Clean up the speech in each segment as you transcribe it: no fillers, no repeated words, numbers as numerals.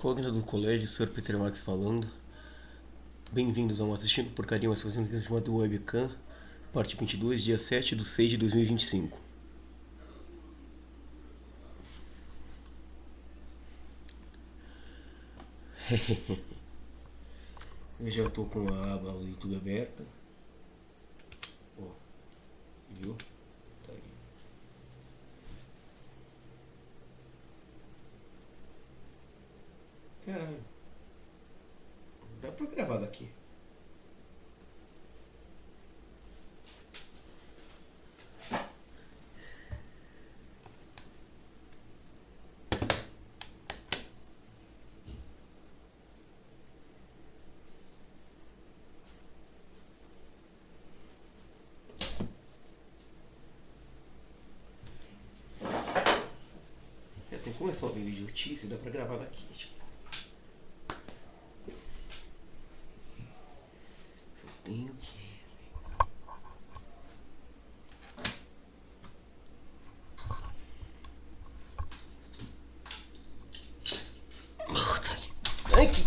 Incógnita do colégio, Sr. Peter Max falando. Bem-vindos a um Assistindo Porcaria, mas fazendo chamado Webcam, parte 22, dia 7/6/2025. Eu já estou com a aba do YouTube aberta. Ó, viu? Tá aí. Caralho, dá pra gravar daqui. É assim, como é só uma idiotice, dá pra gravar daqui, tipo. Só tenho que. Puta que. Ai, que.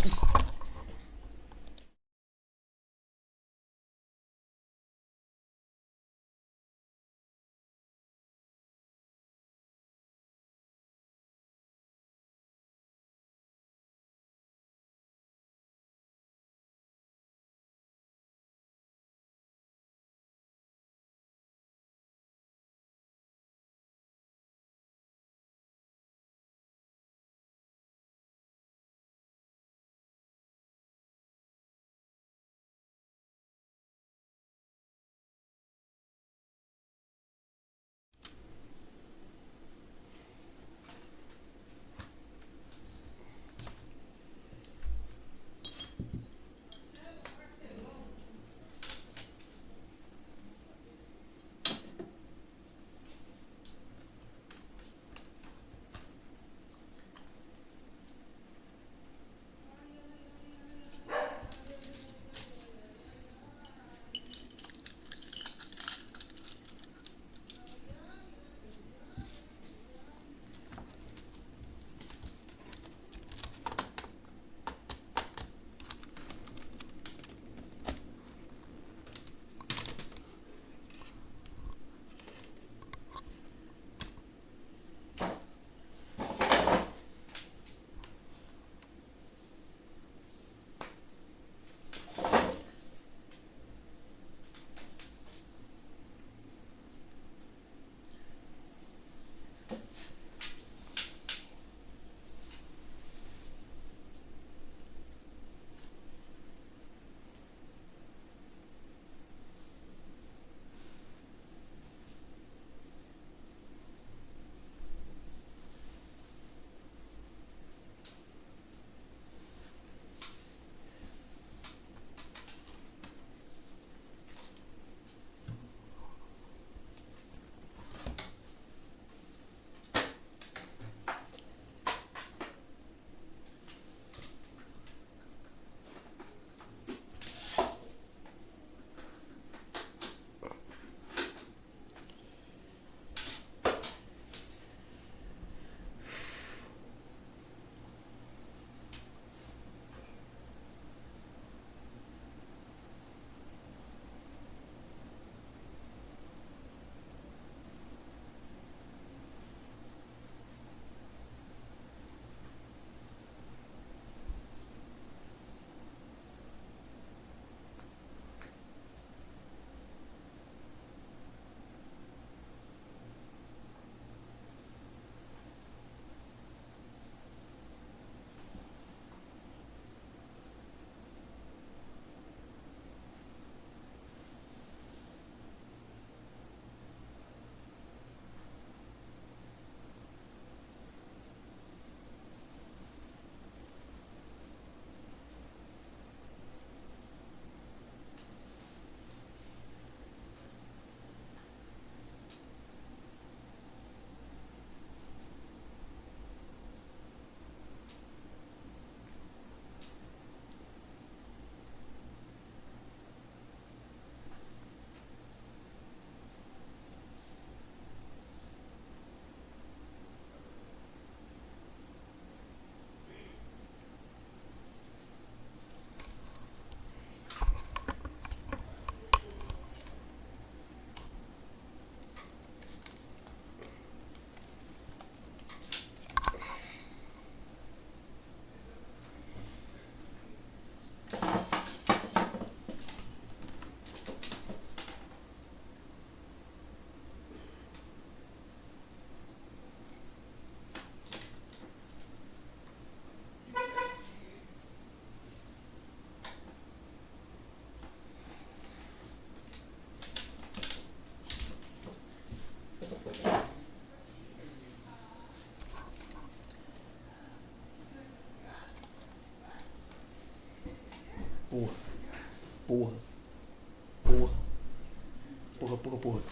Porra. Porra. Porra. Porra, porra, porra.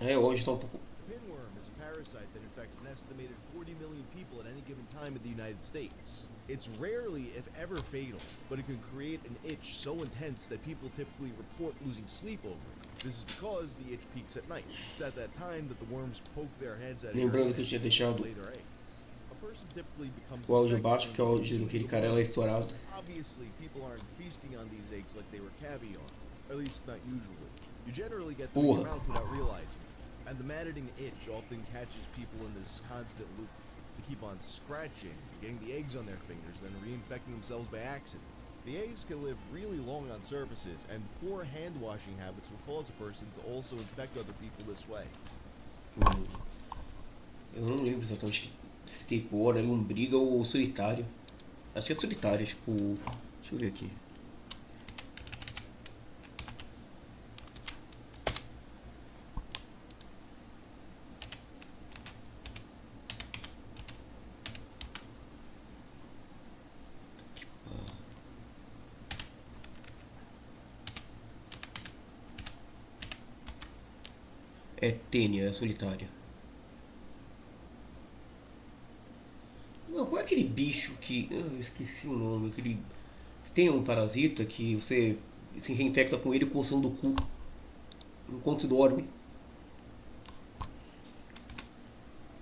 Hoje tá um pouco. Pinworm is a parasite that infects an estimated 40 million people at any given time in the United States. It's rarely, if ever, fatal, but it can create an itch so intense that people typically report losing sleep over it. This is because the itch peaks at night. It's at that time that the worms poke their heads at Lembrando que eu tinha deixado lay their eggs. A person typically becomes o áudio baixo, porque o áudio daquele cara lá é estourado. Obviously, people aren't feasting on these eggs like they were caviar. At least not usually. You generally get them in your mouth without realizing it. And the maddening itch often catches people in this constant loop. They keep on scratching, getting the eggs on their fingers, then reinfecting themselves by accident. The eggs can live really long on surfaces, and poor hand washing habits will cause a person to also infect other people this way. Eu não lembro exatamente se tem pora, lombriga ou solitário. Acho que é solitário, tipo. Deixa eu ver aqui. É tênia, é solitária. Não, qual é aquele bicho que. Eu esqueci o nome. Aquele. Que tem um parasita que você se reinfecta com ele coçando o cu enquanto dorme.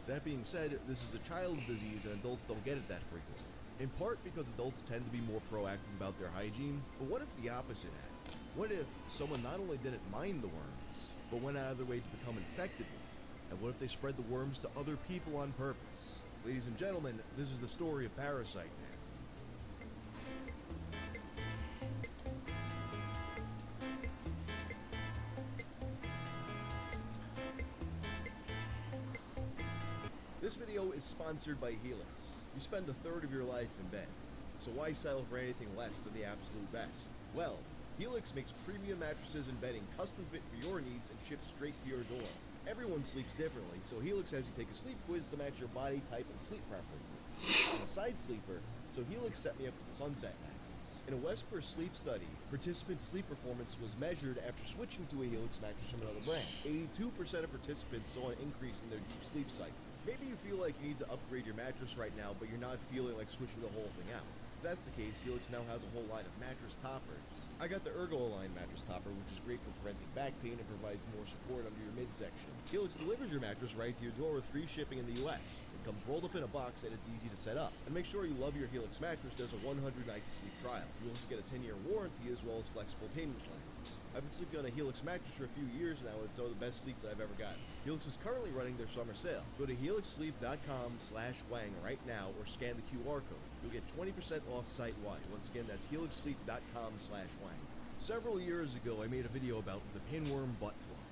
That being said, this is a child's disease and adults don't get it that frequently. In part because adults tend to be more proactive about their hygiene, but what if the opposite happened? What if someone not only didn't mind the worms, but went out of their way to become infected with them? And what if they spread the worms to other people on purpose? Ladies and gentlemen, this is the story of Parasite Man. This video is sponsored by Helix. You spend a third of your life in bed, so why settle for anything less than the absolute best? Well, Helix makes premium mattresses and bedding custom fit for your needs and shipped straight to your door. Everyone sleeps differently, so Helix has you take a sleep quiz to match your body type and sleep preferences. I'm a side sleeper, so Helix set me up with the Sunset mattress. In a Wesper sleep study, participants' sleep performance was measured after switching to a Helix mattress from another brand. 82% of participants saw an increase in their deep sleep cycle. Maybe you feel like you need to upgrade your mattress right now, but you're not feeling like switching the whole thing out. If that's the case, Helix now has a whole line of mattress toppers. I got the Ergo-Align mattress topper, which is great for preventing back pain and provides more support under your midsection. Helix delivers your mattress right to your door with free shipping in the US. It comes rolled up in a box and it's easy to set up. And make sure you love your Helix mattress, there's a 100 nights of sleep trial. You also get a 10-year warranty as well as flexible payment plans. I've been sleeping on a Helix mattress for a few years now, and it's some of the best sleep that I've ever gotten. Helix is currently running their summer sale. Go to helixsleep.com/wang right now or scan the QR code. You'll get 20% off site-wide. Once again, that's helixsleep.com/wang. Several years ago, I made a video about the pinworm butt plug,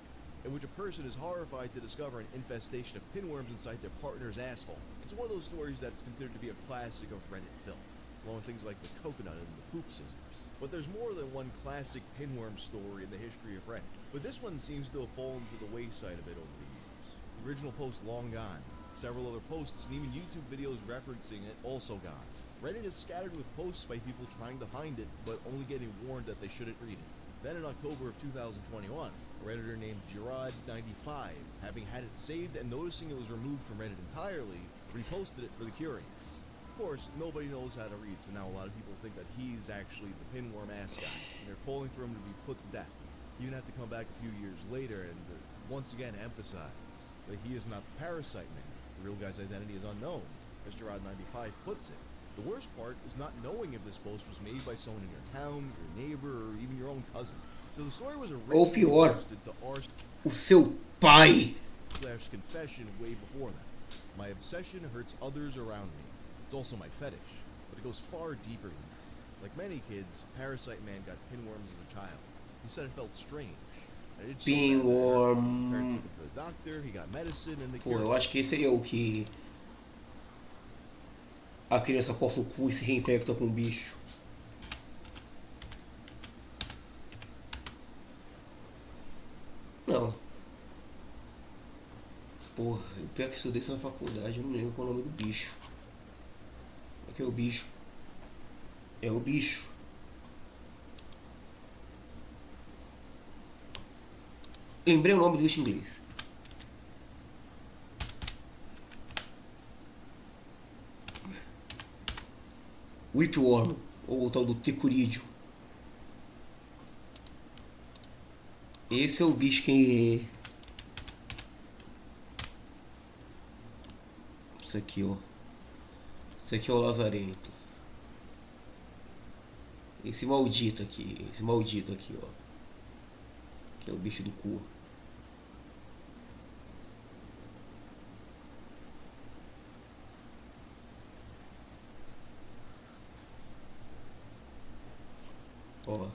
in which a person is horrified to discover an infestation of pinworms inside their partner's asshole. It's one of those stories that's considered to be a classic of Reddit filth, along with things like the coconut and the poop scissors. But there's more than one classic pinworm story in the history of Reddit. But this one seems to have fallen to the wayside a bit over the years. The original post long gone. Several other posts and even YouTube videos referencing it also gone. Reddit is scattered with posts by people trying to find it, but only getting warned that they shouldn't read it. Then in October of 2021, a Redditor named Gerard95, having had it saved and noticing it was removed from Reddit entirely, reposted it for the curious. Of course, nobody knows how to read, so now a lot of people think that he's actually the pinworm ass guy, and they're calling for him to be put to death. You even have to come back a few years later and once again emphasize that he is not the parasite man. The real guy's identity is unknown, as Gerard95 puts it. The worst part is not knowing if this post was made by someone in your town, your neighbor, or even your own cousin. So the story was originally posted to o seu pai /confession way before that. My obsession hurts others around me. It's also my fetish, but it goes far deeper than that. Like many kids, Parasite Man got pinworms as a child. He said it felt strange. Pinworm. His parents took him to the doctor, he got medicine, and the Pô, cure. eu acho que esse aí é o que a criança coça o cu e se reinfecta com o bicho. Não. Porra, o pior que eu estudei isso na faculdade, eu não lembro qual é o nome do bicho. Aqui é o bicho. É o bicho. Lembrei o nome do bicho em inglês. Whipworm, ou o tal do tecurídeo. Esse é o bicho que... Isso aqui, ó. Esse aqui é o lazarento. Esse maldito aqui, ó. Que é o bicho do cu. Ó.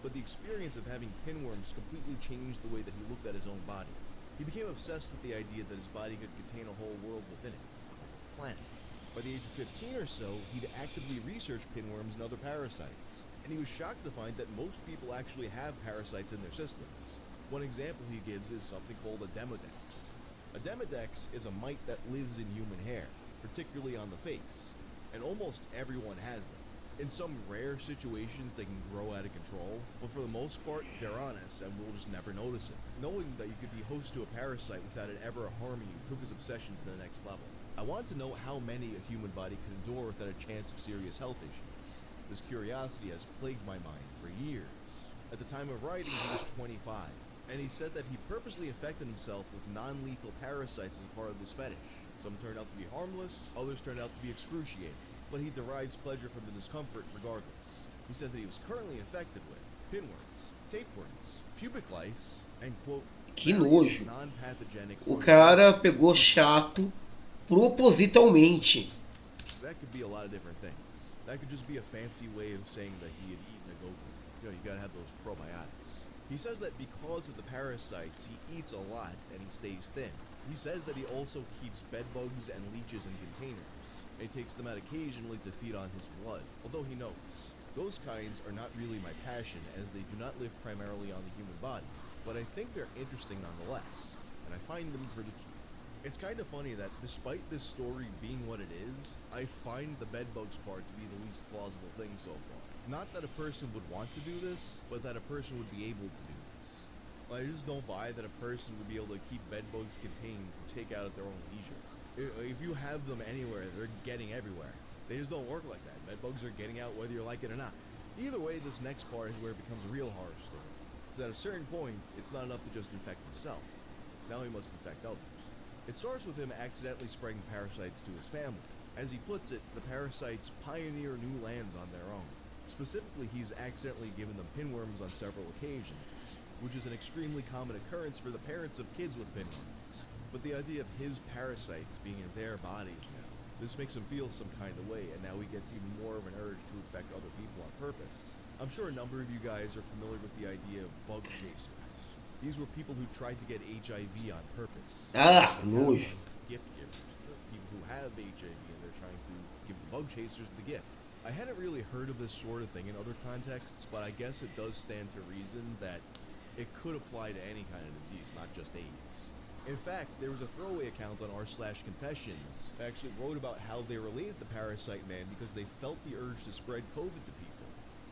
But the experience of having pinworms completely changed the way that he looked at his own body. He became obsessed with the idea that his body could contain a whole world within it, a planet. By the age of 15 or so, he'd actively researched pinworms and other parasites, and he was shocked to find that most people actually have parasites in their systems. One example he gives is something called a demodex. A demodex is a mite that lives in human hair, particularly on the face, and almost everyone has them. In some rare situations, they can grow out of control, but for the most part, they're on us and we'll just never notice it. Knowing that you could be host to a parasite without it ever harming you took his obsession to the next level. I wanted to know how many a human body could endure without a chance of serious health issues. This curiosity has plagued my mind for years. At the time of writing, he was 25, and he said that he purposely infected himself with non-lethal parasites as a part of this fetish. Some turned out to be harmless, others turned out to be excruciating, but he derives pleasure from the discomfort regardless. He said that he was currently infected with pinworms, tapeworms, pubic lice, and quote, que nojo. non-pathogenic. O cara pegou chato propositalmente. That could be a lot of different things. That could just be a fancy way of saying that he had eaten a Goku. You know, you gotta have those probiotics. He says that because of the parasites, he eats a lot and he stays thin. He says that he also keeps bedbugs and leeches in containers. And he takes them out occasionally to feed on his blood, although he notes, those kinds are not really my passion as they do not live primarily on the human body, but I think they're interesting nonetheless, and I find them pretty cute. It's kind of funny that despite this story being what it is, I find the bedbugs part to be the least plausible thing so far. Not that a person would want to do this, but that a person would be able to do this. I just don't buy that a person would be able to keep bedbugs contained to take out at their own leisure. If you have them anywhere, they're getting everywhere. They just don't work like that. Bedbugs are getting out whether you like it or not. Either way, this next part is where it becomes a real horror story. Because at a certain point, it's not enough to just infect himself. Now he must infect others. It starts with him accidentally spreading parasites to his family. As he puts it, the parasites pioneer new lands on their own. Specifically, he's accidentally given them pinworms on several occasions, which is an extremely common occurrence for the parents of kids with pinworms. But the idea of his parasites being in their bodies now, this makes him feel some kind of way, and now he gets even more of an urge to infect other people on purpose. I'm sure a number of you guys are familiar with the idea of bug chasers. These were people who tried to get HIV on purpose. Nojo. Gift givers, the people who have HIV and they're trying to give the bug chasers the gift. I hadn't really heard of this sort of thing in other contexts, but I guess it does stand to reason that it could apply to any kind of disease, not just AIDS. In fact, there was a throwaway account on r/confessions that actually wrote about how they related to Parasite Man because they felt the urge to spread COVID to people.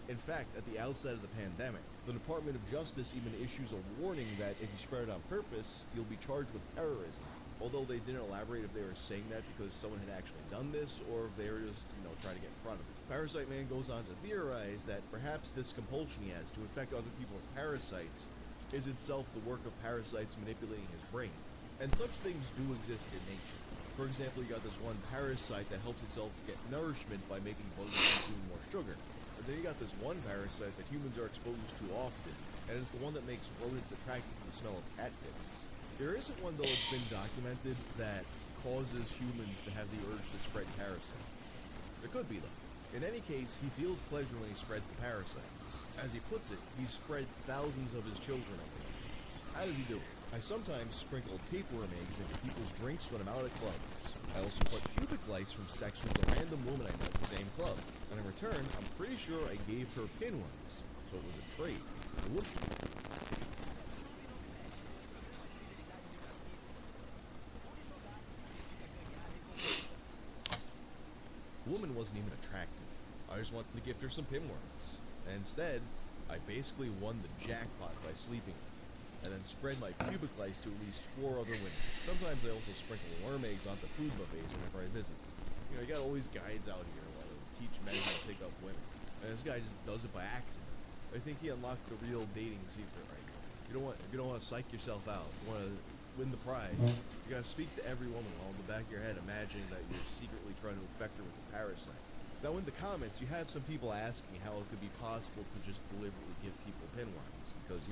In fact, at the outset of the pandemic, the Department of Justice even issues a warning that if you spread it on purpose, you'll be charged with terrorism. Although they didn't elaborate if they were saying that because someone had actually done this or if they were just, trying to get in front of it. Parasite Man goes on to theorize that perhaps this compulsion he has to infect other people with parasites is itself the work of parasites manipulating his brain. And such things do exist in nature. For example, you got this one parasite that helps itself get nourishment by making bugs consume more sugar. And then you got this one parasite that humans are exposed to often, and it's the one that makes rodents attracted to the smell of cat piss. There isn't one, though, it's been documented that causes humans to have the urge to spread parasites. There could be, though. In any case, he feels pleasure when he spreads the parasites. As he puts it, he's spread thousands of his children over them. How does he do it? I sometimes sprinkle tapeworm eggs into people's drinks when I'm out at clubs. I also put pubic lice from sex with a random woman I met at the same club. And in return, I'm pretty sure I gave her pinworms. So it was a trade. It would be. The woman wasn't even attractive. I just wanted to gift her some pinworms. And instead, I basically won the jackpot by sleeping with her. And then spread my pubic lice to at least 4 other women. Sometimes I also sprinkle worm eggs onto food buffets whenever I visit. You got all these guides out here that teach men how to pick up women. And this guy just does it by accident. I think he unlocked the real dating secret right now. If you don't want to psych yourself out, you want to win the prize, you gotta speak to every woman while in the back of your head imagining that you're secretly trying to infect her with a parasite. Now in the comments, you have some people asking how it could be possible to just deliberately give people pinworms because,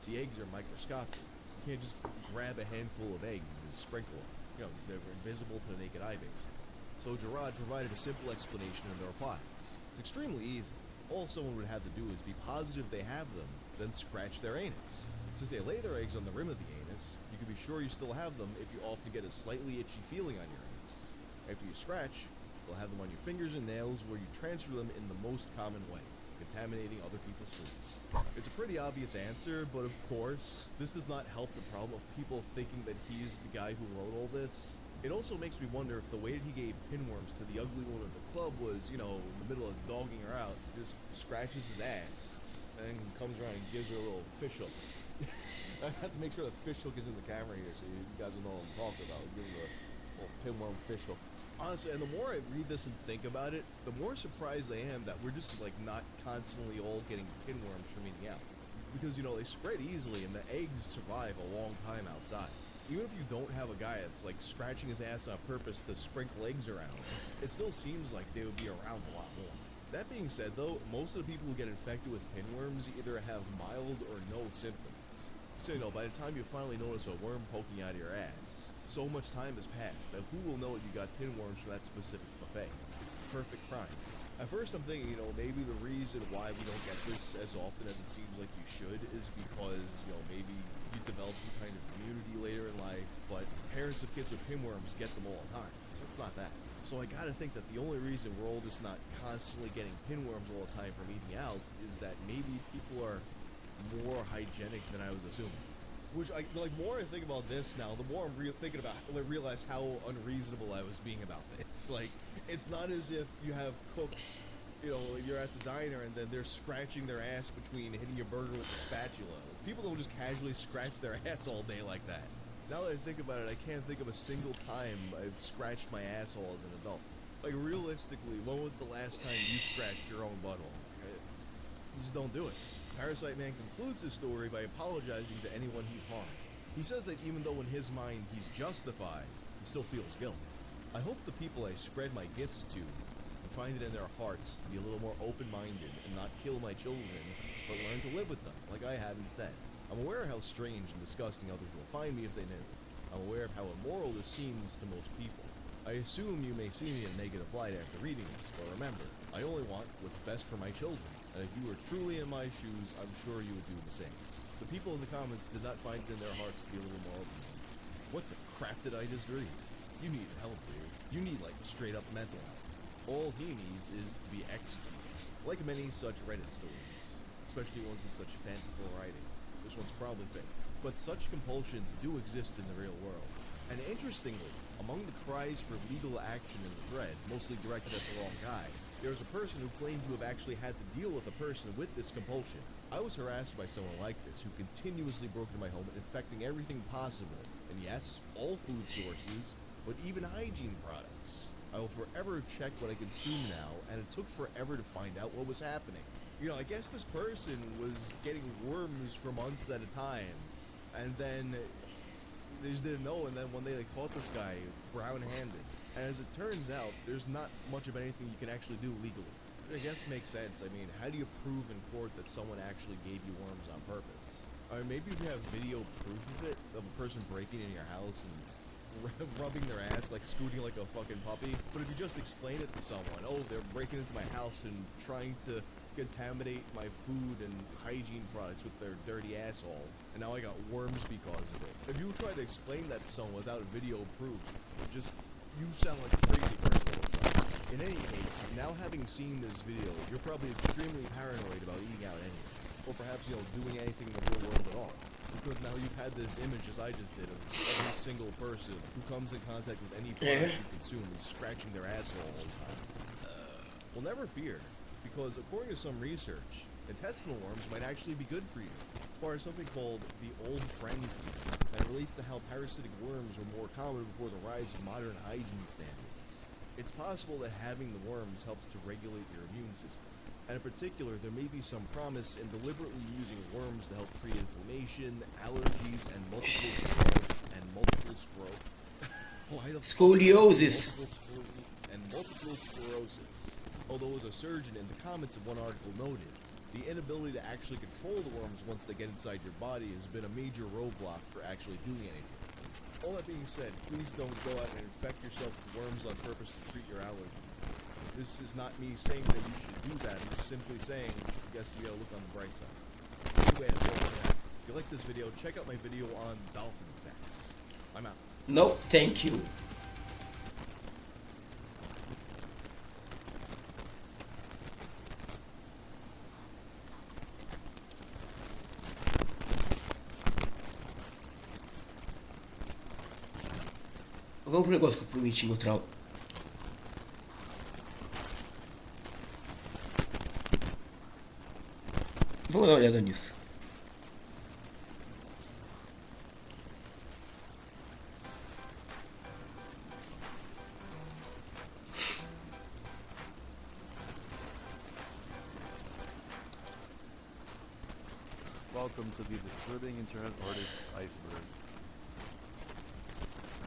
the eggs are microscopic. You can't just grab a handful of eggs and sprinkle them. They're invisible to the naked eye, basically. So Gerard provided a simple explanation in the replies. It's extremely easy. All someone would have to do is be positive they have them, then scratch their anus. Since they lay their eggs on the rim of the anus, you can be sure you still have them if you often get a slightly itchy feeling on your anus. After you scratch, you'll have them on your fingers and nails where you transfer them in the most common way, contaminating other people's food. It's a pretty obvious answer, but of course, this does not help the problem of people thinking that he's the guy who wrote all this. It also makes me wonder if the way that he gave pinworms to the ugly woman at the club was, in the middle of dogging her out, just scratches his ass, and comes around and gives her a little fish hook. I have to make sure the fish hook is in the camera here so you guys will know what I'm talking about. Give him a little pinworm fish hook. Honestly, and the more I read this and think about it, the more surprised I am that we're just not constantly all getting pinworms from eating out. Because, they spread easily and the eggs survive a long time outside. Even if you don't have a guy that's scratching his ass on purpose to sprinkle eggs around, it still seems like they would be around a lot more. That being said though, most of the people who get infected with pinworms either have mild or no symptoms. So, by the time you finally notice a worm poking out of your ass, so much time has passed that who will know you got pinworms from that specific buffet? It's the perfect crime. At first I'm thinking, maybe the reason why we don't get this as often as it seems like you should is because, maybe you develop some kind of immunity later in life, but parents of kids with pinworms get them all the time, so it's not that. So I gotta think that the only reason we're all just not constantly getting pinworms all the time from eating out is that maybe people are more hygienic than I was assuming. Which, more I think about this now, the more I'm thinking about, I realize how unreasonable I was being about this. Like, it's not as if you have cooks, you're at the diner and then they're scratching their ass between hitting your burger with a spatula. People don't just casually scratch their ass all day like that. Now that I think about it, I can't think of a single time I've scratched my asshole as an adult. Like, realistically, when was the last time you scratched your own butthole? You just don't do it. Parasite Man concludes his story by apologizing to anyone he's harmed. He says that even though in his mind he's justified, he still feels guilt. I hope the people I spread my gifts to find it in their hearts to be a little more open-minded and not kill my children, but learn to live with them, like I have instead. I'm aware of how strange and disgusting others will find me if they knew. I'm aware of how immoral this seems to most people. I assume you may see me in a negative light after reading this, but remember, I only want what's best for my children. And if you were truly in my shoes, I'm sure you would do the same. The people in the comments did not find it in their hearts to be a little more open. What the crap did I just read? You need help, dude. You need, straight up mental help. All he needs is to be executed. Like many such Reddit stories, especially ones with such fanciful writing. This one's probably fake. But such compulsions do exist in the real world. And interestingly, among the cries for legal action in the thread, mostly directed at the wrong guy, there's a person who claimed to have actually had to deal with a person with this compulsion. I was harassed by someone like this who continuously broke into my home, infecting everything possible. And yes, all food sources, but even hygiene products. I will forever check what I consume now, and it took forever to find out what was happening. I guess this person was getting worms for months at a time, and then they just didn't know, and then one day they caught this guy brown-handed. And as it turns out, there's not much of anything you can actually do legally. Which I guess makes sense. I mean, how do you prove in court that someone actually gave you worms on purpose? Or maybe if you have video proof of it, of a person breaking in your house and rubbing their ass, scooting like a fucking puppy. But if you just explain it to someone, oh, they're breaking into my house and trying to contaminate my food and hygiene products with their dirty asshole, and now I got worms because of it. If you try to explain that to someone without video proof, you sound like a crazy person all of a sudden. In any case, now having seen this video, you're probably extremely paranoid about eating out anyway. Or perhaps, doing anything in the real world at all. Because now you've had this image, as I just did, of every single person who comes in contact with any product you consume is scratching their asshole all the time. Well, never fear, because according to some research, intestinal worms might actually be good for you. It's part of something called the Old Friends theory, and it relates to how parasitic worms were more common before the rise of modern hygiene standards. It's possible that having the worms helps to regulate your immune system. And in particular, there may be some promise in deliberately using worms to help treat inflammation, allergies, and multiple scoliosis. Multiple sclerosis. Although, as a surgeon, in the comments of one article noted, the inability to actually control the worms once they get inside your body has been a major roadblock for actually doing anything. All that being said, please don't go out and infect yourself with worms on purpose to treat your allergies. This is not me saying that you should do that. I'm just simply saying, I guess you gotta look on the bright side. Anyway, if you like this video, check out my video on dolphin sex. I'm out. No, thank you. Vamos pro negócio que eu prometi no trau. Vamos dar uma olhada nisso. Welcome to the disturbing internet artist iceberg.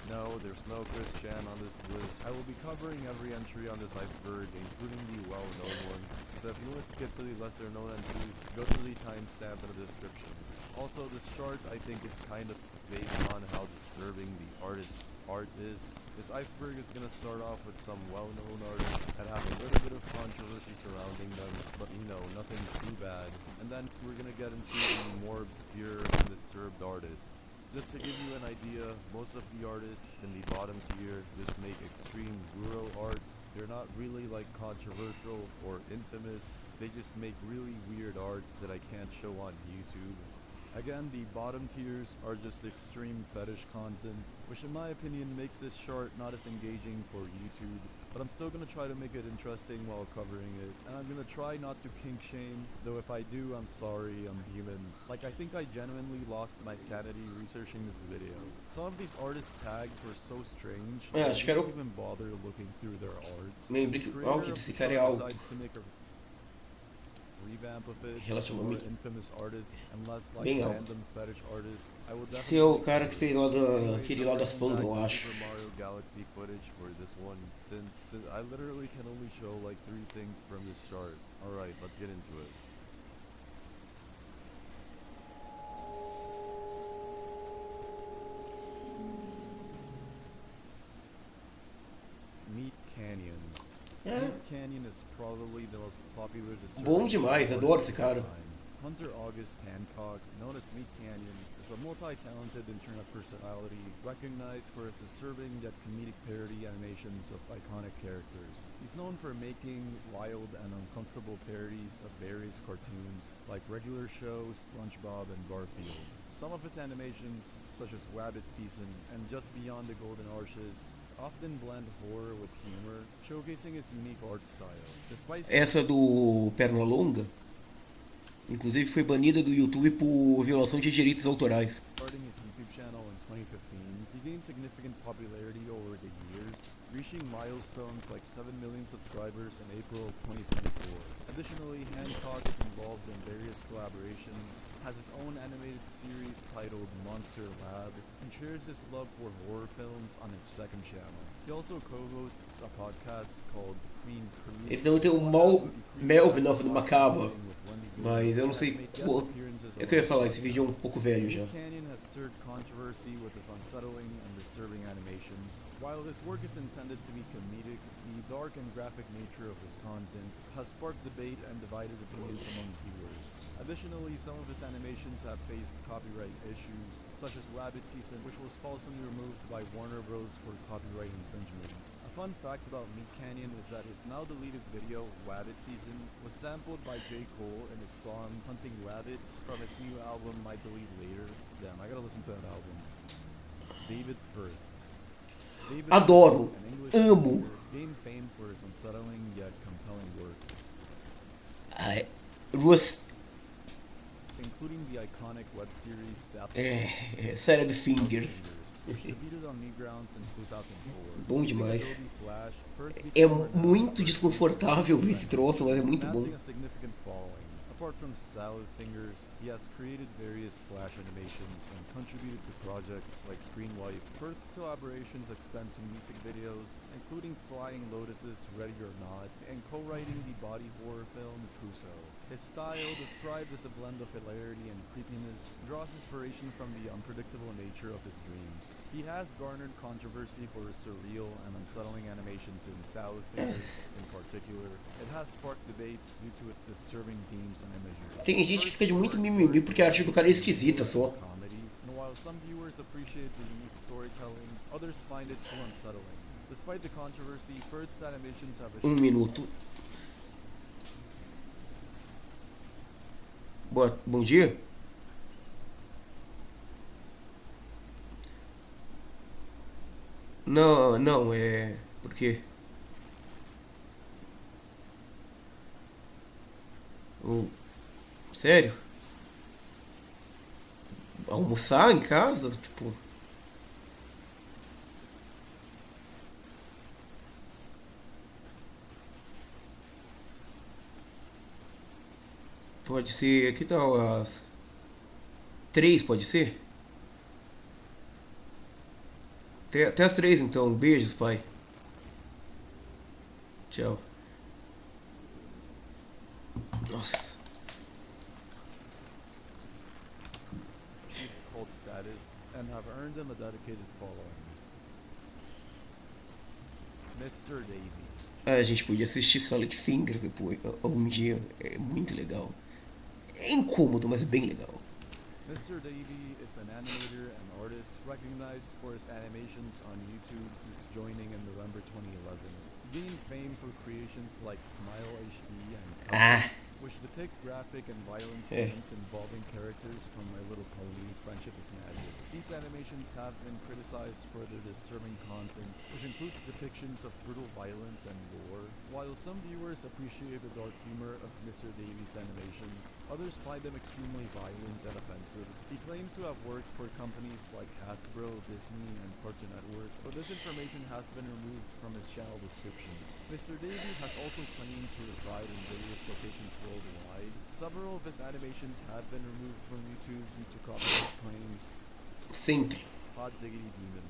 No, there's no Christian on this list. I will be covering every entry on this iceberg, including the well-known ones. So if you want to skip to the lesser known entries, go to the timestamp in the description. Also, this chart I think is kind of based on how disturbing the artist's art is. This iceberg is gonna start off with some well-known artists that have a little bit of controversy surrounding them, but you know, nothing too bad. And then we're gonna get into the more obscure and disturbed artists. Just to give you an idea, most of the artists in the bottom tier just make extreme rural art. They're not really like controversial or infamous. They just make really weird art that I can't show on YouTube. Again, the bottom tiers are just extreme fetish content, which in my opinion makes this chart not as engaging for YouTube, but I'm still gonna try to make it interesting while covering it, and I'm gonna try not to kink shame, though if I do, I'm sorry, I'm human. Like, I think I genuinely lost my sanity researching this video. Some of these artists' tags were so strange that I Acho que era didn't o... even bother looking through their art. Lembrei The que o creator áudio of desse the cara é chart alto. decides to make a revamp of it with more Relativamente. infamous artists and less like Bem alto. random fetish artists. I will Esse é o definitely cara que consider fez it. lá da... Anyways, aquele I'm lá das bringing Panda, back eu the acho. Super Mario Galaxy footage for this one, since I literally can only show like 3 things from this chart. Alright, let's get into it. Meat Canyon. É, Meat Canyon is probably the most popular bom disturbing demais, artist adoro of esse all cara. time. Hunter August Hancock, known as Meat Canyon, is a multi-talented internet personality recognized for his disturbing yet comedic parody animations of iconic characters. He's known for making wild and uncomfortable parodies of various cartoons like Regular Show, SpongeBob, and Garfield. Some of his animations, such as Wabbit Season and Just Beyond the Golden Arches, often blend horror with humor, showcasing his unique art style. Despite Essa do Pernalonga, inclusive foi banida do YouTube por violação de direitos autorais. starting his YouTube channel in 2015, he gained significant popularity over the years, reaching milestones like 7 million subscribers in April of 2024. Additionally, Hancock is involved in various collaborations, has his own animated series titled Monster Lab, and shares his love for horror films on his second channel. He also co-hosts a podcast called Queen Creed. Ele também tem o Melvin do Macava, mas eu não sei. Pô, é que eu ia falar, esse vídeo é um pouco velho já. Canyon has stirred controversy with his unsettling and disturbing animations. While his work is intended to be comedic, the dark and graphic nature of his content has sparked debate and divided opinions among viewers. Additionally, some of his animations have faced copyright issues, such as Wabbit Season, which was falsely removed by Warner Bros. For copyright infringement. A fun fact about Meat Canyon is that his now deleted video, Wabbit Season, was sampled by J. Cole in his song Hunting Rabbits from his new album I Delete Later. Damn, I gotta listen to that album. David Firth. David Adoro, Firth, an English amo. actor, gained fame for his unsettling yet compelling work, Ai, Ruas. including the iconic web series Salad Fingers. which debuted on Newgrounds in 2004. Bom Using demais. Adobe Flash, Firth É became renowned muito for his desconfortável ver esse troço, mas é muito bom. amassing a significant following. Apart from Salad Fingers, he has created various Flash animations and contributed to projects like Screenwipe. Firth's collaborations extend to music videos, including Flying Lotuses, Ready or Not, and co-writing the body horror film Crusoe. His style, described as a blend of hilarity and creepiness, draws inspiration from the unpredictable nature of his dreams. He has garnered controversy for his surreal and unsettling animations in Salad Fingers in particular. It has sparked debates due to its disturbing themes and imagery. Tem gente que fica de muito mimimi porque a arte do cara é esquisita só. Comedy, and while some viewers appreciate the unique storytelling, others find it too unsettling. Despite the controversy, Firth's animations have a Minuto. Bom dia. Não, é... Por quê? Sério? Almoçar em casa? Tipo... Pode ser... Que tal as... 3, pode ser? Até as 3 então. Beijos, pai. Tchau. Nossa. and have earned him a dedicated following. Mr. Davy. A gente podia assistir Salad Fingers depois, um dia. É muito legal. É incômodo, mas é bem legal. Mr. Davy is an animator and artist recognized for his animations on YouTube since joining in November 2011. He gained fame for creations like Smile HD and Cupcakes, which depict graphic and violent scenes involving characters from My Little Pony, Friendship is Magic. These animations have been criticized for their disturbing content, which includes depictions of brutal violence and gore. While some viewers appreciate the dark humor of Mr. Davy's animations, others find them extremely violent and offensive. He claims to have worked for companies like Hasbro, Disney, and Cartoon Network, but this information has been removed from his channel description. Mr. Davy has also claimed to reside in various locations worldwide. Several of his animations have been removed from YouTube due to copyright claims. Sempre. Hot Diggity Demon.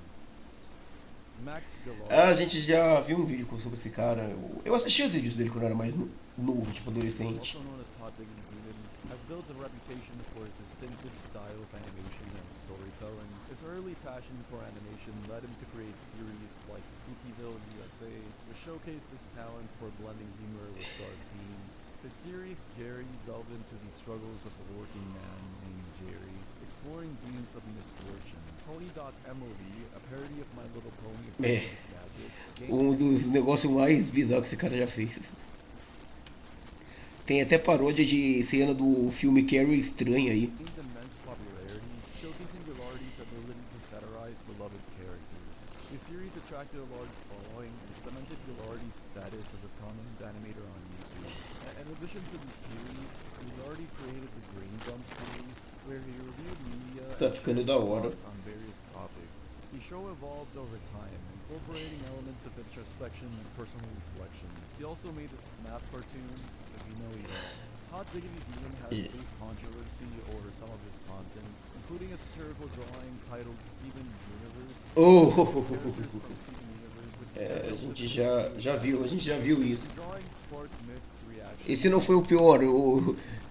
Max Galore. A gente já viu um vídeo sobre esse cara. Eu assisti os vídeos dele quando eu era mais novo, tipo adolescente. Also known as Hot Diggity Demon, has built a reputation for his distinctive style of animation and storytelling. His early passion for animation led him to create series like Spookyville USA, which showcased his talent for blending humor with dark themes. His series, Jerry, delved into the struggles of a working man named Jerry, exploring themes of misfortune. Pony.mov, a parody of My Little Pony, Magic. Um dos negócios mais bizarros que esse cara já fez. Tem até paródia de cena do filme Carrie Estranha aí. Immense popularity, showcasing Gilardi's ability to satirize beloved characters. The series attracted a large following and cemented Gilardi's status as a prominent animator on YouTube. In addition to the series, Gilardi created the Brain Dump series, where he reviewed media Tá ficando da hora. on various topics. The show evolved over time, incorporating elements of introspection and personal reflection. He also made this math cartoon, If You Know You Know. Hot Diggity Demon has faced controversy over some of his content, including a satirical drawing titled Steven's Universe. Oh! Characters from Steven Universe with A gente já viu isso. The drawing sparked mixed reactions. Esse não foi o pior.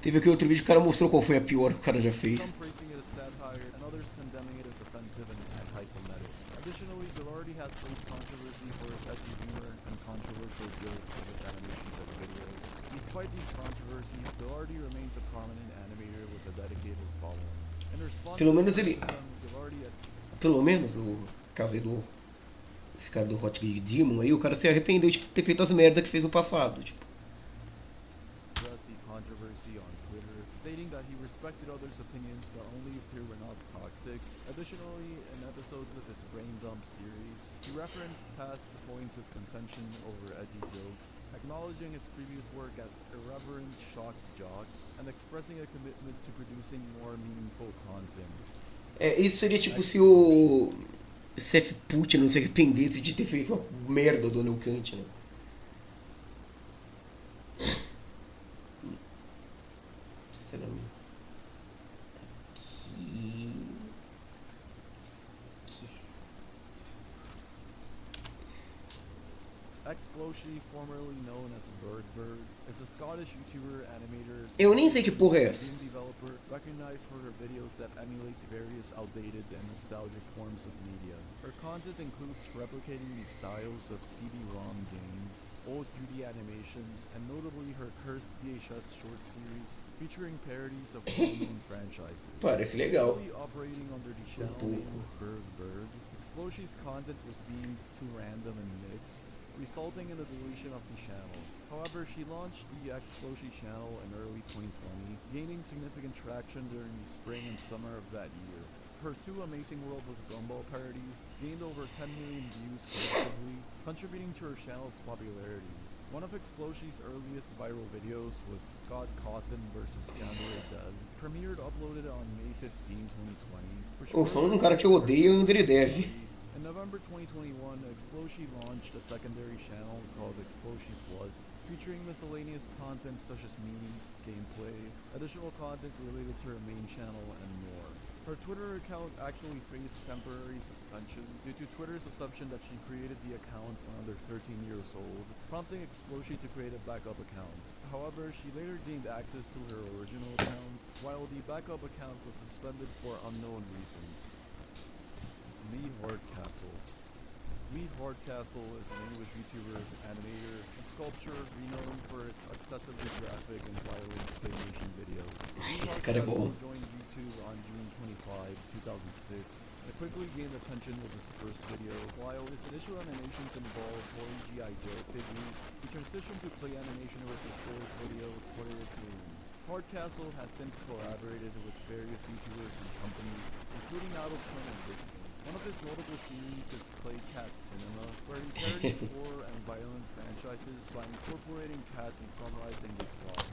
Teve aqui outro vídeo que o cara mostrou qual foi a pior que o cara já fez. Some praising it as satire and others condemning it as offensive and anti-Semitic. Additionally, Gilardi has faced controversy for his edgy humor and controversial jokes in his animations and videos. Despite these controversies, Gilardi remains a prominent animator with a dedicated following. In response Pelo to menos ele. criticism, Gilardi Pelo menos o caso aí do. Esse cara do Hot Demon aí, o cara se arrependeu de ter feito as merdas que fez no passado. Tipo. addressed the controversy on Twitter, stating that he respected others' opinions but only if they were not toxic. Additionally, in episodes of his Brain Dump series, he referenced past points of contention over edgy jokes, acknowledging his previous work as irreverent shock jock, and expressing a commitment to producing more meaningful content. Isso seria tipo se o Seth Putin não se arrependesse de ter feito a merda do Anel Kant, né? Sinceramente. Exploshi, formerly known as Bird, is a Scottish YouTuber animator. Eu nem sei que porra é essa. Game developer recognized for her videos that emulate various outdated and nostalgic forms of media. Her content includes replicating the styles of CD-ROM games, old Judy animations, and notably her cursed VHS short series featuring parodies of well-known franchises. Parece legal. Initially operating under the channel name Bird, Exploshi's content was deemed too random and mixed, resulting in the deletion of the channel. However, she launched the Exploshi channel in early 2020, gaining significant traction during the spring and summer of that year. Her two Amazing World of Gumball parodies gained over 10 million views collectively, contributing to her channel's popularity. One of Exploshi's earliest viral videos was Scott Cawthon vs. January Dead, premiered uploaded on May 15, 2020. Ô, falando de um cara que eu odeio, eu ainda deve. In November 2021, Exploshi launched a secondary channel called Exploshi Plus, featuring miscellaneous content such as memes, gameplay, additional content related to her main channel, and more. Her Twitter account actually faced temporary suspension due to Twitter's assumption that she created the account when under 13 years old, prompting Exploshi to create a backup account. However, she later gained access to her original account, while the backup account was suspended for unknown reasons. Me Hardcastle. Me Hardcastle is an English YouTuber, animator, and sculptor renowned for his excessively graphic and violent claymation videos. Me Esse cara é bom. Hardcastle joined YouTube on June 25, 2006, and quickly gained attention with his first video. While his initial animations involved toy G.I. Joe figures, he transitioned to play animation with his third video, Porcaria. Hardcastle has since collaborated with various YouTubers and companies, including Adult Swim and Disney. One of his notable series is Play Cat Cinema, where he parodies horror and violent franchises by incorporating cats and summarizing their plots.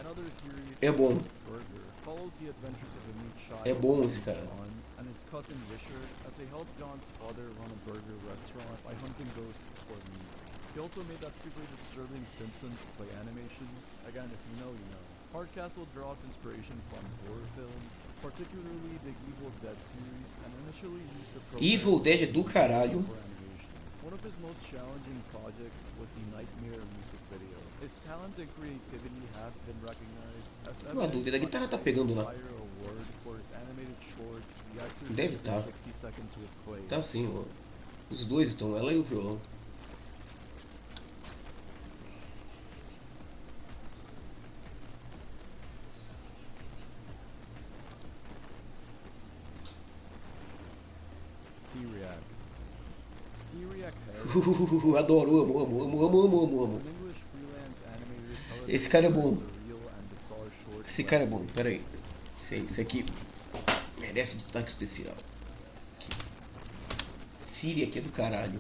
Another series, É bom. Burger, follows the adventures of a meat child É bom esse cara. John and his cousin Richard as they help John's father run a burger restaurant by hunting ghosts for meat. He also made that super disturbing Simpsons play animation. Again, if you know, you know. Hardcastle draws inspiration from horror films, particularly the Evil Dead series, and initially used the program Evil Dead é do caralho. for animation. One of his most challenging projects was the Nightmare music video. His talent and creativity have been recognized as Não há dúvida, a guitarra tá pegando lá. Award for his animated short, The Exorcist Deve in tá. 60 Seconds with Clay. Tá sim, ó. Os dois estão, ela e o violão. C-React. C-React Adoro, amo. English freelance animator Esse cara é bom. surreal and bizarre short Esse cara é bom, pera aí. Esse aqui merece destaque especial. Siri aqui é do caralho.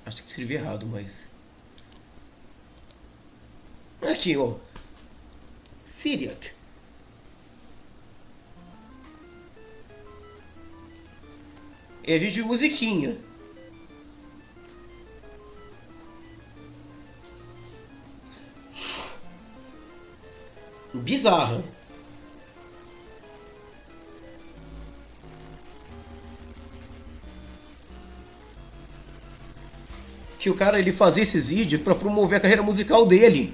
Acho que escrevi errado, mas... Aqui, ó. Syriac. É vídeo de musiquinha. Bizarra. Que o cara ele fazia esses vídeos pra promover a carreira musical dele.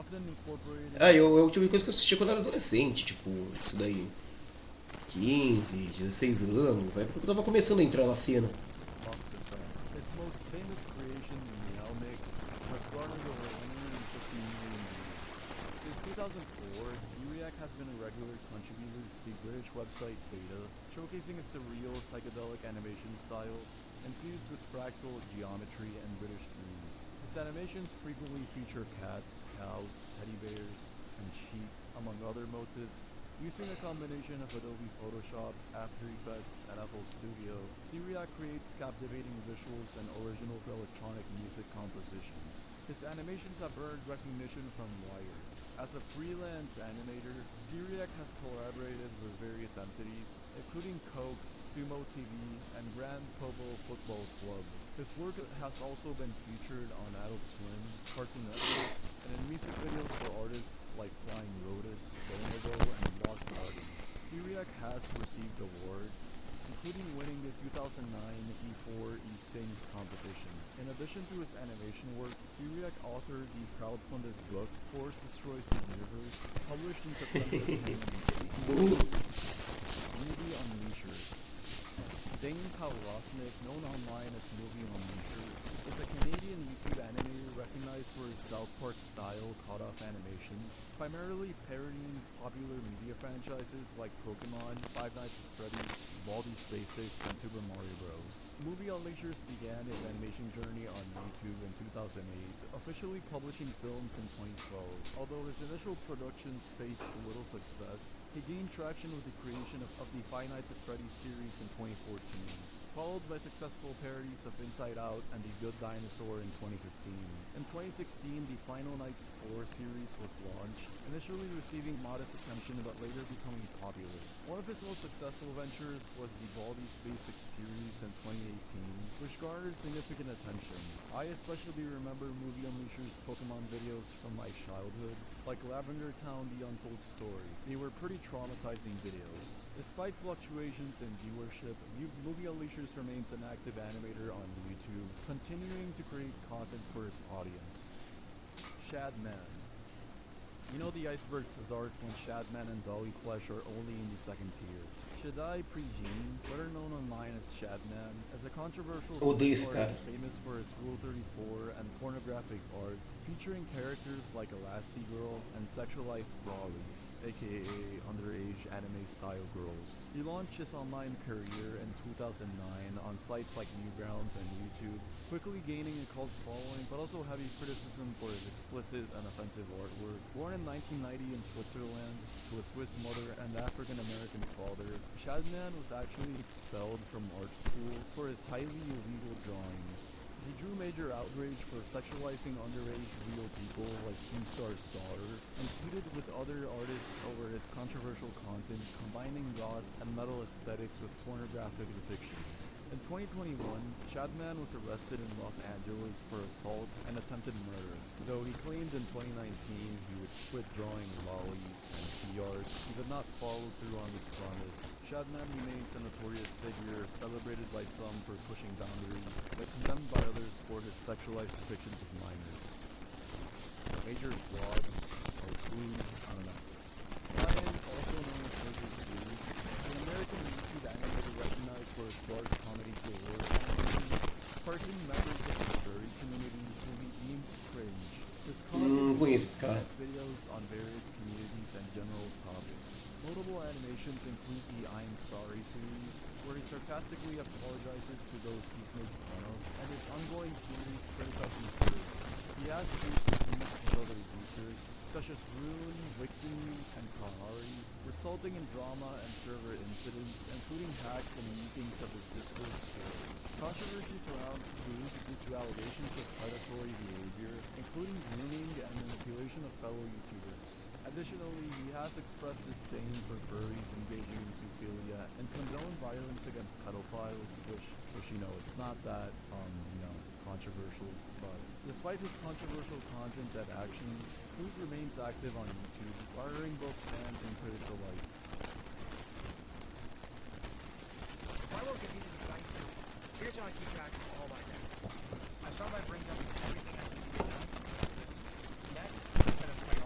often incorporating... Eu tive coisa que eu assistia quando eu era adolescente, tipo, isso daí. 15, 16 anos, aí porque eu tava começando a entrar na cena. His most famous creation, Meowmix, has garnered over 150 million views. Since 2004, Syriac has been a regular contributor to the British website Beta, showcasing a surreal psychedelic animation style infused with fractal geometry and British themes. His animations frequently feature cats, cows, teddy bears, and sheep, among other motifs. Using a combination of Adobe Photoshop, After Effects, and FL Studio, Syriac creates captivating visuals and original electronic music compositions. His animations have earned recognition from Wired. As a freelance animator, Syriac has collaborated with various entities, including Coke, Sumo TV, and Grand Provo Football Club. His work has also been featured on Adult Swim, Cartoon Network, and in music videos for artists like Flying Lotus, Bonobo, and Block Party. Syriac has received awards, including winning the 2009 E4 Eastings competition. In addition to his animation work, Syriac authored the crowdfunded book Force Destroys the Universe, published in September 2018. Movie Unleashers. Dane Kalrosnik, known online as Movie Unleashers, is a Canadian YouTube animator recognized for his South Park style cut-off animations, primarily parodying popular media franchises like Pokemon, Five Nights at Freddy's, Baldi's Basics, and Super Mario Bros. Movie Unleashers began his animation journey on YouTube in 2008, officially publishing films in 2012. Although his initial productions faced little success, he gained traction with the creation of the Five Nights at Freddy's series in 2014, followed by successful parodies of Inside Out and The Good Dinosaur in 2015. In 2016, the Final Nights 4 series was launched, initially receiving modest attention but later becoming popular. One of his most successful ventures was the Baldi's Basics series in 2018, which garnered significant attention. I especially remember Movie Unleasher's Pokemon videos from my childhood, like Lavender Town The Untold Story. They were pretty traumatizing videos. Despite fluctuations in viewership, Movie Unleashers remains an active animator on YouTube, continuing to create content for his audience. Shadman. You know the iceberg to dark when Shadman and Dolly Flesh are only in the second tier. Shadai Prijin, better known online as Shadman, is a controversial Odeio Swiss esse cara. artist famous for his Rule 34 and pornographic art, featuring characters like Elastigirl and sexualized brawlies, aka underage anime-style girls. He launched his online career in 2009 on sites like Newgrounds and YouTube, quickly gaining a cult following but also heavy criticism for his explicit and offensive artwork. Born in 1990 in Switzerland to a Swiss mother and African-American father, Shadman was actually expelled from art school for his highly illegal drawings. He drew major outrage for sexualizing underage real people like Keemstar's daughter, and feuded with other artists over his controversial content combining goth and metal aesthetics with pornographic depictions. In 2021, Shadman was arrested in Los Angeles for assault and attempted murder, though he claimed in 2019 he would quit drawing lolly and art. He did not follow through on this promise. Shadman remains a notorious figure, celebrated by some for pushing boundaries, but condemned by others for his sexualized depictions of minors. Major Squad, or Blue, I don't know. Ryan, also known as Major Blue, is an American YouTube animator recognized for his dark comedy gore animations, targeting members of the furry community who he deems cringe. His content Conheço esse cara. includes videos on various communities and general topics. Notable animations include the I'm Sorry series, where he sarcastically apologizes to those he's made fun of, and his ongoing series criticizing furries. He has used reviews with other users, such as Rune, Wixenu, and Kahari, resulting in drama and server incidents, including hacks and leakings of his Discord server. Controversy surrounds Blue due to allegations of predatory behavior, including grooming and manipulation of fellow YouTubers. Additionally, he has expressed disdain for furries engaging in zoophilia and condoned violence against pedophiles, which is not that, controversial, but despite his controversial content and actions, Flute remains active on YouTube, garnering both fans and critics alike. My work is easy to design too. Here's how I keep track of all my tasks. I start by breaking up everything I need to get done. Next, instead of playing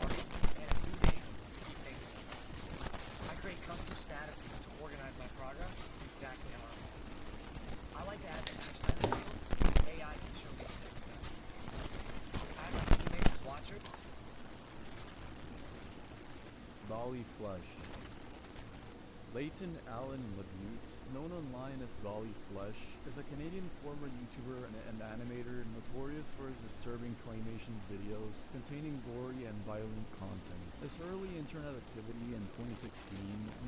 to add the match time field, AI can show me the next steps. Add my teammates as watcher. Dolly Flesh. Leighton Allen Ladute, known online as Dolly Flesh, is a Canadian former YouTuber and animator notorious for his disturbing claymation videos containing gory and violent content. His early internet activity in 2016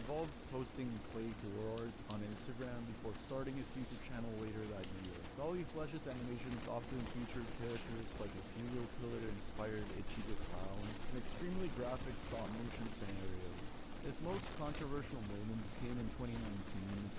involved posting clay gore art on Instagram before starting his YouTube channel later that year. Dolly Flesh's animations often featured characters like a serial killer-inspired Itchy the Clown and extremely graphic stop-motion scenarios. His most controversial moment came in 2019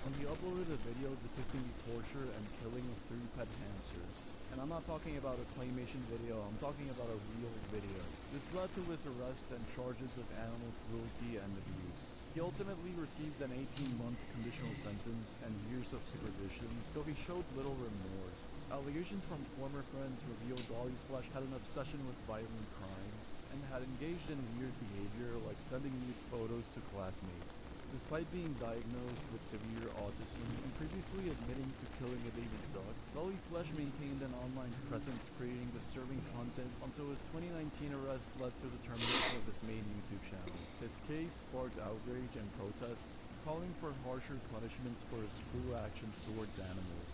when he uploaded a video depicting the torture and killing of 3 pet hamsters. And I'm not talking about a claymation video, I'm talking about a real video. This led to his arrest and charges of animal cruelty and abuse. He ultimately received an 18-month conditional sentence and years of supervision, though he showed little remorse. Allegations from former friends revealed Dolly Flesh had an obsession with violent crimes and had engaged in weird behavior like sending nude photos to classmates. Despite being diagnosed with severe autism and previously admitting to killing a baby duck, Dolly Flesh maintained an online presence creating disturbing content until his 2019 arrest led to the termination of his main YouTube channel. His case sparked outrage and protests, calling for harsher punishments for his cruel actions towards animals.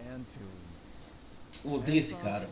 Antoon. Odeio esse cara.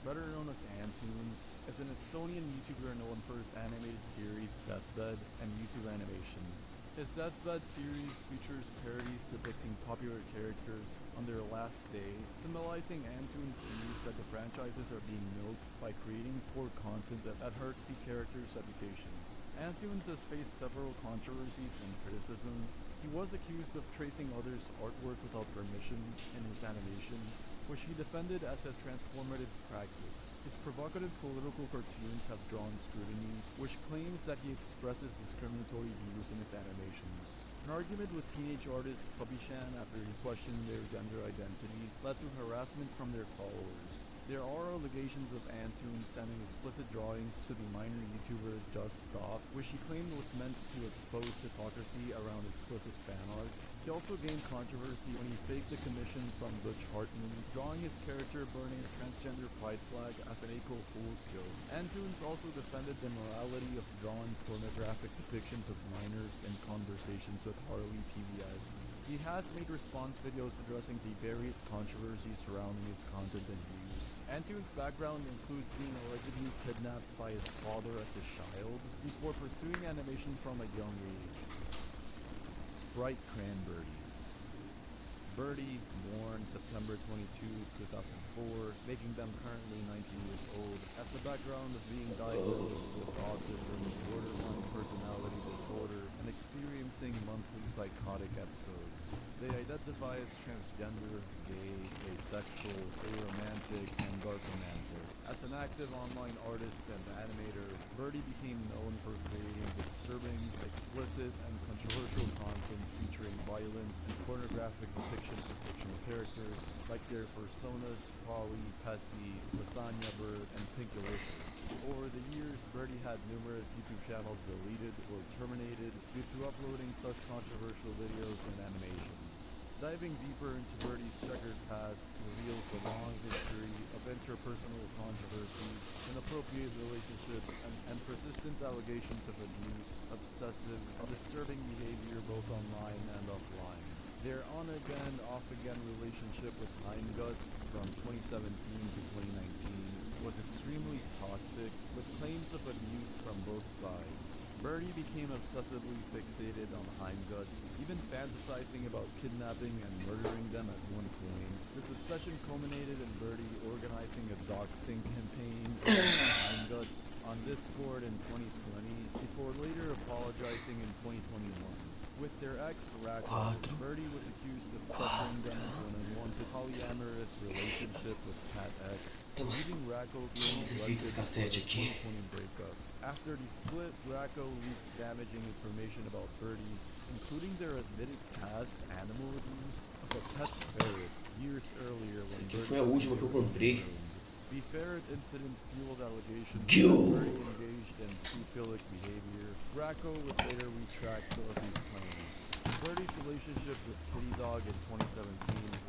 Better known as Antoons, is an Estonian YouTuber known for his animated series Deathbed and YouTube animations. His Deathbed series features parodies depicting popular characters on their last day, symbolizing Antoon's views that the franchises are being milked by creating poor content that hurts the characters' reputations. Antoons has faced several controversies and criticisms. He was accused of tracing others' artwork without permission in his animations, which he defended as a transformative practice. His provocative political cartoons have drawn scrutiny, which claims that he expresses discriminatory views in his animations. An argument with teenage artist Puppyshan after he questioned their gender identity led to harassment from their followers. There are allegations of Antoon sending explicit drawings to the minor YouTuber Just Stop, which he claimed was meant to expose hypocrisy around explicit fan art. He also gained controversy when he faked a commission from Butch Hartman, drawing his character burning a transgender pride flag as an April Fool's joke. Antoons also defended the morality of drawing pornographic depictions of minors in conversations with Harley TVS. He has made response videos addressing the various controversies surrounding his content and views. Antoon's background includes being allegedly kidnapped by his father as a child, before pursuing animation from a young age. Sprite Cranberry. Birdie, born September 22, 2004, making them currently 19 years old, has the background of being diagnosed with autism, borderline personality disorder, and experiencing monthly psychotic episodes. They identify as transgender, gay, asexual, aromantic, and dark romantic. As an active online artist and animator, Birdie became known for creating disturbing, explicit, and controversial content featuring violent and pornographic depictions of fictional characters like their personas Polly, Pessy, Lasagna Bird, and Pinkalicious. Over the years, Birdie had numerous YouTube channels deleted or terminated due to uploading such controversial videos and animations. Diving deeper into Birdie's checkered past reveals a long history of interpersonal controversies, inappropriate relationships, and persistent allegations of abuse, obsessive, and disturbing behavior both online and offline. Their on-again, off-again relationship with Hindguts from 2017 to 2019 was extremely toxic, with claims of abuse from both sides. Birdie became obsessively fixated on Hindguts, even fantasizing about kidnapping and murdering them at one point. This obsession culminated in Birdie organizing a doxing campaign against Hindguts on Discord in 2020, before later apologizing in 2021. With their ex, Ragnaro, Birdie was accused of pressuring them into an unwanted polyamorous relationship with Cat X, leaving Racco feeling neglected before the 2020 breakup. After the split, Racco leaked damaging information about Birdie, including their admitted past animal abuse of a pet ferret years earlier when Que Birdie foi a última que eu comprei. The ferret incident fueled allegations Gil. that Birdie engaged in zoophilic behavior. Racco would later retract some of these claims. Birdie's relationship with Kitty Dog in 2017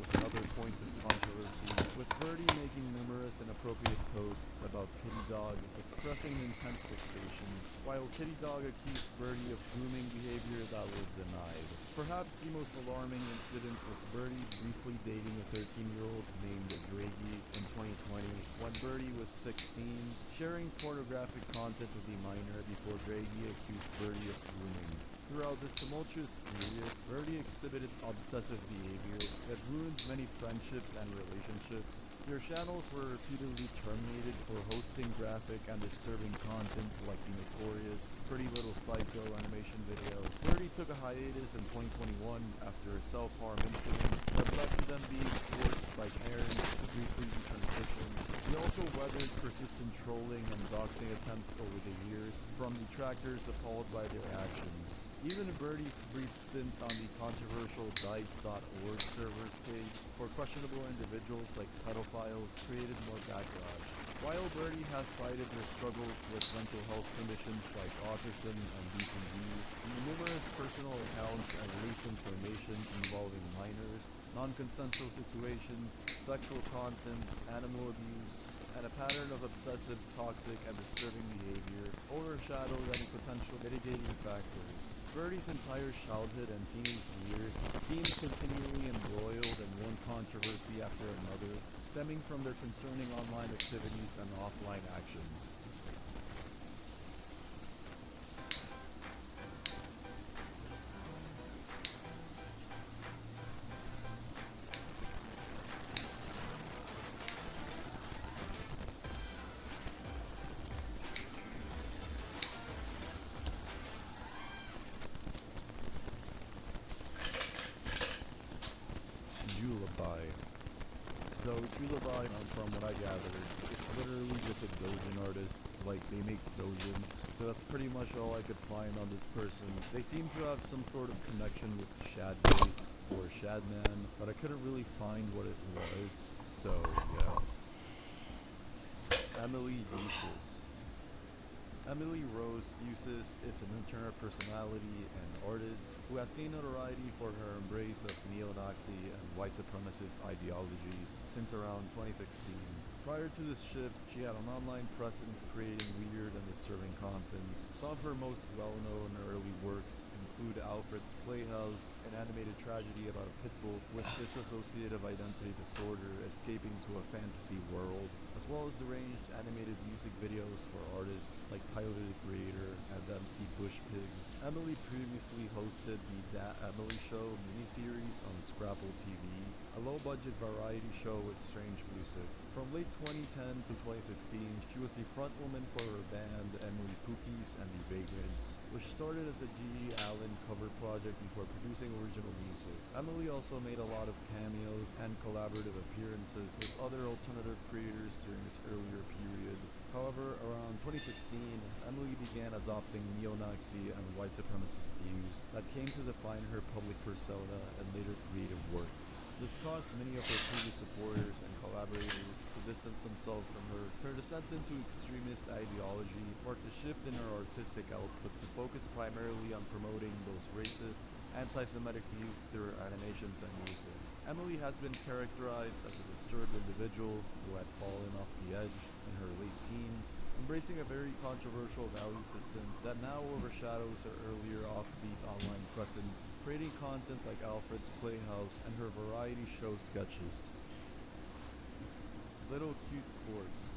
was another point of controversy, with Birdie making numerous inappropriate posts about Kitty Dog expressing intense fixation, while Kitty Dog accused Birdie of grooming behavior that was denied. Perhaps the most alarming incident was Birdie briefly dating a 13-year-old named Draghi in 2020 when Birdie was 16, sharing pornographic content with the minor before Draghi accused Birdie of grooming. Throughout this tumultuous period, Birdie exhibited obsessive behavior that ruined many friendships and relationships. Their channels were repeatedly terminated for hosting graphic and disturbing content like the notorious Pretty Little Psycho animation video. Birdie took a hiatus in 2021 after a self-harm incident that led to them being forced by parents to briefly transition. He also weathered persistent trolling and doxing attempts over the years from detractors appalled by their actions. Even Birdie's brief stint on the controversial dice.org server space for questionable individuals like pedophiles created more backlash. While Birdie has cited her struggles with mental health conditions like autism and BPD, the numerous personal accounts and leaked information involving minors, non-consensual situations, sexual content, animal abuse, and a pattern of obsessive, toxic, and disturbing behavior overshadowed any potential mitigating factors. Birdie's entire childhood and teenage years seemed continually embroiled in one controversy after another, stemming from their concerning online activities and offline actions. Julabai. So Julabai, from what I gathered, is literally just a doujin artist. Like, they make doujins. So that's pretty much all I could find on this person. They seem to have some sort of connection with Shadbase or Shadman, but I couldn't really find what it was. So, yeah. Emily Eustace. Emily Rose Eustace is an internet personality and artist who has gained notoriety for her embrace of neo-Nazi and white supremacist ideologies since around 2016. Prior to this shift, she had an online presence creating weird and disturbing content. Some of her most well-known early works include Alfred's Playhouse, an animated tragedy about a pit bull with dissociative identity disorder escaping to a fantasy world, as well as deranged animated music videos for artists like Tyler the Creator and MC Bushpig. Emily previously hosted the That Emily Show miniseries on Scrapple TV, a low-budget variety show with strange music. From late 2010 to 2016, she was the frontwoman for her band Emily Pookies and the Vagrants, which started as a G.E. Allen cover project before producing original music. Emily also made a lot of cameos and collaborative appearances with other alternative creators during this earlier period. However, around 2016, Emily began adopting neo-Nazi and white supremacist views that came to define her public persona and later creative works. This caused many of her previous supporters and collaborators to distance themselves from her. Her descent into extremist ideology marked a shift in her artistic output to focus primarily on promoting those racist, anti-Semitic views through her animations and music. Emily has been characterized as a disturbed individual who had fallen off the edge in her late teens, embracing a very controversial value system that now overshadows her earlier offbeat online presence, creating content like Alfred's Playhouse and her variety show sketches. Little Cute Corpse.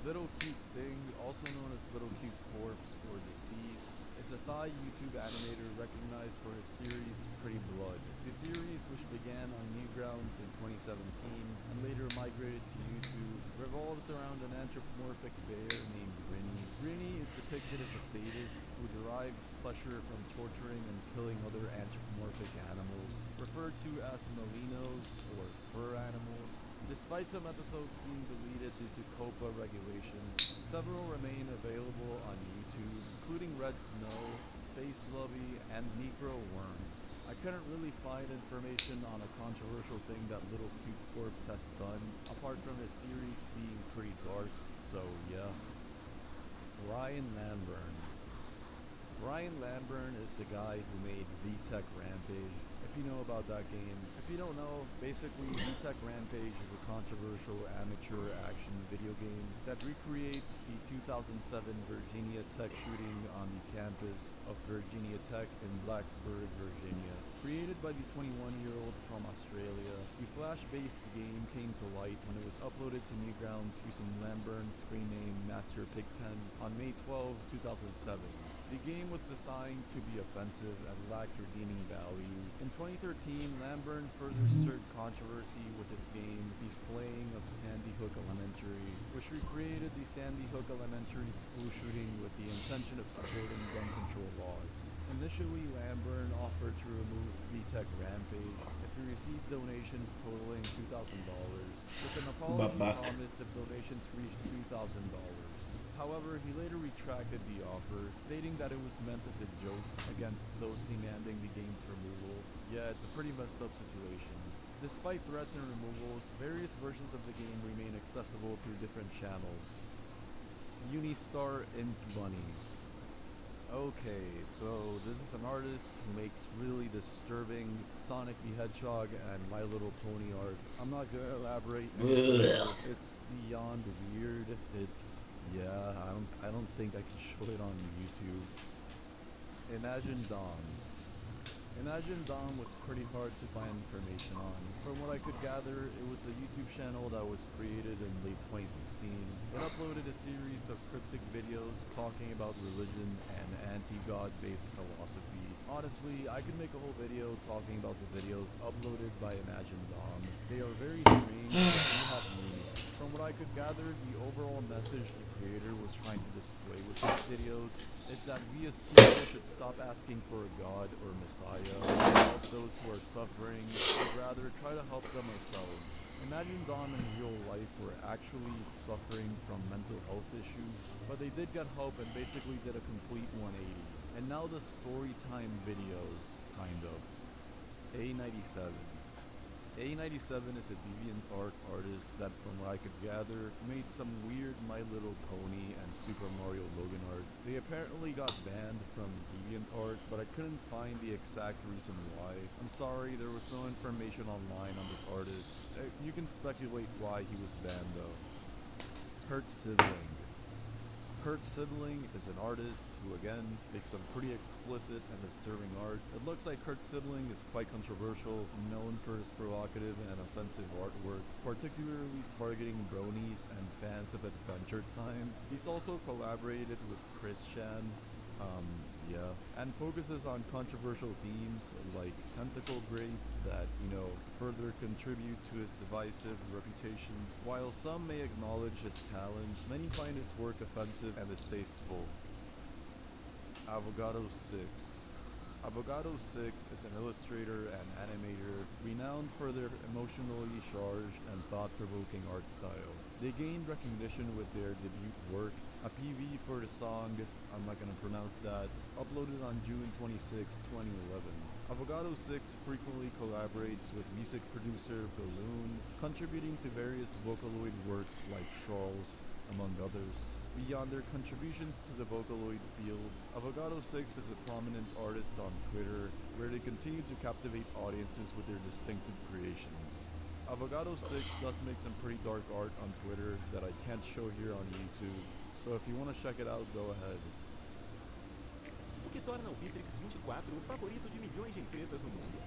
Little Cute Thing, also known as Little Cute Corpse or Deceased, is a Thai YouTube animator recognized for his series Pretty Blood. The series, which began on Newgrounds in 2017 and later migrated to YouTube, revolves around an anthropomorphic bear named Grinny. Grinny is depicted as a sadist who derives pleasure from torturing and killing other anthropomorphic animals, referred to as melinos or fur animals. Despite some episodes being deleted due to COPPA regulations, several remain available on YouTube, including Red Snow, Space Blubby, and Negro Worms. I couldn't really find information on a controversial thing that Little Cute Corpse has done, apart from his series being pretty dark, so yeah. Ryan Manburn. Ryan Lamburn is the guy who made VTech Rampage, if you know about that game. If you don't know, basically VTech Rampage is a controversial amateur action video game that recreates the 2007 Virginia Tech shooting on the campus of Virginia Tech in Blacksburg, Virginia. Created by the 21-year-old from Australia, the Flash-based game came to light when it was uploaded to Newgrounds using Lamburn's screen name Master Pigpen on May 12, 2007. The game was designed to be offensive and lacked redeeming value. In 2013, Lamburn further stirred controversy with his game, The Slaying of Sandy Hook Elementary, which recreated the Sandy Hook Elementary school shooting with the intention of supporting gun control laws. Initially, Lamburn offered to remove VTech Rampage if he received donations totaling $2,000, with an apology Babaca. promised if donations reached $3,000. However, he later retracted the offer, stating that it was meant as a joke against those demanding the game's removal. Yeah, it's a pretty messed up situation. Despite threats and removals, various versions of the game remain accessible through different channels. Unistar Ink Bunny. Okay, so this is an artist who makes really disturbing Sonic the Hedgehog and My Little Pony art. I'm not gonna elaborate any further. It's beyond weird. Yeah, I don't think I can show it on YouTube. Imagine Dawn. Imagine Dawn was pretty hard to find information on. From what I could gather, it was a YouTube channel that was created in late 2016. It uploaded a series of cryptic videos talking about religion and anti-God based philosophy. Honestly, I could make a whole video talking about the videos uploaded by Imagine Dawn. They are very strange, but do have meaning. From what I could gather, the overall message the creator was trying to display with his videos is that we as people should stop asking for a god or messiah to help those who are suffering, but rather try to help them ourselves. Imagine Dawn in real life were actually suffering from mental health issues, but they did get help and basically did a complete 180. And now the story time videos, kind of. A97. A97 is a DeviantArt artist that, from what I could gather, made some weird My Little Pony and Super Mario Logan art. They apparently got banned from DeviantArt, but I couldn't find the exact reason why. I'm sorry, there was no information online on this artist. You can speculate why he was banned though. Kurt Sibling. Kurt Sibling is an artist who, again, makes some pretty explicit and disturbing art. It looks like Kurt Sibling is quite controversial, known for his provocative and offensive artwork, particularly targeting bronies and fans of Adventure Time. He's also collaborated with Chris Chan, and focuses on controversial themes like tentacle grape that, further contribute to his divisive reputation. While some may acknowledge his talents, many find his work offensive and distasteful. Avogado 6. Avogado 6 is an illustrator and animator renowned for their emotionally charged and thought-provoking art style. They gained recognition with their debut work, a PV for the song, I'm not gonna pronounce that, uploaded on June 26, 2011. Avogado 6 frequently collaborates with music producer Balloon, contributing to various Vocaloid works like Charles, among others. Beyond their contributions to the Vocaloid field, Avogado 6 is a prominent artist on Twitter, where they continue to captivate audiences with their distinctive creations. Avogado 6 does make some pretty dark art on Twitter that I can't show here on YouTube, so if you want to check it out, go ahead. O que torna o Bitrix 24 o favorito de milhões de empresas no mundo.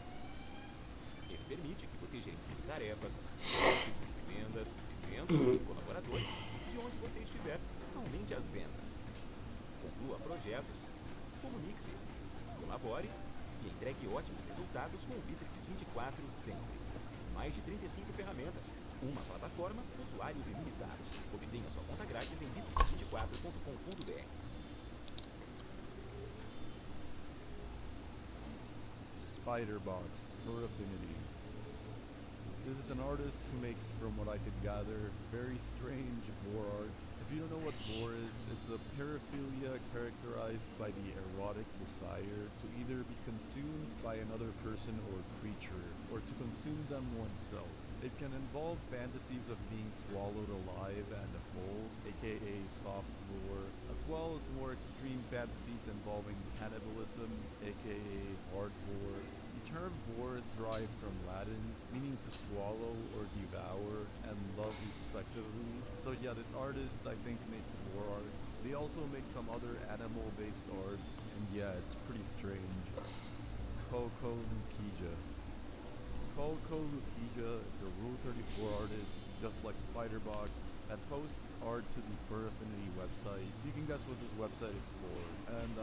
Ele permite que você gerencie tarefas, clientes, vendas, eventos e colaboradores de onde você estiver. Aumente as vendas, conclua projetos, comunique-se, colabore e entregue ótimos resultados com o Bitrix 24 sempre. Mais de 35 ferramentas, uma plataforma, usuários ilimitados. Obtenha sua conta grátis em bitrix24.com.br. Spiderbox for Affinity. This is an artist who makes, from what I could gather, very strange gore art. If you don't know what gore is, it's a paraphilia characterized by the erotic desire to either be consumed by another person or creature, or to consume them oneself. It can involve fantasies of being swallowed alive and whole, aka soft lore, as well as more extreme fantasies involving cannibalism, aka hard lore. The term vor is derived from Latin, meaning to swallow or devour, and love respectively. So yeah, this artist I think makes vor art. They also make some other animal-based art, and yeah, it's pretty strange. Coco Lukija. Coco Lukija is a Rule 34 artist, just like Spiderbox, that posts art to the Fur Affinity website. You can guess what this website is for. And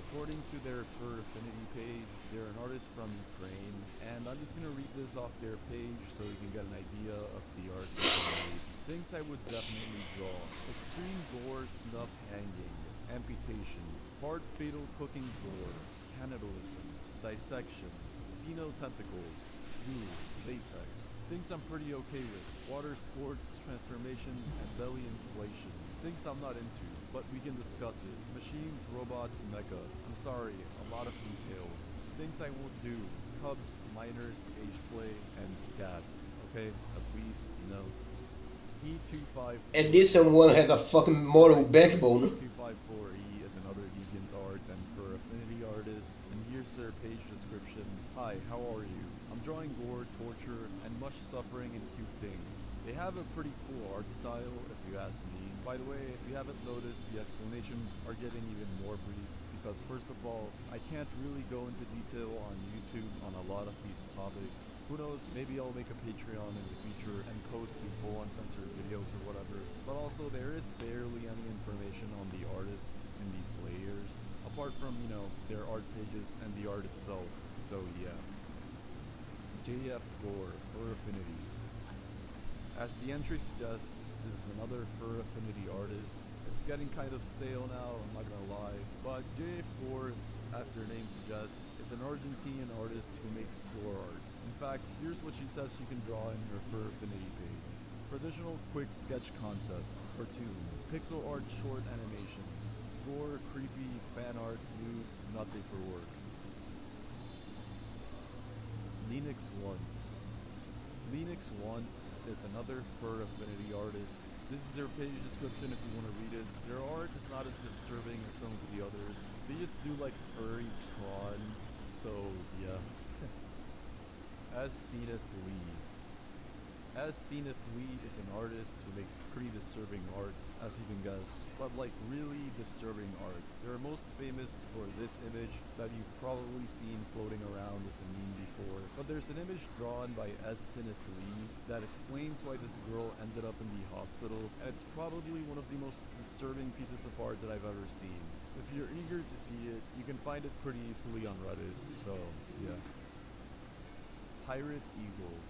according to their Fur Affinity page, they're an artist from Ukraine. And I'm just gonna read this off their page so you can get an idea of the art that they made. Things I would definitely draw: extreme gore, snuff hanging, amputation, hard fatal cooking gore, cannibalism, dissection, xenotentacles, goo, latex. Things I'm pretty okay with: water sports, transformation, and belly inflation. Things I'm not into, but we can discuss it: machines, robots, mecha. I'm sorry, a lot of details. Things I won't do: cubs, minors, age play, and scat. Okay, at least, you know. P25. At least someone has a fucking moral backbone. P254E is another deviant art and for affinity artists, and here's their page description. Hi, how are you? I'm drawing gore, torture, and much suffering and cute things. They have a pretty cool art style, if you ask me. By the way, if you haven't noticed, the explanations are getting even more brief, because first of all, I can't really go into detail on YouTube on a lot of these topics. Who knows, maybe I'll make a Patreon in the future and post the full uncensored videos or whatever. But also, there is barely any information on the artists in these layers, apart from, you know, their art pages and the art itself. So yeah. JF Gore, Fur Affinity. As the entry suggests, this is another Fur Affinity artist. It's getting kind of stale now, I'm not gonna lie, but JF Gore, as their name suggests, is an Argentinian artist who makes gore art. In fact, here's what she says you can draw in her Fur Affinity page. Traditional quick sketch concepts, cartoon, pixel art short animations, gore, creepy, fan art, nudes, not safe for work. Linux Once. Linux Once is another Fur Affinity artist. This is their page description if you want to read it. Their art is not as disturbing as some of the others. They just do like furry prawn, so yeah. As Zenith Lee. As Zenith Lee is an artist who makes pretty disturbing art, as you can guess, but like really disturbing art. They're most famous for this image that you've probably seen floating around as a meme before, but there's an image drawn by S. Zenith Lee that explains why this girl ended up in the hospital, and it's probably one of the most disturbing pieces of art that I've ever seen. If you're eager to see it, you can find it pretty easily on Reddit, so yeah. Pirate Eagle.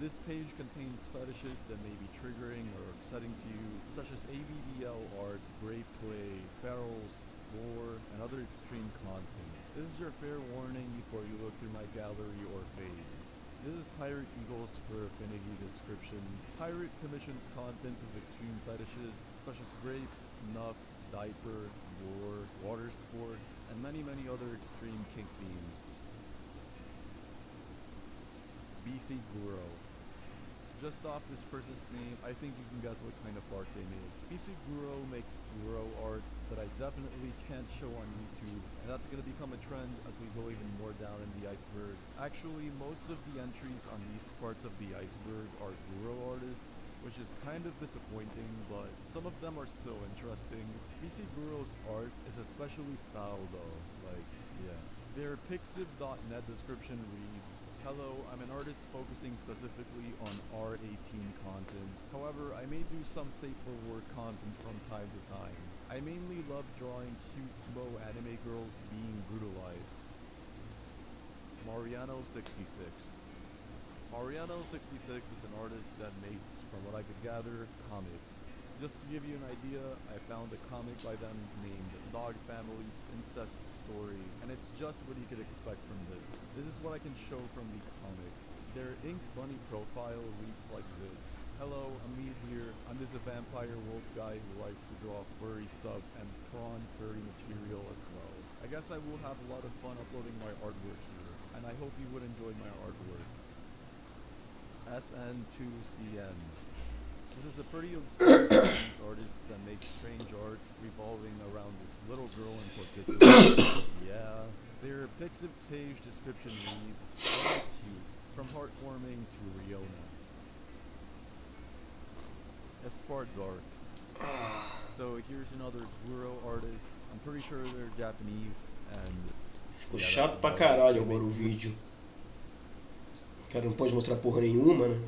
This page contains fetishes that may be triggering or upsetting to you, such as ABDL art, grey play, ferals, gore, and other extreme content. This is your fair warning before you look through my gallery or page. This is Pirate Eagle's Fur Affinity description. Pirate commissions content with extreme fetishes, such as grape, snuff, diaper, gore, water sports, and many other extreme kink themes. BC Guro. Just off this person's name, I think you can guess what kind of art they make. BC Guro makes Guro art that I definitely can't show on YouTube, and that's gonna become a trend as we go even more down in the iceberg. Actually, most of the entries on these parts of the iceberg are Guro artists, which is kind of disappointing, but some of them are still interesting. BC Guro's art is especially foul though, like, yeah. Their Pixiv.net description reads, "Hello, I'm an artist focusing specifically on R18 content. However, I may do some safe for work content from time to time. I mainly love drawing cute low anime girls being brutalized." Mariano66. Mariano66 is an artist that makes, from what I could gather, comics. Just to give you an idea, I found a comic by them named Dog Family's Incest Story, and it's just what you could expect from this. This is what I can show from the comic. Their Ink Bunny profile reads like this. "Hello, I'm me here. I'm just a vampire wolf guy who likes to draw furry stuff and prawn furry material as well. I guess I will have a lot of fun uploading my artwork here, and I hope you would enjoy my artwork." SN2CN. This is a pretty obscure Japanese artist that makes strange art revolving around this little girl in particular. Yeah, their Pixip page description reads, "Very cute, from heartwarming to Riona. Espardark." So here's another Guro artist. I'm pretty sure they're Japanese, and Ficou yeah, that's chato pra about it. caralho They agora o make vídeo. O cara não pode mostrar porra nenhuma, né?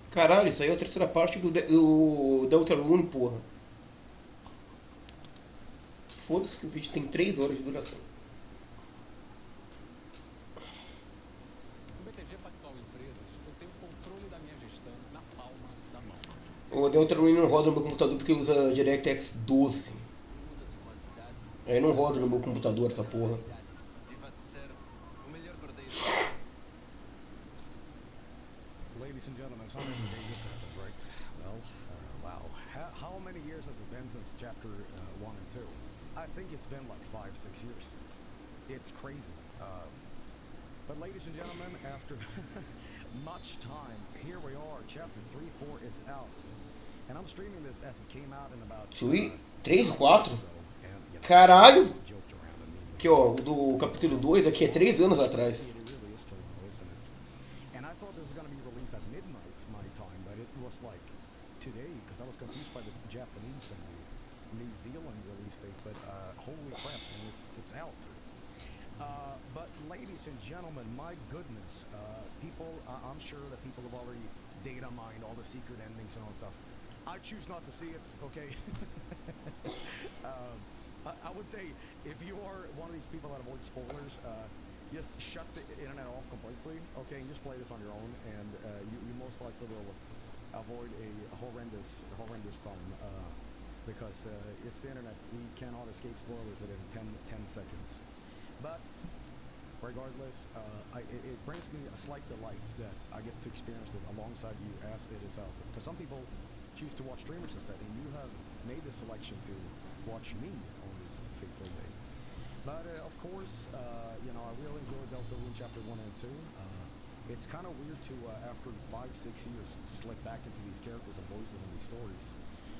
Caralho, isso aí é a terceira parte do Deltarune, porra. Foda-se que o vídeo tem 3 horas de duração. No BTG Pactual Empresas, eu tenho controle da minha gestão na palma da mão. O Deltarune não roda no meu computador porque usa DirectX 12. Aí não roda no meu computador essa porra. Ladies and gentlemen, it's not every day this happens, right? Well, wow. How many years has it been since chapter 1 and 2? I think it's been like 5-6 years. It's crazy. But ladies and gentlemen, after much time, here we are. Chapter 3-4 is out. And I'm streaming this as it came out in about 3, 4? and, you know, Caralho! joked around and mean Aqui ó, o do capítulo 2 aqui é 3 anos atrás. It really is tomorrow, isn't it? And I thought this was going to be released at midnight my time, but it was like today because I was confused by the Japanese and the New Zealand release date. But holy crap, and it's out. But ladies and gentlemen, my goodness, people, I'm sure that people have already data mined all the secret endings and all that stuff. I choose not to see it. Okay. I would say if you are one of these people that avoid spoilers, just shut the internet off completely, okay, and just play this on your own, and you most likely will avoid a horrendous time, because it's the internet. We cannot escape spoilers within 10 seconds. But regardless, it brings me a slight delight that I get to experience this alongside you as it is out. Because some people choose to watch streamers instead, and you have made the selection to watch me on this fateful day. But of course, you know, I really enjoyed Deltarune Chapter 1 and 2. It's kind of weird to, after 5-6 years, slip back into these characters and voices and these stories.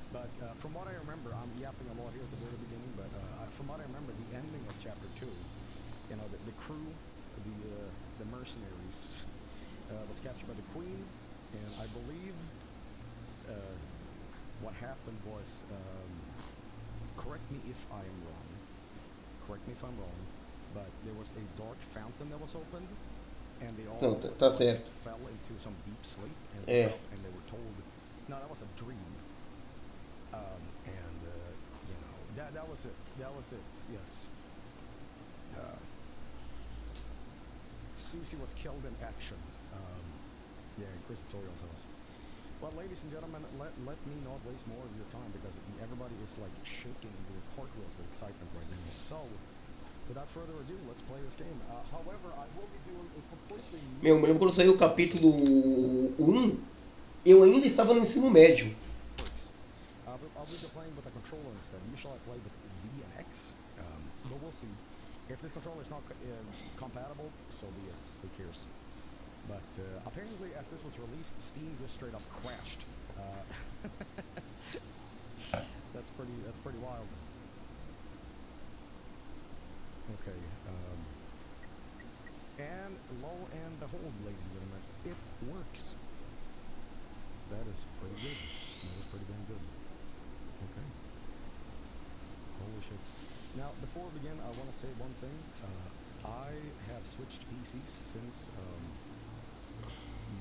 But from what I remember, I'm yapping a lot here at the very beginning, but from what I remember, the ending of Chapter 2, you know, the crew, the mercenaries, was captured by the Queen, and I believe what happened was, correct me if I am wrong, but there was a dark fountain that was opened, and they all tá certo. fell into some deep sleep, and, and they were told, no, that was a dream. And you know, that was it. Yes. Susie was killed in action. Yeah, in Chris Tutorial's house. Well, ladies and gentlemen, let me not waste more of your time because everybody is like shaking and doing cartwheels with excitement right now. So, without further ado, let's play this game. However, I will be doing a completely new... Meu, eu lembro quando saiu o capítulo 1, eu ainda estava no ensino médio. I'll be playing with a controller instead. Usually I play with Z and X, but we'll see. If this controller is not compatible, so be it. Who cares? But apparently, as this was released, Steam just straight up crashed. That's pretty wild. Okay. And lo and behold, ladies and gentlemen, it works. That is pretty good. That is pretty damn good. Okay. Holy shit. Now, before we begin, I want to say one thing. I have switched PCs since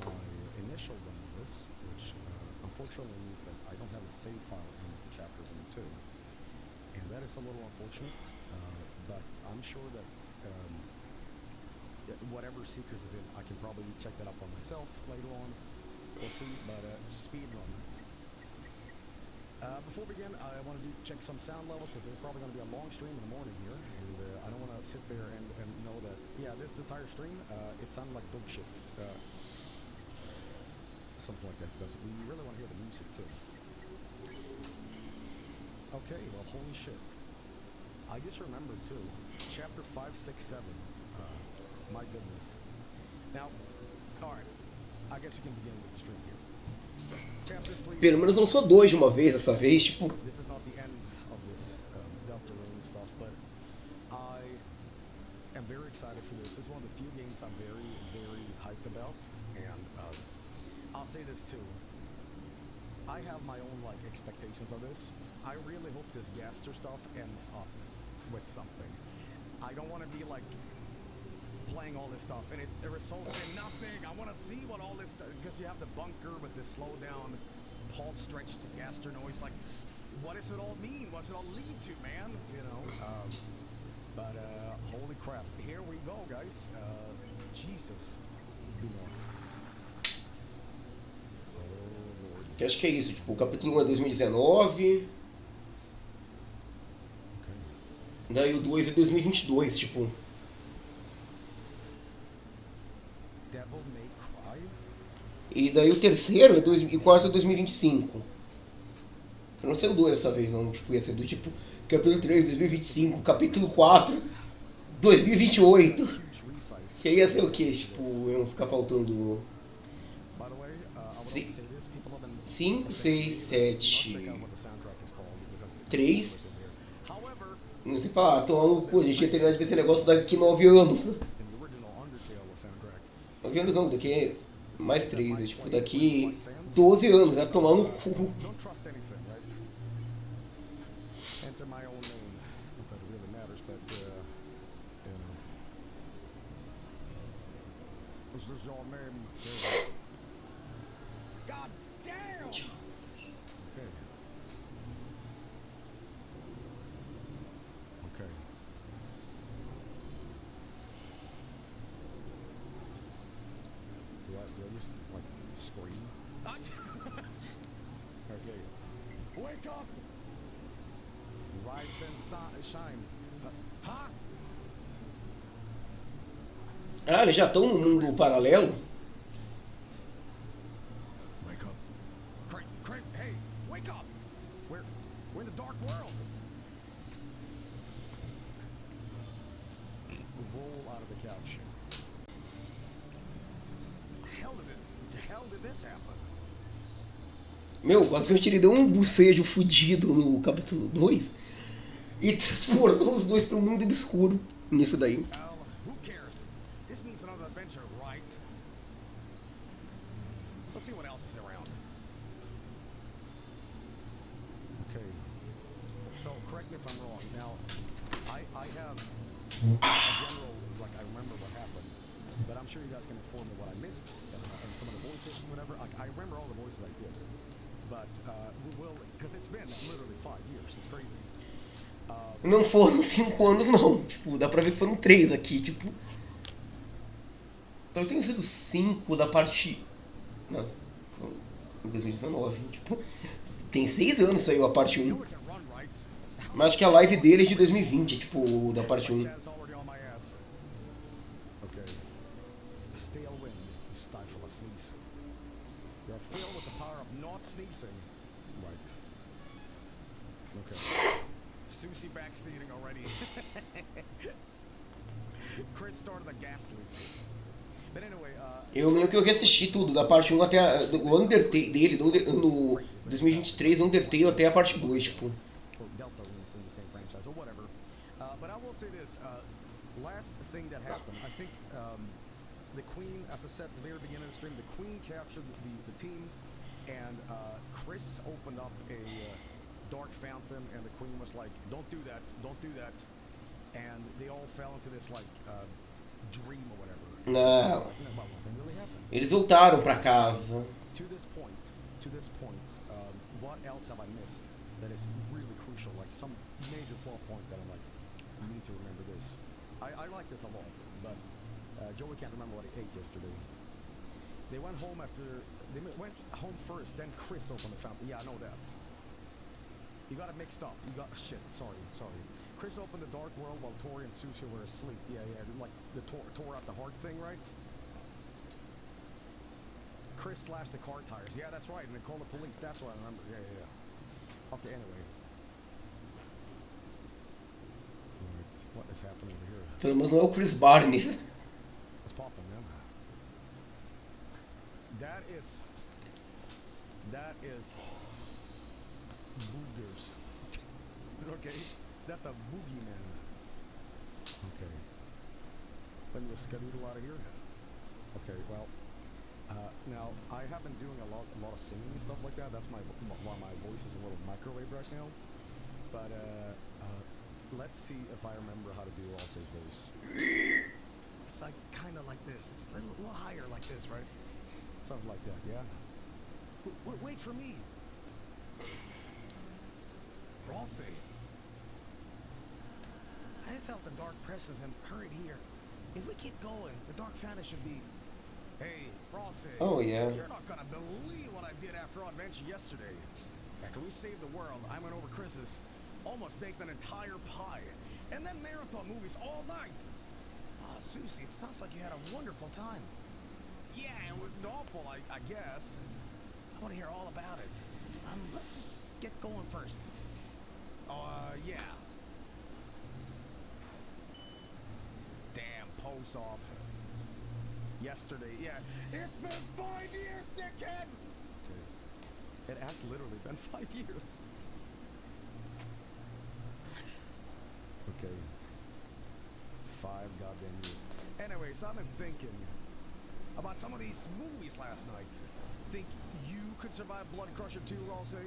my initial run of this, which unfortunately means that I don't have a save file in Chapter 1 and 2. And that is a little unfortunate, but I'm sure that whatever Secrets is in, I can probably check that up on myself later on. We'll see, but speed run. Before we begin, I want to check some sound levels because it's probably going to be a long stream in the morning here, and I don't want to sit there and know that, yeah, this entire stream, it sounded like dog shit. Something like that, because we really want to hear the music too. Okay, well, holy shit. I just remembered too, Chapter 5, 6, 7. My goodness. Now, alright, I guess you can begin with the stream here. Pelo menos não sou dois de uma vez dessa vez, tipo. This is not the end of this Delta Rune stuff, but I am very excited for this. This is one of the few games I'm very, very hyped about, and I'll say this too. I have my own like expectations of this. I really hope this Gaster stuff ends up with something. I don't want to be like playing all this stuff and it results in nothing. I want to see what all this stuff, because you have the bunker with the slow down pulse stretched Gaster noise. Like, what does it all mean? What does it all lead to, man? You know. But holy crap! Here we go, guys. Jesus, do not. Oh Lord. Eu acho que é isso. Tipo, o capítulo 1 é 2019. Okay. Daí o 2 é 2022, tipo. Devil May Cry? E daí o terceiro é e o quarto é 2025. Eu não sei o 2 dessa vez, não. Tipo, ia ser do tipo capítulo 3, 2025, capítulo 4, 2028. Que ia ser o que? Tipo, iam ficar faltando 5, 6, 7, 3. Não sei falar, então, pô, a gente ia terminar de ver esse negócio daqui 9 anos. 9 anos não, daqui mais 3, é tipo daqui 12 anos, vai tomar no cu. God damn! Okay. Okay. Do I just like scream? Okay. Wake up! Rise and shine. Huh? Ah, eles já estão no mundo paralelo? Wake up. Chris, hey, wake up! We're in the dark world. Roll out of the couch. did this happen? Meu, basicamente ele deu um bocejo fudido no capítulo 2 e transportou os dois pro mundo obscuro nisso daí. Well, who cares? This means another adventure, right? Let's see what else is around. Okay. So, correct me if I'm wrong. Now, I have a general, like, I remember what happened, but I'm sure you guys can inform me what I missed and some of the voices and whatever. Like, I remember all the voices I did, but we will, because it's been literally 5 years. It's crazy. Não foram 5 anos não, tipo, dá pra ver que foram 3 aqui, tipo. Talvez tenham sido 5 da parte. Não, em 2019, tipo. Tem 6 anos saiu a parte 1. Mas acho que a live dele é de 2020, tipo, da parte 1. Susie backseating already. Chris started the gas leak. But anyway, Eu lembro que eu reassisti tudo, da parte 1 até o Undertale dele, no 2023, Undertale até a parte 2, tipo. But I will say this, last thing that happened, I think the Queen, as I said at the very beginning of the stream, the Queen captured the team, and Chris opened up a dark fountain, and the Queen was like, don't do that, and they all fell into this like dream or whatever. Não. Really happened. Eles voltaram pra casa. To this point, what else have I missed that is really crucial, like some major plot point that I'm like, you need to remember this. I like this a lot, but Joey can't remember what he ate yesterday. They went home first, then Chris opened the fountain. Yeah, I know that. You got it mixed up. You got shit. Sorry. Chris opened the dark world while Tori and Susie were asleep. Yeah. Like the tore out the heart thing, right? Chris slashed the car tires. Yeah, that's right. And they called the police. That's what I remember. Yeah. Okay. Anyway. Right. What is happening over here? Pelo menos não é o Chris Barnes. What's popping, man? That is boogers. Okay, that's a boogeyman. Okay. Let me just skedaddle out of here. Okay, well, now I have been doing a lot of singing and stuff like that. That's why my voice is a little microwave right now. But let's see if I remember how to do Alce's voice. It's like kind of like this. It's a little higher like this, right? Something like that, yeah. Wait for me. Rossi. I felt the dark presence and hurried here. If we keep going, the dark fountain should be. Hey, Rossi. Oh yeah. You're not gonna believe what I did after our adventure yesterday. After we saved the world, I went over Chris's, almost baked an entire pie, and then marathon movies all night. Ah, Susie, it sounds like you had a wonderful time. Yeah, it was awful, I guess. I want to hear all about it. Let's just get going first. Yeah. Damn, post off. Yesterday, yeah. It's been 5 years, dickhead! Okay. It has literally been 5 years. Okay. 5 goddamn years. Anyways, I've been thinking about some of these movies last night. Think you could survive Blood Crusher 2, Rossi?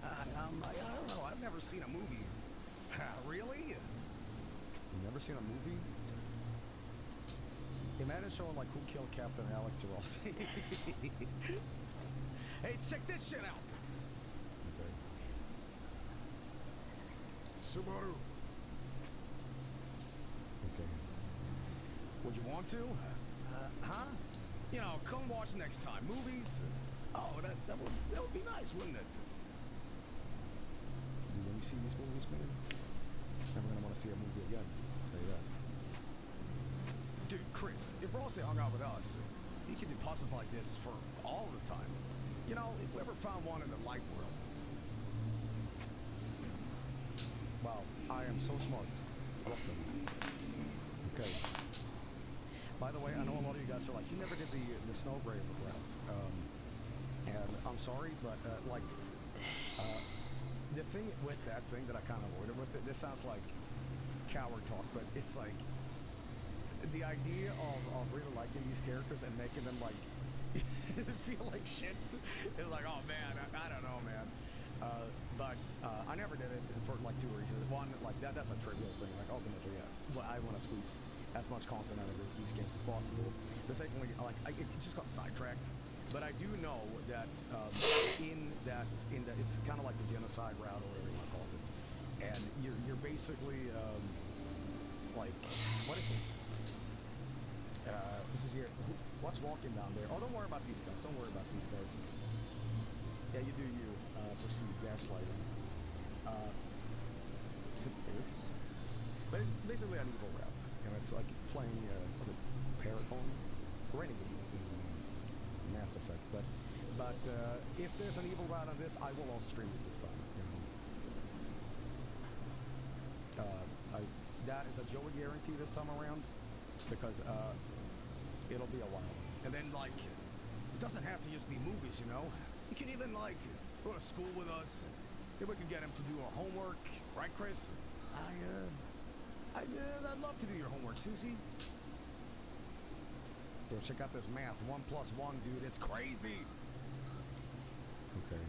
I don't know. I've never seen a movie. Really? You've never seen a movie? Imagine showing like who killed Captain Alex to Rossi. Hey, check this shit out. Okay. Subaru. Okay. Would you want to? Huh? You know, come watch next time. Movies? Oh, that would be nice, wouldn't it? When you see these movies, man, never gonna want to see a movie again. I'll tell you that. Dude, Chris, if Rossi hung out with us, he could do puzzles like this for all the time. You know, if we ever found one in the light world. Wow, I am so smart. Awesome. Okay. By the way, I know a lot of you guys are like, you never did the snow brave route. I'm sorry, but the thing with that thing that I kind of avoided with it, this sounds like coward talk, but it's like the idea of really liking these characters and making them like feel like shit is like, oh man, I don't know, man. But I never did it for like two reasons. One, like that's a trivial thing. Like ultimately, well, I want to squeeze as much content out of these games as possible. But secondly, like it just got sidetracked. But I do know that in that it's kind of like the genocide route or whatever you want to call it, and you're basically like what is it? This is here. What's walking down there? Oh, don't worry about these guys. Don't worry about these guys. Yeah, you do you. Proceed gaslighting. Is it Paris? But it's basically an evil route. You know, it's like playing what's it, Paragon? Renegade in Mass Effect. But if there's an evil route on this, I will also stream this time. You know. That is a Joey guarantee this time around because it'll be a while. And then like, it doesn't have to just be movies, you know. You can even like go to school with us. Maybe we can get him to do our homework, right, Chris? I'd love to do your homework, Susie. Yo, check out this math. 1 + 1, dude. It's crazy. Okay.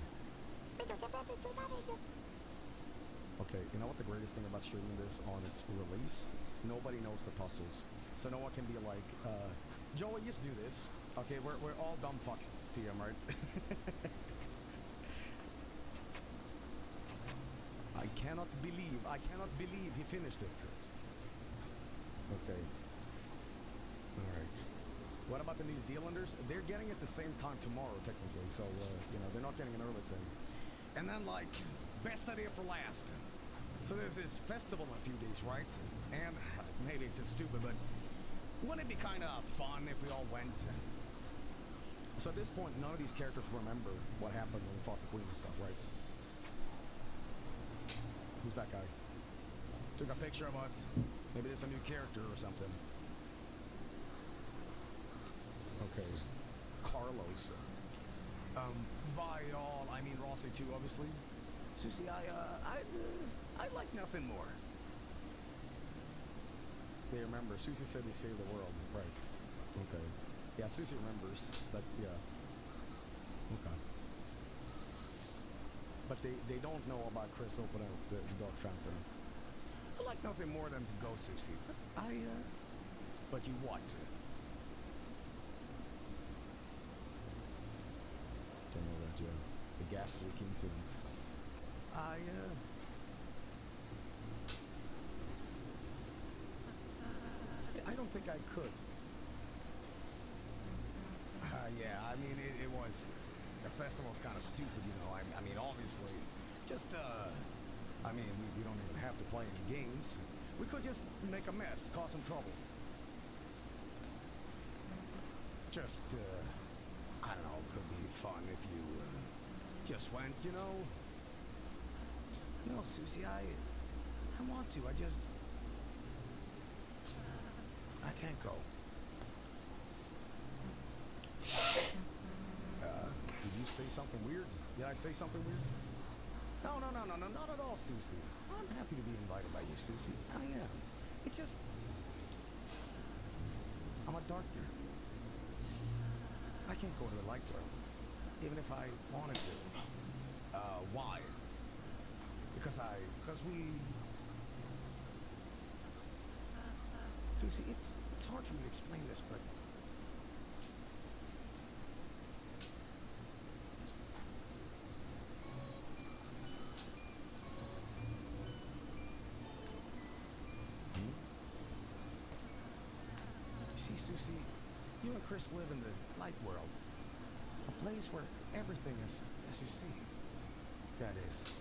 Okay, you know what the greatest thing about streaming this on its release? Nobody knows the puzzles. So no one can be like, Joey, just do this. Okay, we're all dumb fucks to him, right? I cannot believe he finished it. Okay. Alright. What about the New Zealanders? They're getting it the same time tomorrow, technically, so, you know, they're not getting an early thing. And then, like, best idea for last. So there's this festival in a few days, right? And maybe it's just stupid, but wouldn't it be kind of fun if we all went? So at this point, none of these characters remember what happened when we fought the Queen and stuff, right? Who's that guy? Took a picture of us. Maybe there's a new character or something. Okay. Carlos. By all, I mean Rossi too, obviously. Susie, I'd like nothing more. They remember. Susie said they saved the world. Right. Okay. Yeah, Susie remembers, but yeah. Okay. But they don't know about Chris opening the Dark Fountain. I like nothing more than to go, Susie. But but you what? Don't know that, Joe. The gas leak incident. I don't think I could. Yeah, I mean, it was... The festival's kind of stupid, you know. I mean, obviously, just, I mean, we don't even have to play any games. We could just make a mess, cause some trouble. Just, I don't know, could be fun if you, just went, you know? No, Susie, I want to, I can't go. Did you say something weird? Did I say something weird? No, not at all, Susie. I'm happy to be invited by you, Susie. I am. It's just... I'm a dark nerd. I can't go to the light world, even if I wanted to. Why? Because we... Susie, it's hard for me to explain this, but... See, Susie, you and Chris live in the light world. A place where everything is as you see. That is,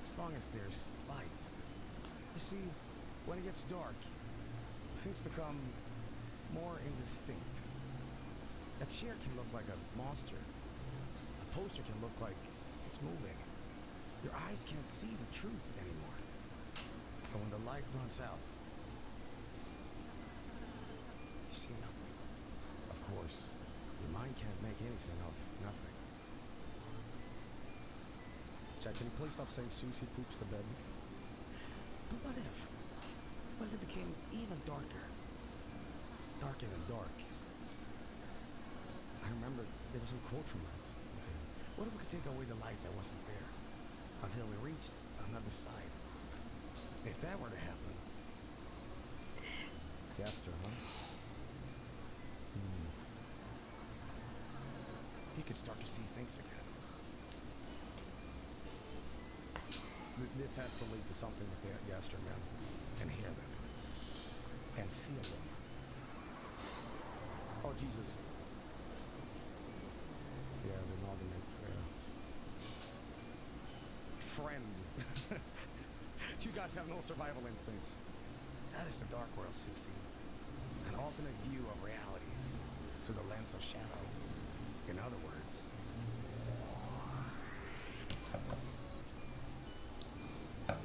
as long as there's light. You see, when it gets dark, things become more indistinct. That chair can look like a monster. A poster can look like it's moving. Your eyes can't see the truth anymore. But when the light runs out, you see nothing. Of course, your mind can't make anything of nothing. Chad, can you please stop saying Susie poops the bed? But what if? What if it became even darker? Darker than dark. I remember there was some quote from that. What if we could take away the light that wasn't there until we reached another side? If that were to happen, Gaster, huh? you could start to see things again. This has to lead to something with the Gaster men. And hear them. And feel them. Oh, Jesus. Yeah, the inaugurate, friend. You guys have no survival instincts. That is the dark world, Susie. An alternate view of reality through the lens of shadow. In other words, an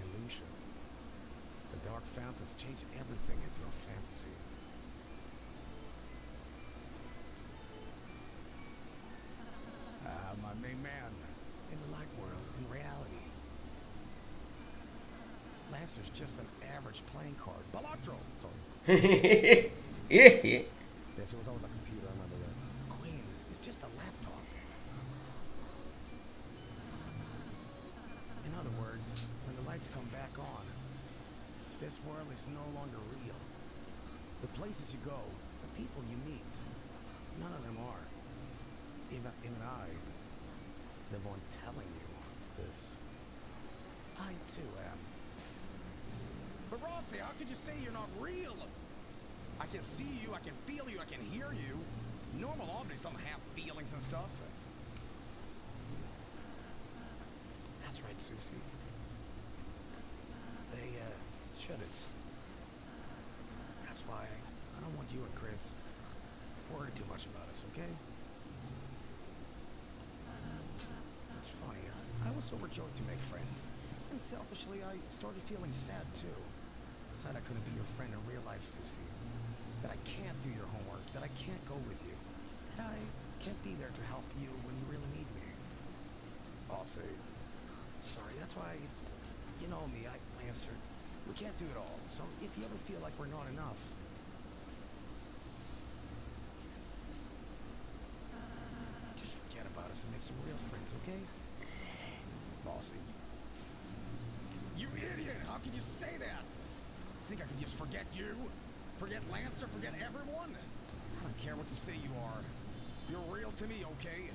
illusion. The dark fountains change everything into a fantasy. My main man. In the light world, in reality, Lancer's just an average playing card. Balatro! Sorry. Yeah. Yes, it was always a computer, I remember that. Queen is just a laptop. In other words, when the lights come back on, this world is no longer real. The places you go, the people you meet, none of them are. Even I, the one telling you this, I too am. But Rossi, how could you say you're not real? I can see you, I can feel you, I can hear you. Normal objects don't have feelings and stuff. That's right, Susie. They, shouldn't. That's why I don't want you and Chris worrying too much about us, okay? It's funny, I was so overjoyed to make friends. And selfishly, I started feeling sad, too. Sad I couldn't be your friend in real life, Susie. That I can't do your homework, that I can't go with you. That I can't be there to help you when you really need me. I'll say. Sorry, that's why, if you know me, Lancer, we can't do it all. So if you ever feel like we're not enough, just forget about us and make some real friends, okay? Bossy. You idiot! How could you say that? Think I could just forget you? Forget Lancer? Forget everyone? I don't care what you say you are. You're real to me, okay?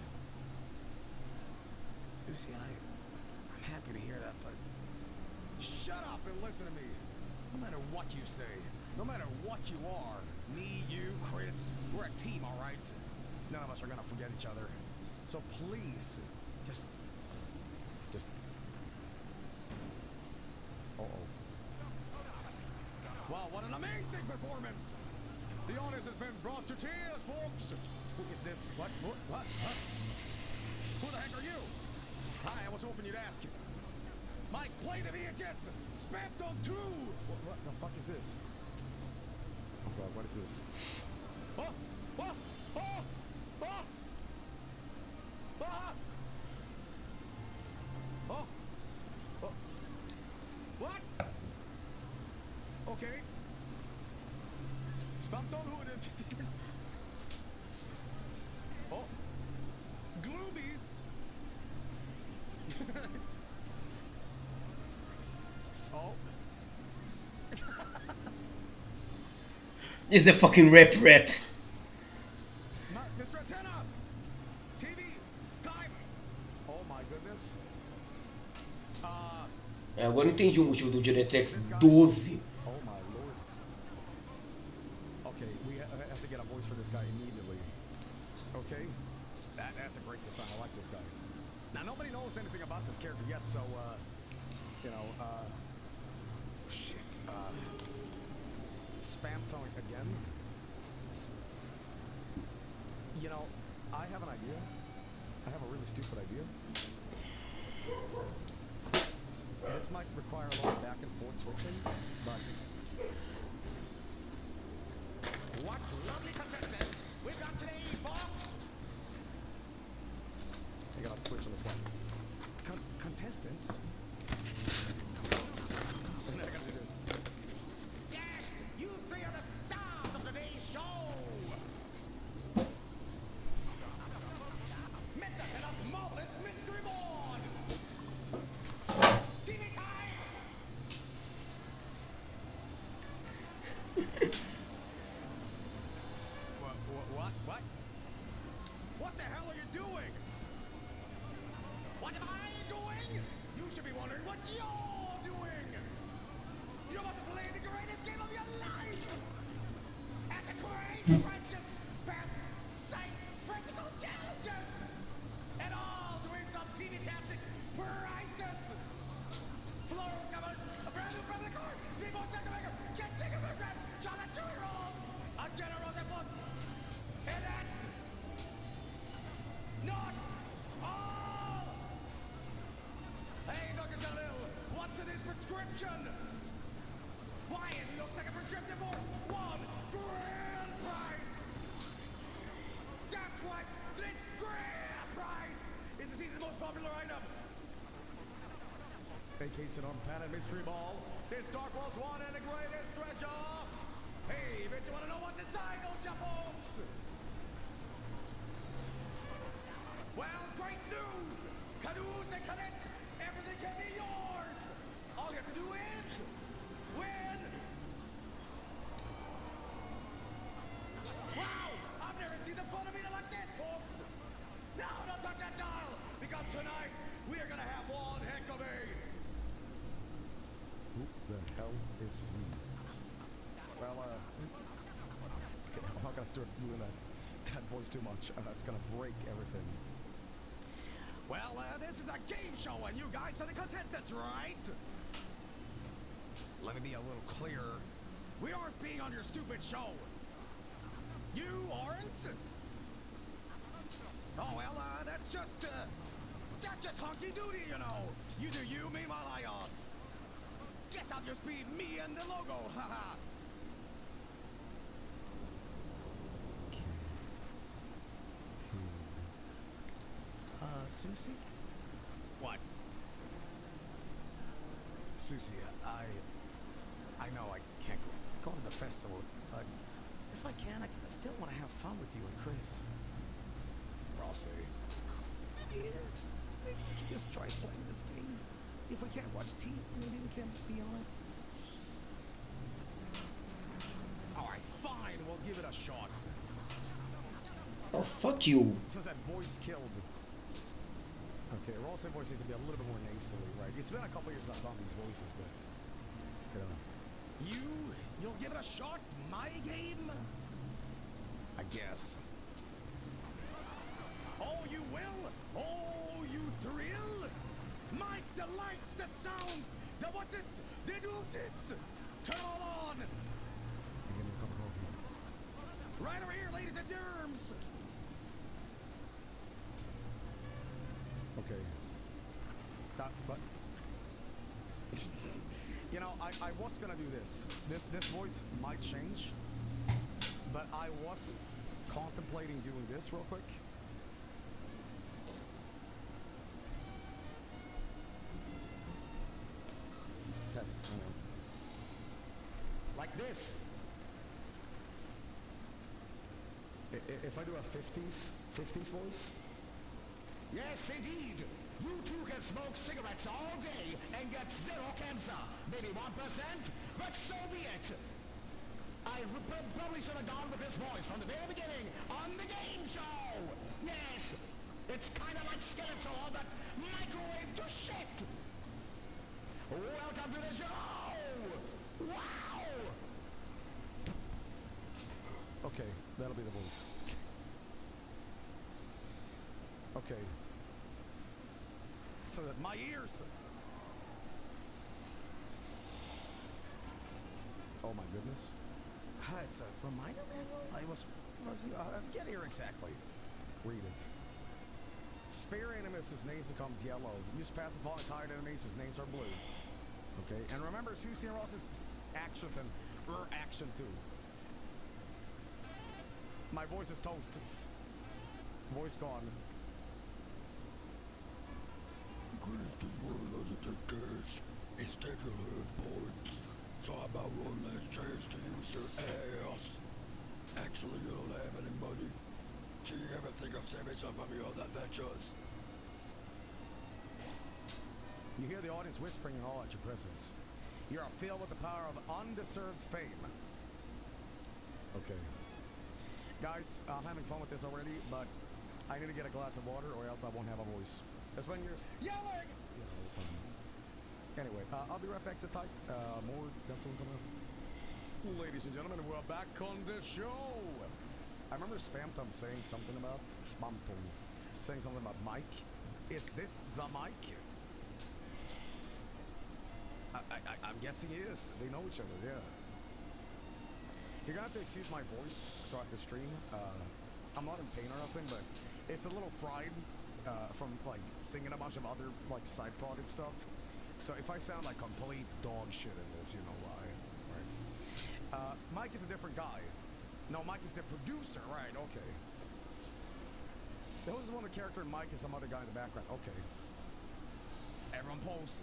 Susie, I'm happy to hear that, but Shut up and listen to me. No matter what you say, no matter what you are, me, you, Chris, we're a team, all right? None of us are gonna forget each other. So please, just... Uh-oh. Wow, what an amazing performance! The audience has been brought to tears, folks! Who is this? What? Huh? Who the heck are you? Hi, I was hoping you'd ask. Mike, play the VHS! Spammed on 2! What the fuck is this? Oh god, what is this? Oh! Oh! Oh! Oh! Ah! Oh! Oh! What? Okay. Spammed on who? Oh! Gloomy! Oh. It's the fucking rap rat. Mr. Antenna! TV! Time! Oh my goodness. Agora eu entendi o motivo do DirectX 12. Oh my lord. Okay, we have to get a voice for this guy immediately. Okay? That's a great design. I like this guy. Now, nobody knows anything about this character yet, so, shit, spam tone again? You know, I have an idea. I have a really stupid idea. This might require a lot of back and forth switching, but... What lovely contestants we've got today, folks! I gotta What? What the hell are you doing? What am I doing? You should be wondering what you're doing. You're about to play the greatest game of your life. As a crazy questions, past science physical challenges, and all to win some TV-tastic prizes. Floral cover, a brand new family car, Nemo second maker, Jet Shaker for grand, chocolate chewy rolls, a general plus, and that's not all. Hey, Dr. Jalil, what's in his prescription? Why, it looks like a prescription for one grand prize. That's right, this grand prize is the season's most popular item. Vacation on Planet Mystery Ball. This Dark World's one and the greatest treasure. Hey, bet you want to know what's inside, don't you, folks? Well, great news! Canoes and cadets, everything can be yours! All you have to do is win! Wow! I've never seen the fun of it like this, folks! Now, don't touch that dial! Because tonight, we are gonna have one heck of a... Who the hell is we? Well, okay, I'm not gonna start doing that voice too much. That's gonna break everything. Well, this is a game show, and you guys are the contestants, right? Let me be a little clearer. We aren't being on your stupid show. You aren't? Oh, well, that's just hunky-doody, you know. You do you, meanwhile I, guess I'll just be me and the logo, haha. Susie? What? Susie, I know I can't go to the festival with you, but if I can, I still want to have fun with you and Chris. I'll say. Maybe we can just try playing this game. If we can't watch TV, maybe we can be on it. Alright, fine, we'll give it a shot. Oh, fuck you. So that voice killed. Okay, Roll's voice needs to be a little bit more nasally, right? It's been a couple years I've done these voices, but... You'll give it a shot? My game? I guess. Oh, you will? Oh, you thrill? Mike, the lights, the sounds, the what's it, the do's it. Turn all on. Give me a cup of coffee. Right over here, ladies and germs. Okay. But you know, I was gonna do this. This voice might change, but I was contemplating doing this real quick. Test. Like this. If I do a 50s voice. Yes, indeed. You two can smoke cigarettes all day and get zero cancer. Maybe 1%, but so be it. I probably should have gone with this voice from the very beginning on the game show. Yes, it's kind of like Skeletor, but microwave to shit. Welcome to the show. Wow. Okay, that'll be the voice. Okay. So that my ears. Oh my goodness. It's a reminder manual? Get here exactly. Read it. Spare enemies whose names becomes yellow. Use passive on tired enemies whose names are blue. Okay, and remember Susie and Ross's actions and her action too. My voice is toast. Voice gone. Greatest world doesn't take cash. It's taking her points. So how about one last chance to use your ass? Actually, you don't have any money. Do you ever think of saving some from your other ventures? You hear the audience whispering in awe at your presence. You are filled with the power of undeserved fame. Okay. Guys, I'm having fun with this already, but I need to get a glass of water or else I won't have a voice. That's when you're yelling! You know, all the time. Anyway, I'll be right back, sit tight. More Deltoon coming up. Ladies and gentlemen, we're back on the show! I remember Spamton saying something about Mike. Is this the Mike? I'm guessing he is. They know each other, yeah. You're gonna have to excuse my voice throughout the stream. I'm not in pain or nothing, but it's a little fried from like singing a bunch of other like side project stuff. So if I sound like complete dog shit in this, you know why, right? Mike is a different guy. No, Mike is the producer, right? Okay. There was one of the character in Mike is some other guy in the background. Okay. Everyone pose.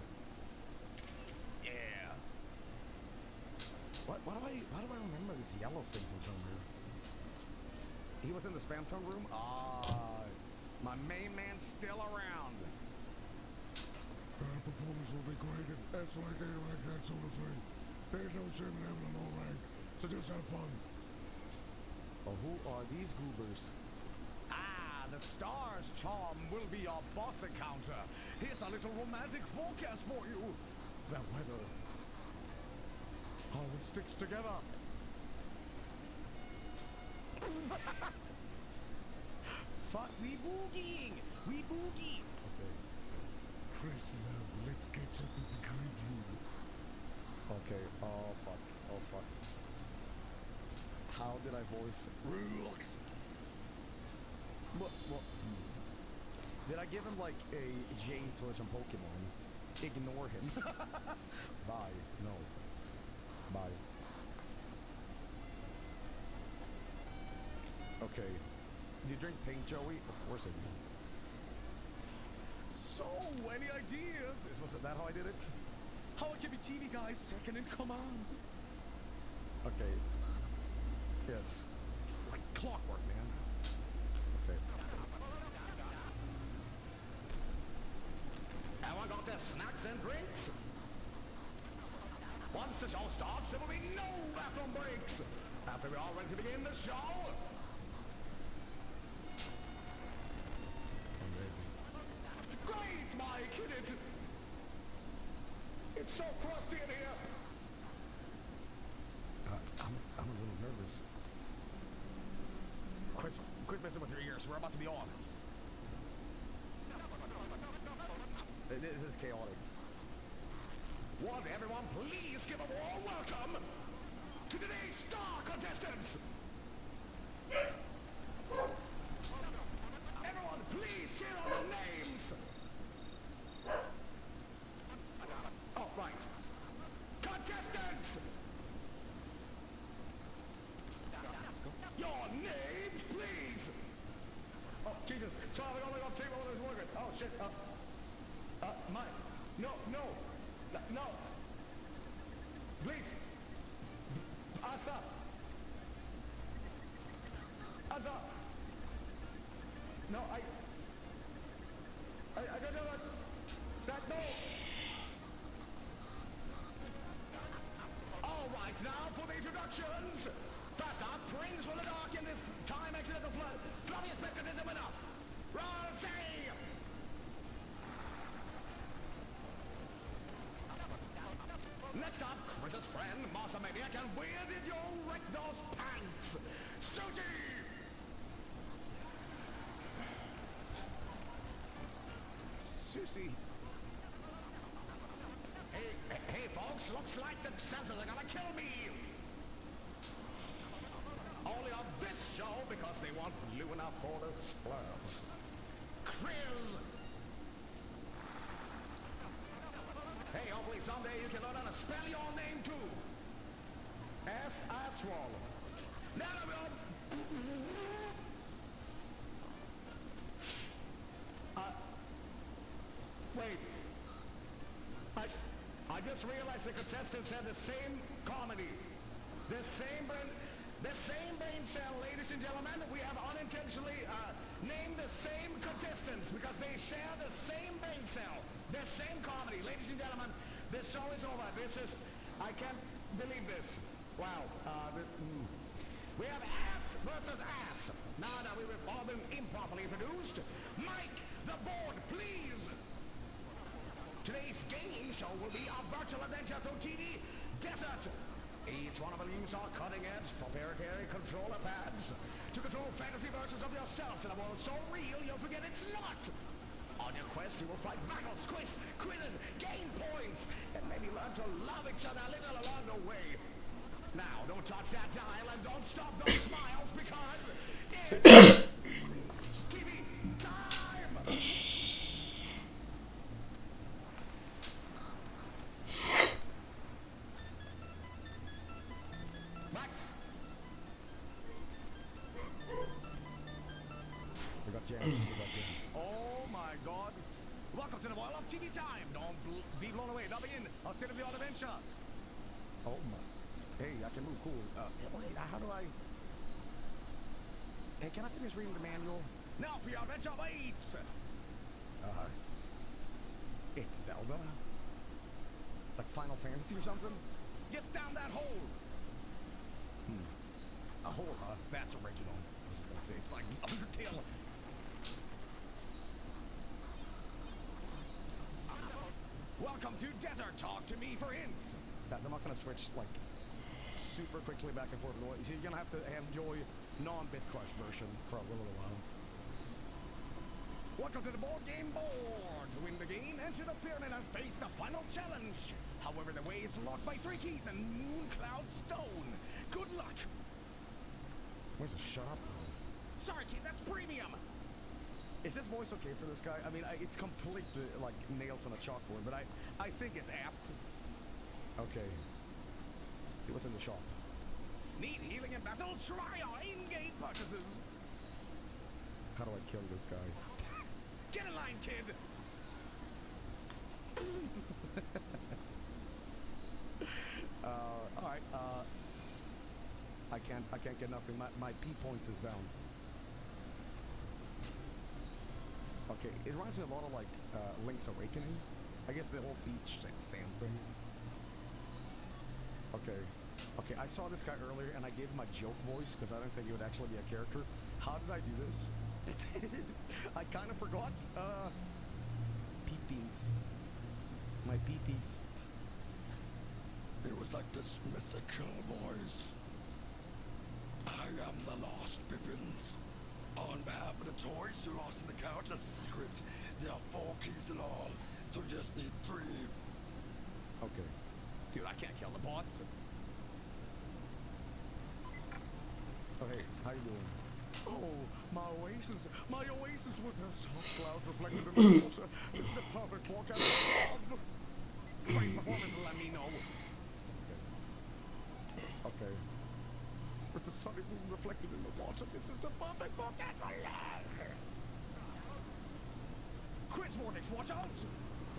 Yeah. Why do I remember this yellow thing from somewhere? He was in the spam tongue room? My main man's still around. Performance will be graded. That's like they like that sort of thing. There's no shame in having a low rank, so just have fun. Oh, who are these goobers? The star's charm will be your boss encounter. Here's a little romantic forecast for you. The weather. How it sticks together. Fuck, we boogieing. We boogie. Okay. Chris, love, let's catch up with the preview. Okay, oh fuck. How did I voice Rooks? What? Did I give him like a James voice from Pokemon? Ignore him. Bye. No. Bye. Okay. Do you drink pink, Joey? Of course I do. So, any ideas? Was that how I did it? How I can be TV guy's second in command? Okay. Yes. Like clockwork, man. Okay. Everyone got their snacks and drinks? Once the show starts, there will be no bathroom breaks. After we're all ready to begin the show. Great, Mike, hit it. It's so crusty in here. I'm a little nervous. Quit messing with your ears. We're about to be on. This is chaotic. Would everyone please give a warm welcome to today's star contestants? Everyone, please cheer on the names. Oh, right. Contestants! Your names, please! Oh, Jesus. Sorry, we only got two more than working. Oh, shit. Mike. No. Please. Asa. No, I don't know that. No. All right, now for the introductions. First up, Prince will dark in this time accidental floppiest Spectre is the winner. Rosé! Next up, Chris's friend, Master Maniac, and where did you wreck those pants? Susie! Susie. Hey folks, looks like the sensors are gonna kill me! Only on this show because they want Luna for the splurge. Chris! Hey, hopefully someday you can learn how to spell your name too. S-Aswall. Now everyone! Wait. I just realized the contestants had the same comedy. The same brain cell, ladies and gentlemen. We have unintentionally named the same contestants because they share the same brain cell. The same comedy. Ladies and gentlemen, this show is over. I can't believe this. Wow. We have versus ass. Now that we've all been improperly produced, Mike, the board, please. Today's gaming show will be a virtual adventure through TV Desert. Each one of them use our cutting-edge proprietary controller pads to control fantasy versions of yourself in a world so real you'll forget it's not. On your quest, you will fight battles, quizzes, gain points, and maybe learn to love each other a little along the way. Now, don't touch that dial and don't stop those smiles because it's TV time! Mike! We got James. Oh my god. Welcome to the world of TV time. Don't be blown away. Now begin a state of the art adventure. Oh my. Hey, I can move cool. Wait, how do I... Hey, can I finish reading the manual? Now for your adventure waits! It's Zelda? It's like Final Fantasy or something? Just down that hole! A hole, huh? That's original. I was just gonna say, it's like Undertale. Welcome to Desert Talk to Me for hints. Guys, I'm not gonna switch like super quickly back and forth. So you're gonna have to enjoy non-bit crushed version for a little while. Welcome to the board game board. To win the game, enter the pyramid and face the final challenge. However, the way is locked by 3 keys and Mooncloud Stone. Good luck. Where's the shut up? Sorry, kid, that's premium. Is this voice okay for this guy? I mean, it's complete like nails on a chalkboard, but I think it's apt. Okay. See what's in the shop. Need healing in battle? Try our in-game purchases. How do I kill this guy? Get in line, kid. All right. I can't get nothing. My P points is down. Okay, it reminds me a lot of like Link's Awakening. I guess the whole beach and sand thing. Okay, I saw this guy earlier and I gave him my joke voice because I didn't think he would actually be a character. How did I do this? I kind of forgot. Peep-beans. My peepees. It was like this mystical voice. I am the Lost Pippins. On behalf of the toys you lost in the couch, a secret. There are 4 keys in all, so you just need 3. Okay. Dude, I can't kill the bots. Oh, hey, how you doing? Oh, my oasis with her soft clouds reflected in the water. This is the perfect forecast of love. Great performance, let me know. Okay. With the sunny moon reflected in the water, this is the perfect forecast for love. Quiz vortex, watch out!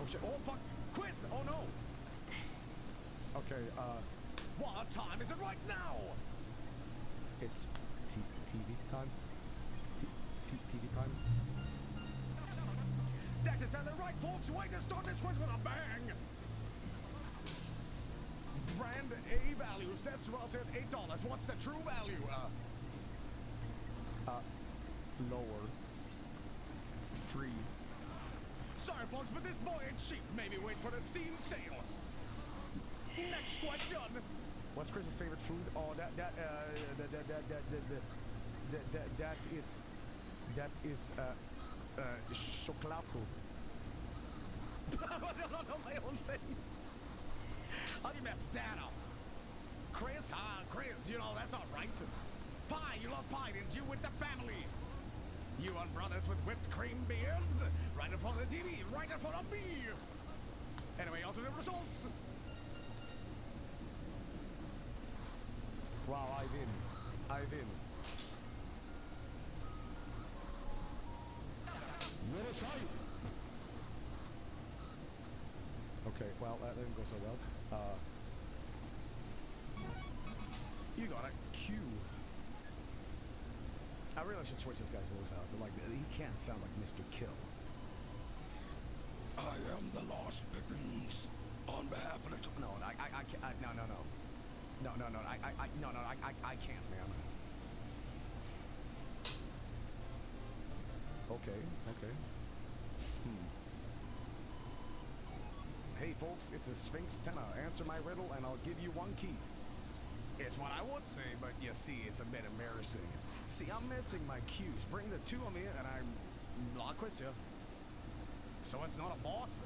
Oh shit, oh fuck, quiz, oh no! Okay, what time is it right now? It's TV time? TV time? That's it, sounded right, folks. Way to start this quiz with a bang! Brand A values. That's well says $8. What's the true value? Lower. Free. Sorry, folks, but this boy ain't cheap. Maybe wait for the Steam sale. Next question. What's Chris's favorite food? Oh, that is chocolate. No, my own thing. I'll give you a stat up. Chris, you know, that's all right. Pie, you love pie, didn't you, with the family? You and brothers with whipped cream beards? Right in front of the TV, right in front of me. Anyway, on to the results. Wow, I win. Okay, well, that didn't go so well. You got a Q. I really should switch this guy's voice out. Like, he can't sound like Mr. Kill. I am the Lost Pippins. On behalf of the... No, I can't, man. Okay, okay. Hey folks, it's a Sphinx Tenor. Answer my riddle and I'll give you one key. It's what I would say, but you see, it's a bit embarrassing. See, I'm missing my cues. Bring the two of me and I'm not quiz you. So it's not a boss.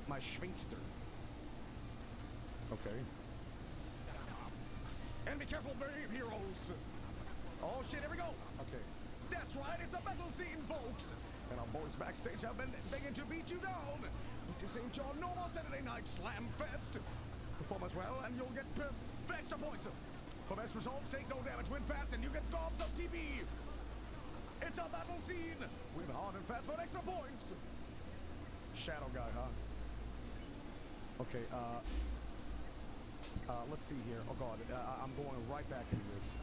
My Sphinxter. Okay. And be careful, brave heroes. Oh shit, here we go. Okay. That's right, it's a battle scene, folks. And our boys backstage have been begging to beat you down. But this ain't your normal Saturday night slam fest. Perform as well, and you'll get extra points. For best results, take no damage, win fast, and you get gobs of TP. It's a battle scene. Win hard and fast for extra points. Shadow guy, huh? Okay, let's see here. Oh god, I'm going right back into this.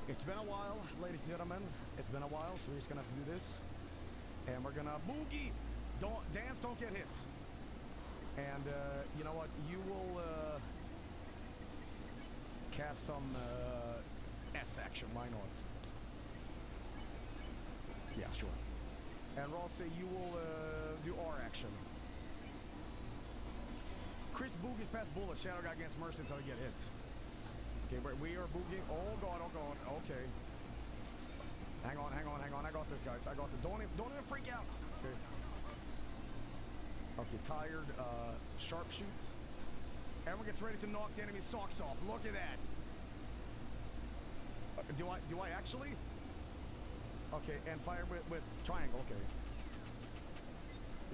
It's been a while, ladies and gentlemen. It's been a while, so we're just gonna have to do this. And we're gonna boogie. Don't dance, don't get hit. And you know what? You will cast some S action. Why not? Yeah, sure. And Ross, say you will do R action. Chris boogies past bullet. Shadow guy against Mercy until he get hit. Okay, we are boogieing. Oh god, oh god. Okay. Hang on, hang on, hang on. I got this, guys. I got the. Don't even freak out. Okay. Okay, tired. Sharpshoots. Everyone gets ready to knock the enemy's socks off. Look at that. Do I actually? Okay, and fire with triangle. Okay.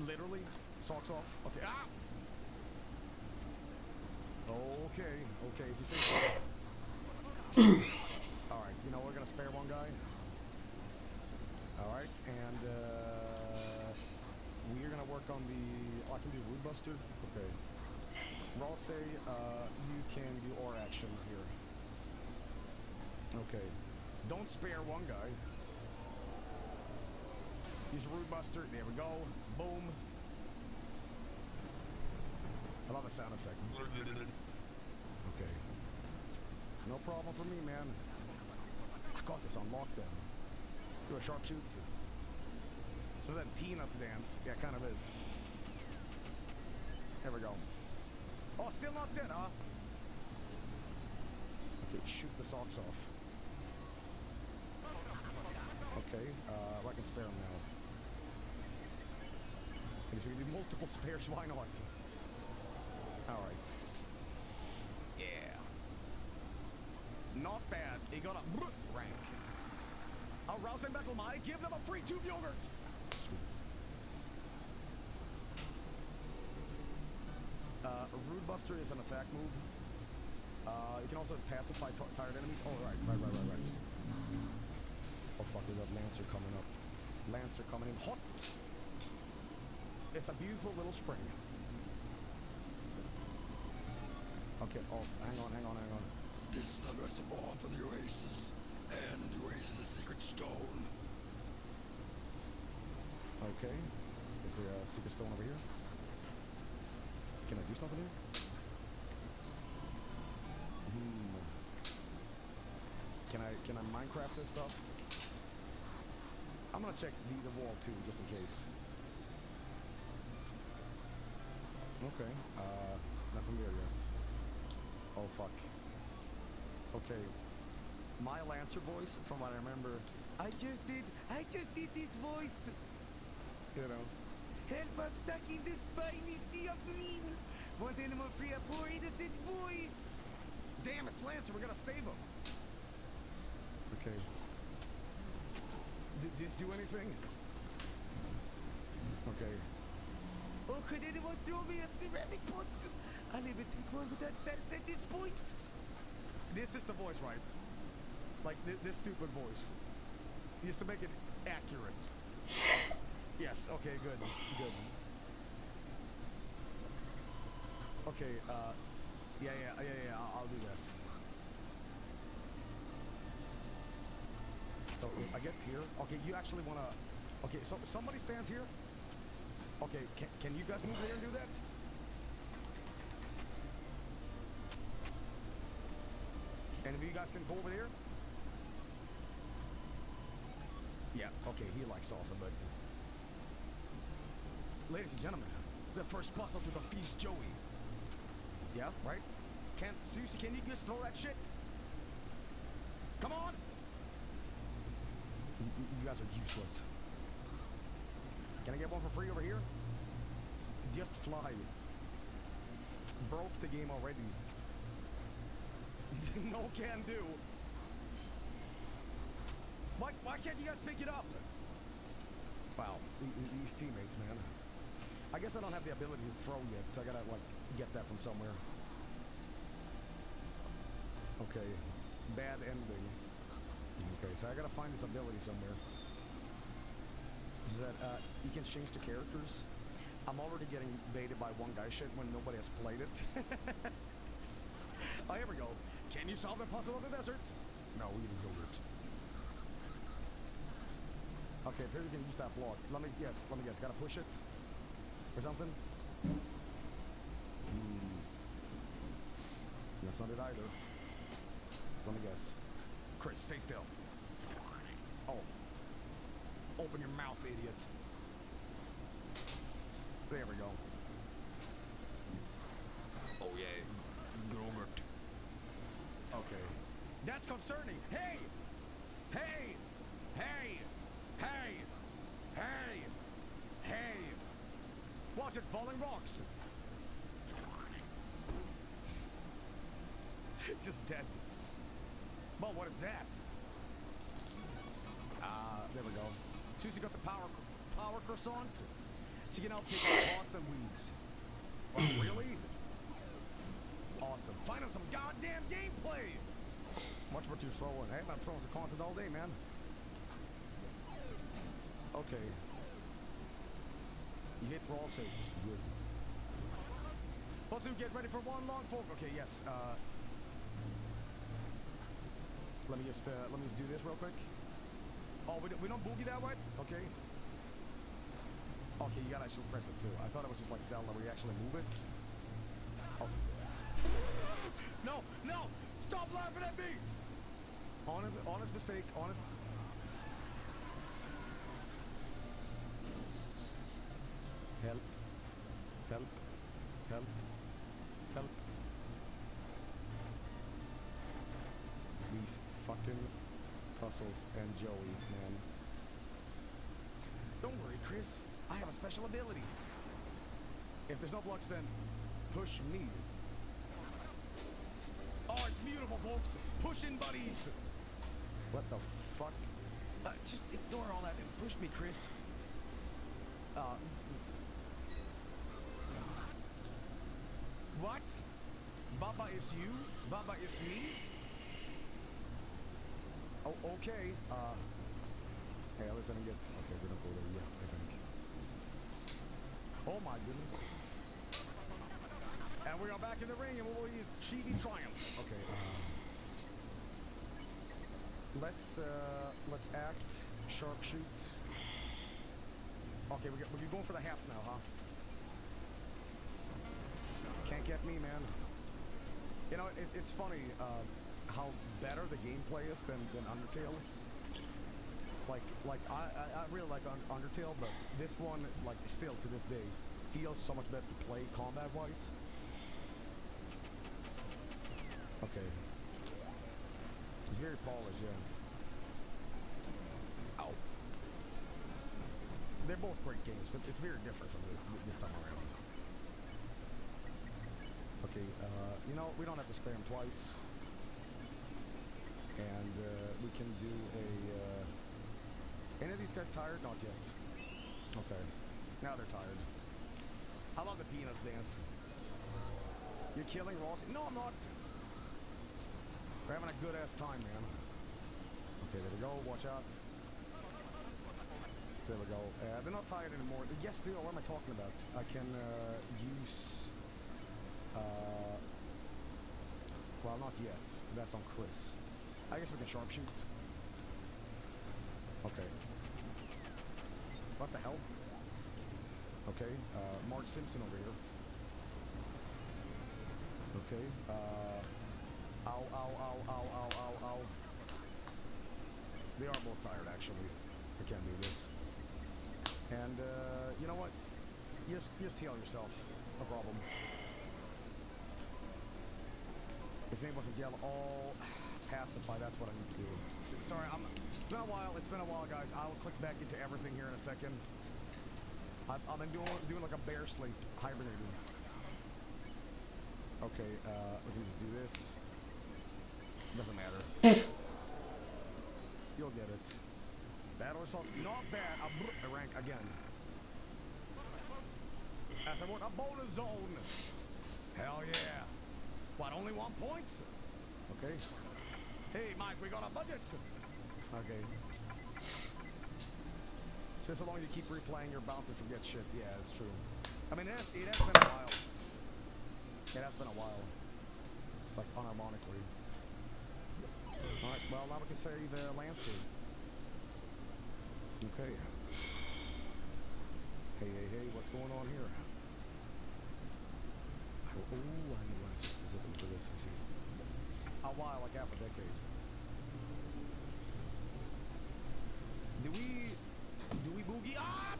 Literally, socks off. Okay. Ah. Okay. Okay. If you say so. All right. You know we're gonna spare one guy. All right, and we're gonna work on the. Oh, I can do Root Buster. Okay. Roll say you can do R action here. Okay. Don't spare one guy. Use Root Buster. There we go. Boom. I love the sound effect. Okay. No problem for me, man. I got this on lockdown. Do a sharpshoot. So that Peanuts dance, yeah, kind of is. There we go. Oh, still not dead, huh? Okay, shoot the socks off. Okay, I can spare him now. Okay, so we can do multiple spares, why not? Alright. Yeah. Not bad. He got a rank. A rousing battle might give them a free tube yogurt. Sweet. Rude Buster is an attack move. You can also pacify tired enemies. Oh, right. Oh, fuck, we got Lancer coming up. Lancer coming in hot. It's a beautiful little spring. Okay, oh, hang on. This is the reservoir for the oasis, and the oasis is a secret stone. Okay, is there a secret stone over here? Can I do something here? Can I Minecraft this stuff? I'm gonna check the wall too, just in case. Okay, nothing there yet. Oh fuck. Okay. My Lancer voice, from what I remember, I just did this voice. You know. Help, I'm stuck in this spiny sea of green. Want animal free, a poor innocent boy. Damn, it's Lancer, we gotta save him. Okay. Did this do anything? Okay. Oh, could anyone throw me a ceramic pot? I'll even take one without sense at this point. This is the voice, right? Like, this stupid voice. Used to make it accurate. Yes, okay, good. Okay, yeah, I'll do that. So, I get here. Okay, you actually wanna... Okay, so somebody stands here. Okay, can you guys move here and do that? And if you guys can go over there. Yeah, okay, he likes salsa, but... Ladies and gentlemen, the first puzzle to confuse Joey. Yeah, right? Susie, can you just throw that shit? Come on! You guys are useless. Can I get one for free over here? Just fly. Broke the game already. No can do. Why can't you guys pick it up? Wow, these teammates, man. I guess I don't have the ability to throw yet, so I gotta, like, get that from somewhere. Okay, bad ending. Okay, so I gotta find this ability somewhere. Is that, you can change the characters. I'm already getting baited by one guy shit when nobody has played it. Oh, here we go. Can you solve the puzzle of the desert? No, we need to build it. Okay, here you can use that block. Let me guess. Gotta push it? Or something? That's not it either. Let me guess. Chris, stay still. Oh. Open your mouth, idiot. There we go. Oh, yeah. Gilbert. Okay. That's concerning. Hey! Hey! Hey! Hey! Hey! Hey! Watch it falling rocks! It's just dead. Well, what is that? There we go. Susie got the power croissant. She can now pick up pots and weeds. Oh, really? Awesome. Find us some goddamn gameplay! Watch what you're throwing. Hey, I'm throwing the content all day, man. Okay. You hit raw save. Good. Also, get ready for one long fork. Okay, yes. Let me just do this real quick. Oh, we don't boogie that way? Okay. Okay, you gotta actually press it too. I thought it was just like Zelda where you actually move it. Oh. No! No! Stop laughing at me! Honest mistake. Honest. Help. Help. Help. Help. These fucking puzzles and Joey, man. Don't worry, Chris. I have a special ability. If there's no blocks, then push me. Oh, it's beautiful, folks. Pushing buddies. What the fuck? Just ignore all that and push me, Chris. What? Baba is you? Baba is me? Oh, okay. Hey, listen and get... Okay, we don't go there yet, I think. Oh my goodness. And we are back in the ring and we will use cheaty triumph. Okay, let's act, sharpshoot. Okay, we're going for the hats now, huh? Can't get me, man. You know, it's funny, how better the gameplay is than Undertale. Like I really like Undertale, but this one, like, still to this day, feels so much better to play combat-wise. Okay. It's very polished, yeah. Ow. They're both great games, but it's very different from this time around. Okay, you know, we don't have to spare them twice. And we can do a... any of these guys tired? Not yet. Okay. Now they're tired. I love the Peanuts dance. You're killing Ross? No, I'm not. We're having a good-ass time, man. Okay, there we go. Watch out. There we go. They're not tired anymore. Yes, they are. What am I talking about? I can use... well, not yet. That's on Chris. I guess we can sharpshoot. Okay. What the hell? Okay, Marge Simpson over here. Okay, ow, ow, ow, ow, ow, ow, ow. They are both tired, actually. I can't do this. And, you know what? Just heal yourself. No problem. His name wasn't yellow. Oh, pacify. That's what I need to do. Sorry, it's been a while. It's been a while, guys. I'll click back into everything here in a second. I've been doing like a bear sleep, hibernating. Okay, we can just do this. Doesn't matter. You'll get it. Battle results, not bad. I rank again. As I want a bonus zone. Hell yeah. What, only 1 point? Okay. Hey, Mike, we got a budget. Okay. It's been so long you keep replaying, you're bound to forget shit. Yeah, it's true. I mean, it has been a while. It has been a while. Like, unironically. Alright, well, now we can say the Lancer. Okay. Hey, what's going on here? Oh, I need Lancer specifically for this, I see. A while, like half a decade. Do we boogie up?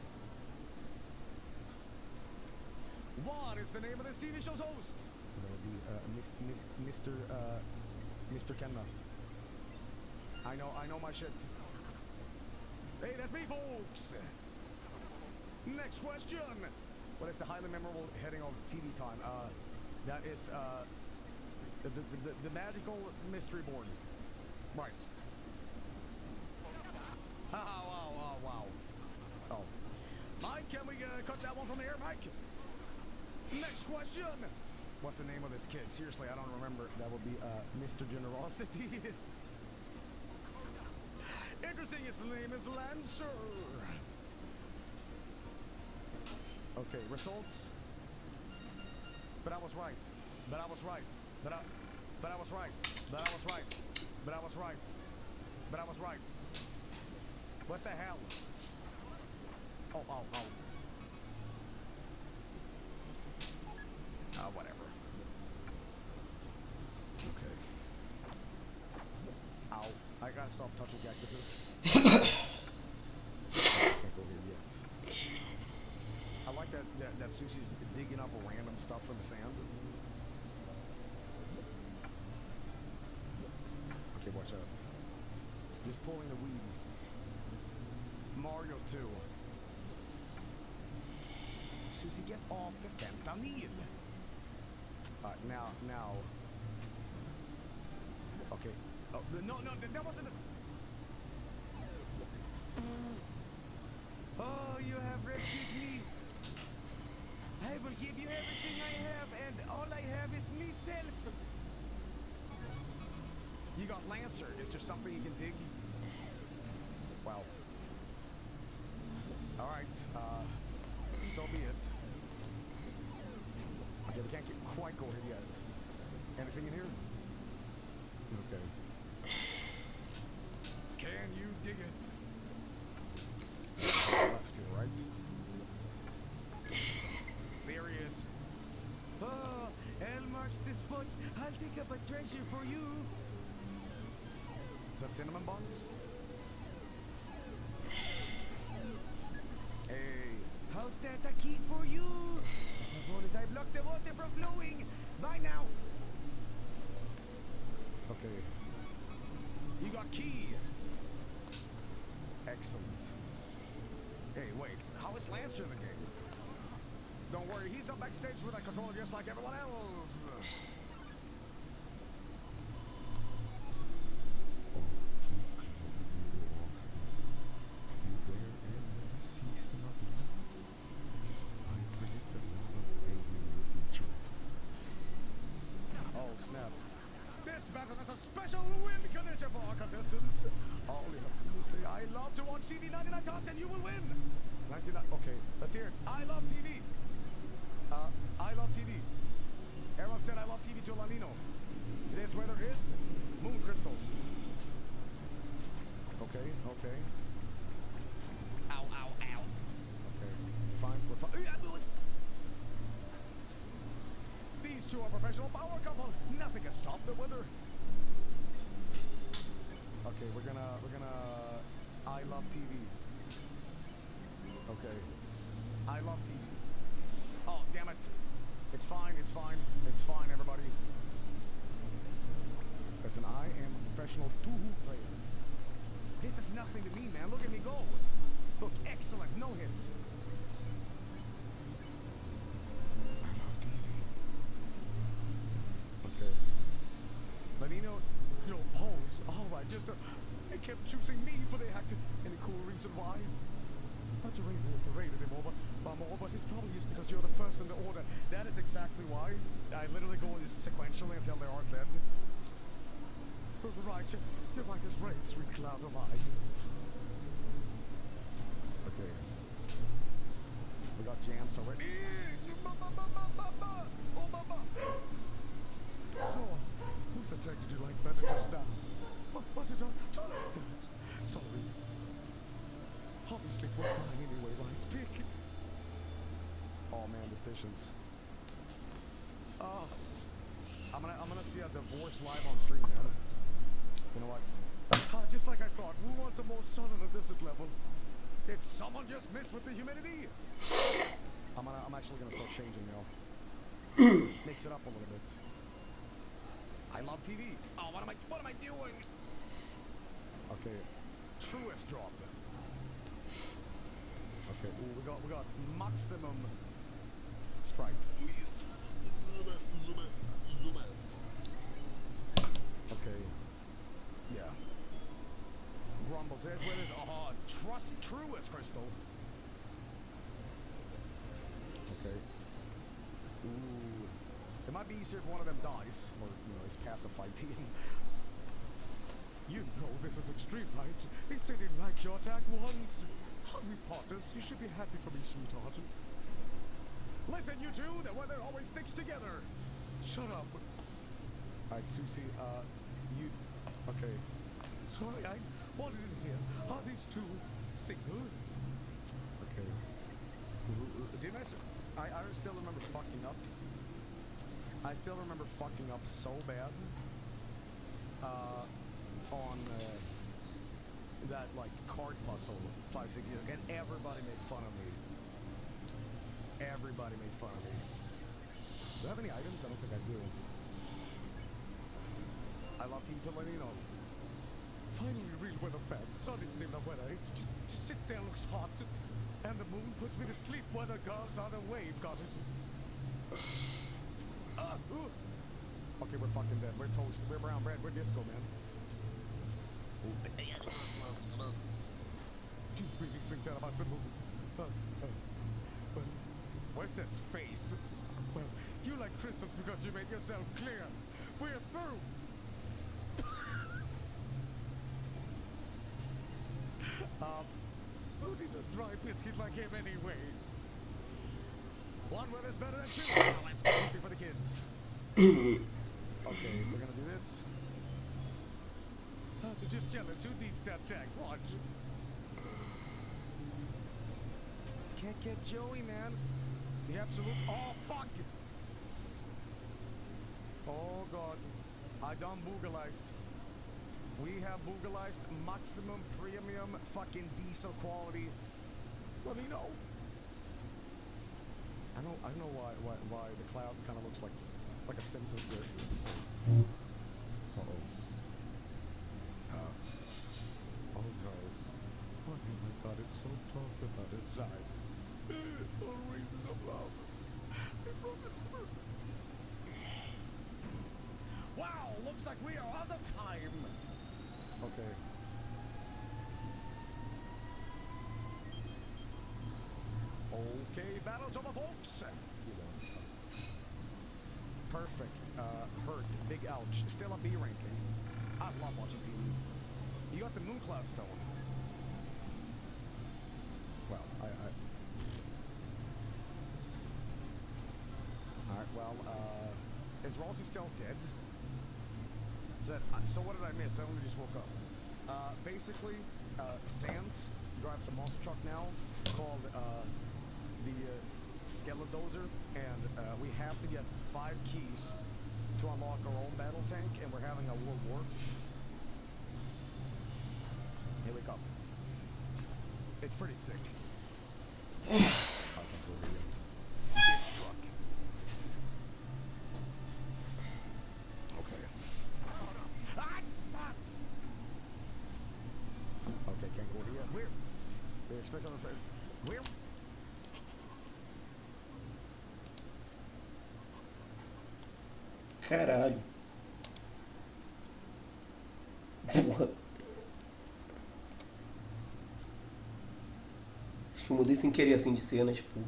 What is the name of this TV show's host? That would be Mr. Kenna. I know my shit. Hey, that's me, folks. Next question. What is the highly memorable heading of TV time? That is the magical mystery board. Right. Wow. Oh. Mike, can we cut that one from the air, Mike? Next question. What's the name of this kid? Seriously, I don't remember. That would be Mr. Generosity. Interesting, his name is Lancer. Okay, results. But I was right. But I was right. But I was right. But I was right. But I was right. But I was right. What the hell? Oh. Whatever. Okay. Ow. I gotta stop touching cactuses. Can't go here yet. I like that Susie's digging up random stuff from the sand. Okay, watch out. Just pulling the weed. Mario 2. Susie, get off the fentanyl. Now. Okay. Oh, no, that wasn't the... Oh, you have rescued me. I will give you everything I have, and all I have is myself. You got Lancer. Is there something you can dig? Wow. Alright, so be it. Okay, we can't quite go here yet. Anything in here? Okay. Can you dig it? Left here, right? There he is. Oh, L marks the spot. I'll dig up a treasure for you. Is that cinnamon buns? Hey, how's that a key for you? As a bonus, I blocked the water from flowing. Bye now. Okay. You got key. Excellent. Hey, wait. How is Lancer in the game? Don't worry, he's up backstage with a controller just like everyone else. Special win condition for our contestants. All you have to say, I love to watch TV 99 times and you will win. 99, okay, let's hear it. I love TV. I love TV. Everyone said I love TV to La Nino. Today's weather is moon crystals. Okay. Ow. Okay, fine, we're fine. These two are professional power couple. Nothing can stop the weather. Okay, we're gonna I love TV. Okay. I love TV. Oh, damn it. It's fine, it's fine, it's fine, everybody. Listen, I am a professional Tuhu player. This is nothing to me, man. Look at me go. Look, excellent, no hits. I love TV. Okay. Lenino, pose. All right, just they kept choosing me for the act. Any cool reason why? Not to rate me parade anymore, but it's probably just because you're the first in the order. That is exactly why. I literally go sequentially until they are dead. Right, you're right as rain, sweet cloud of light. Okay. We got jams already. So, who's attacked you like better just now? What did I tell us that? Sorry. Obviously it was mine anyway, right? Pick. Oh man, decisions. I'm gonna see a divorce live on stream, man. You know what? Just like I thought, who wants a more sun on a desert level? Did someone just mess with the humidity? I'm actually gonna start changing now. Mix it up a little bit. I love TV. Oh, what am I doing? Okay, truest drop. Okay, ooh, we got maximum sprite. Okay. Yeah. Grumble. There's where there's trust truest crystal. Okay. Ooh. It might be easier if one of them dies, or is pacified team. You know this is extreme, right? They said didn't like your attack once. Hungry partners, you should be happy for me, sweetheart. Listen, you two, the weather always sticks together. Shut up. Alright, Susie, you... Okay. Sorry, I wanted in here. Are these two single? Okay. Didn't I still remember fucking up. I still remember fucking up so bad. On, that, card puzzle 5-6 years, and everybody made fun of me. Everybody made fun of me. Do I have any items? I don't think I do. I love TV to let you know. Finally, real weather fans. Sun isn't even a weather. It just sits there and looks hot. And the moon puts me to sleep. Weather girls are the wave. Got it? Okay, we're fucking dead. We're toast. We're brown bread. We're disco, man. Do you really think that about the moon? Where's this face? Well, you like crystals because you made yourself clear. We're through. Who needs a dry biscuit like him anyway? One weather's better than two. Now let's go easy for the kids. Okay, we're gonna do this. They're just jealous. Who needs that tag? Watch. Can't get Joey, man. The absolute. Oh, fuck! Oh, God. I done boogalized. We have boogalized maximum premium fucking diesel quality. Let me know. I know why the cloud kind of looks like a Simpsons character. Uh-oh. Oh no. Oh my God, it's so dark about his side. For reasons of love. Wow, looks like we are out of time. Okay. Okay, battle's over, folks. Perfect. Hurt. Big ouch. Still a B ranking. I love watching TV. You got the Moon Cloud Stone. Well, Alright, well, is Rossi still dead? So what did I miss? I only just woke up. Basically, Sans drives a monster truck now called, the Skeledozer, and we have to get 5 keys to unlock our own battle tank, and we're having a world war. Here we go. It's pretty sick. I can't go here yet. Bitch truck. Okay. Ah, son! Okay, can't go here yet. Where? They expect on the face. Where? Caralho. Porra. Acho que eu mudei sem querer assim de cena, tipo.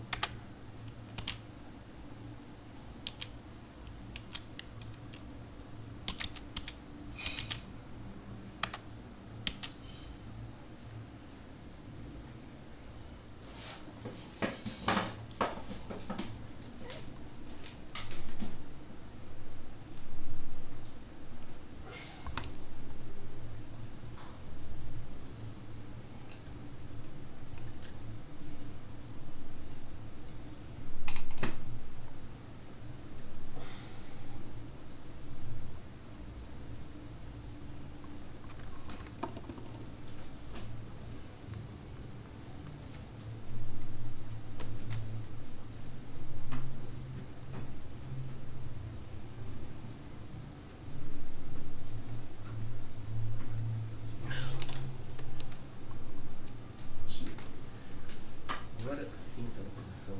Agora sim tá na posição.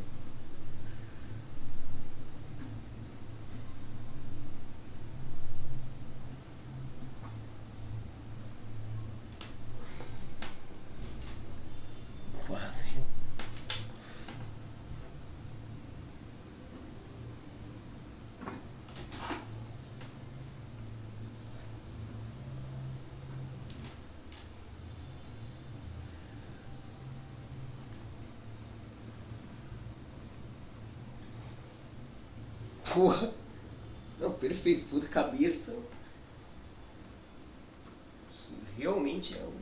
Quase. Porra. Não, perfeito. Puta cabeça. Isso realmente é um.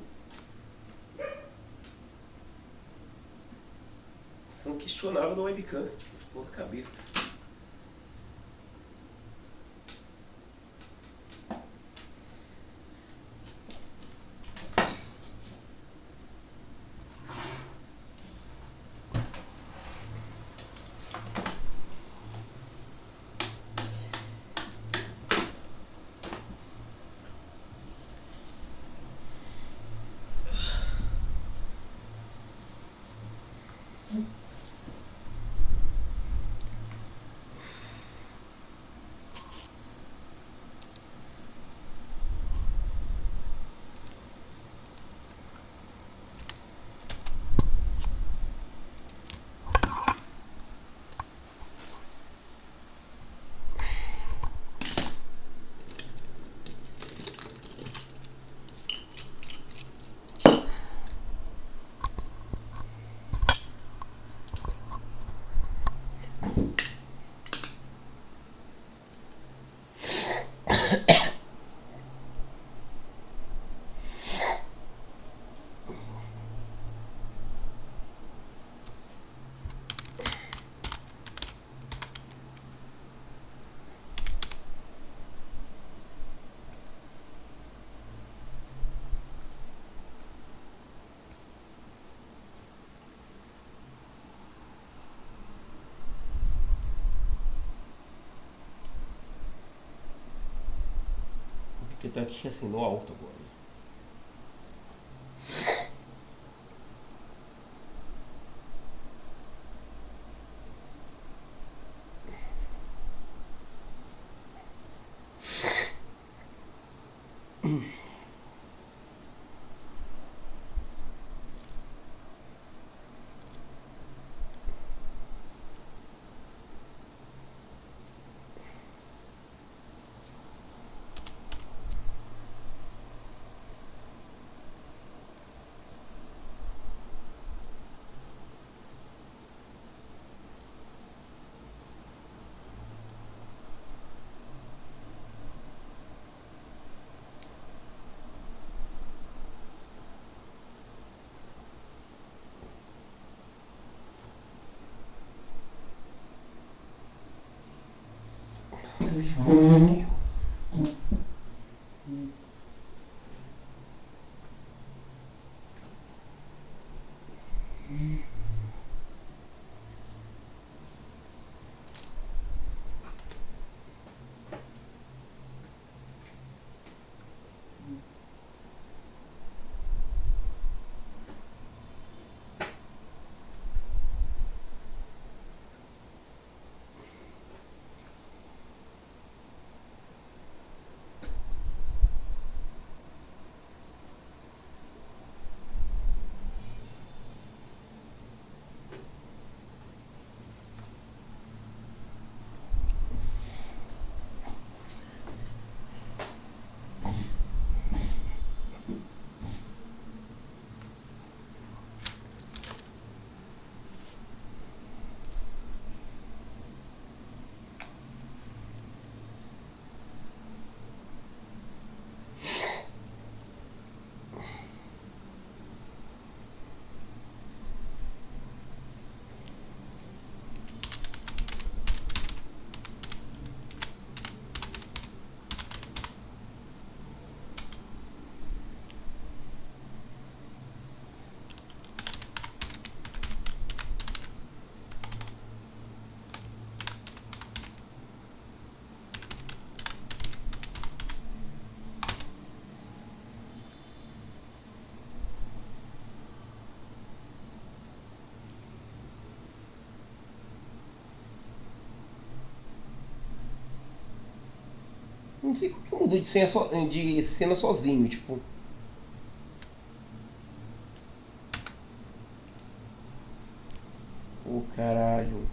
São questionável da webcam. Tipo, de ponta cabeça. Porque tá aqui assim no alto agora. Não sei como que mudou de cena sozinho, tipo. Ô caralho.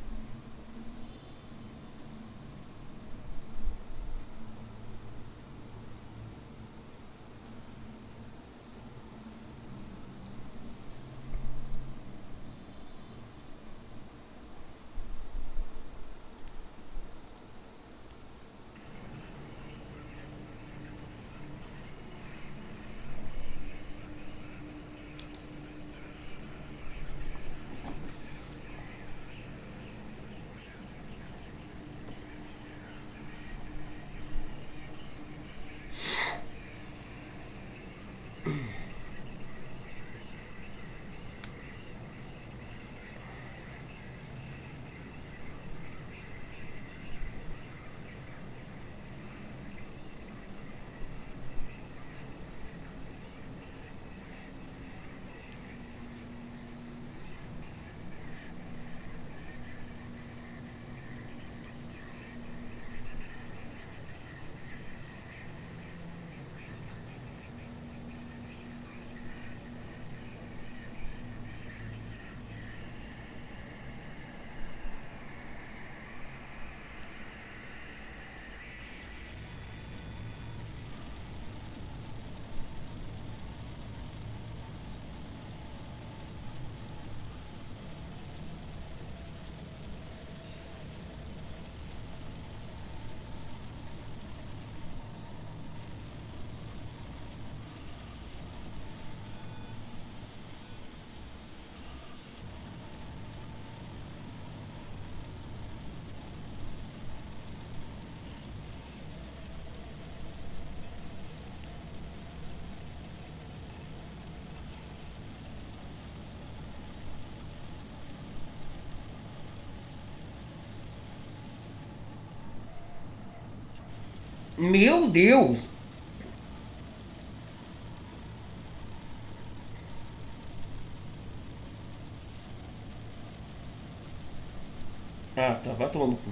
Meu Deus! Ah, tá, vai tomando cu.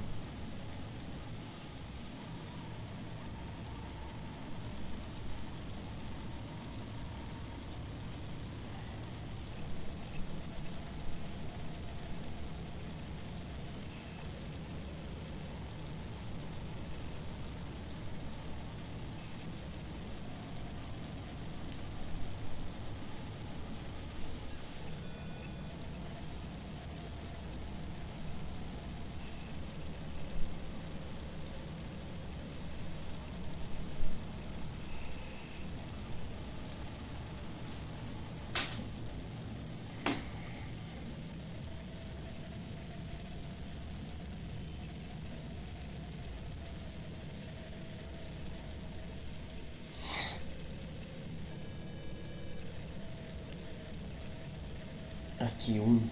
Aqui um.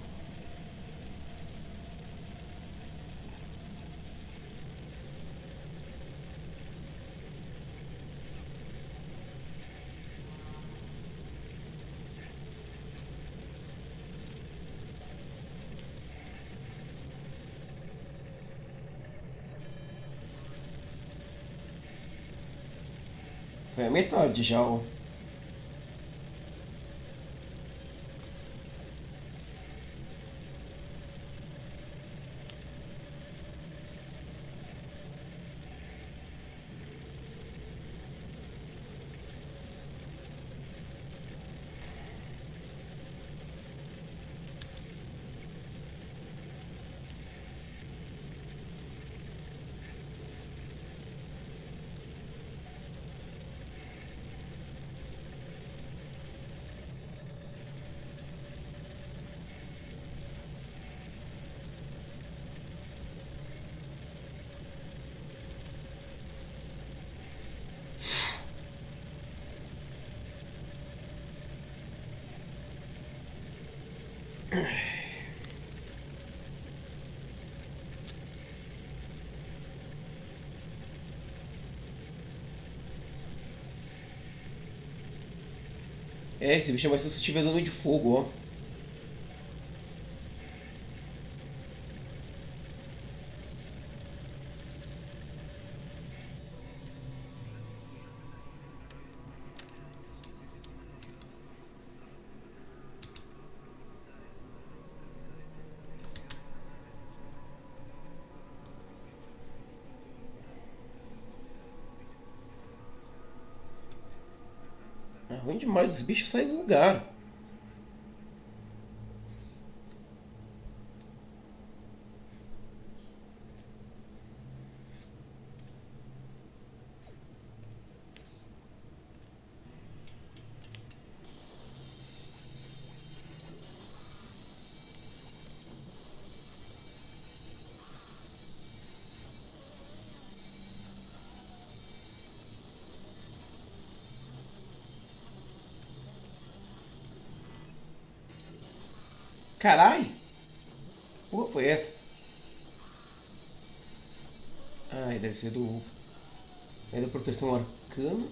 Foi a metade já, ó. É, esse bicho é mais se você estiver dando de fogo, ó. Além de mais, os bichos saem do lugar. Carai! Porra, foi essa? Ai, deve ser do... É da proteção arcana.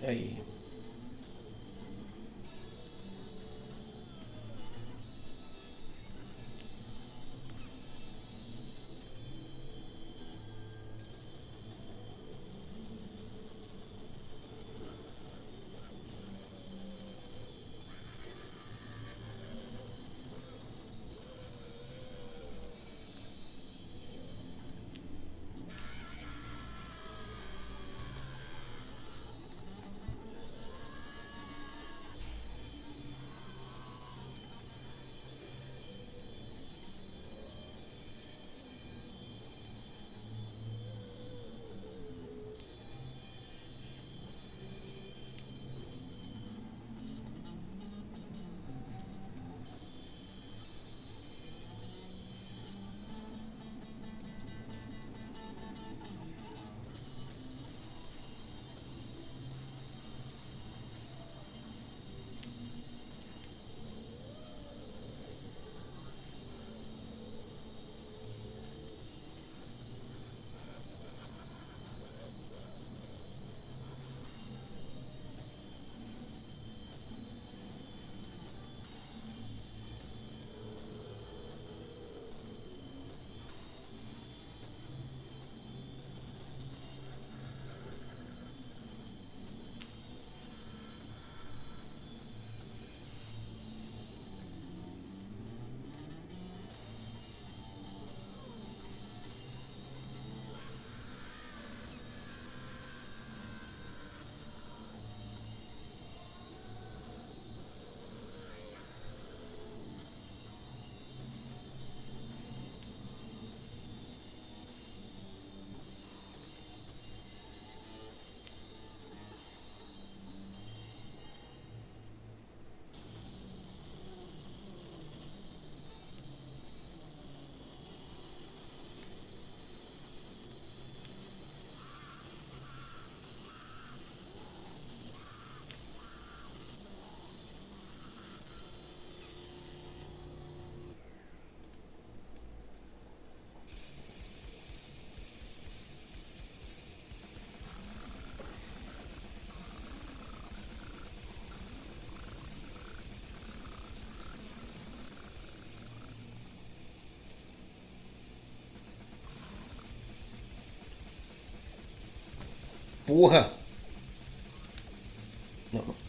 Aí. Porra! Não, não.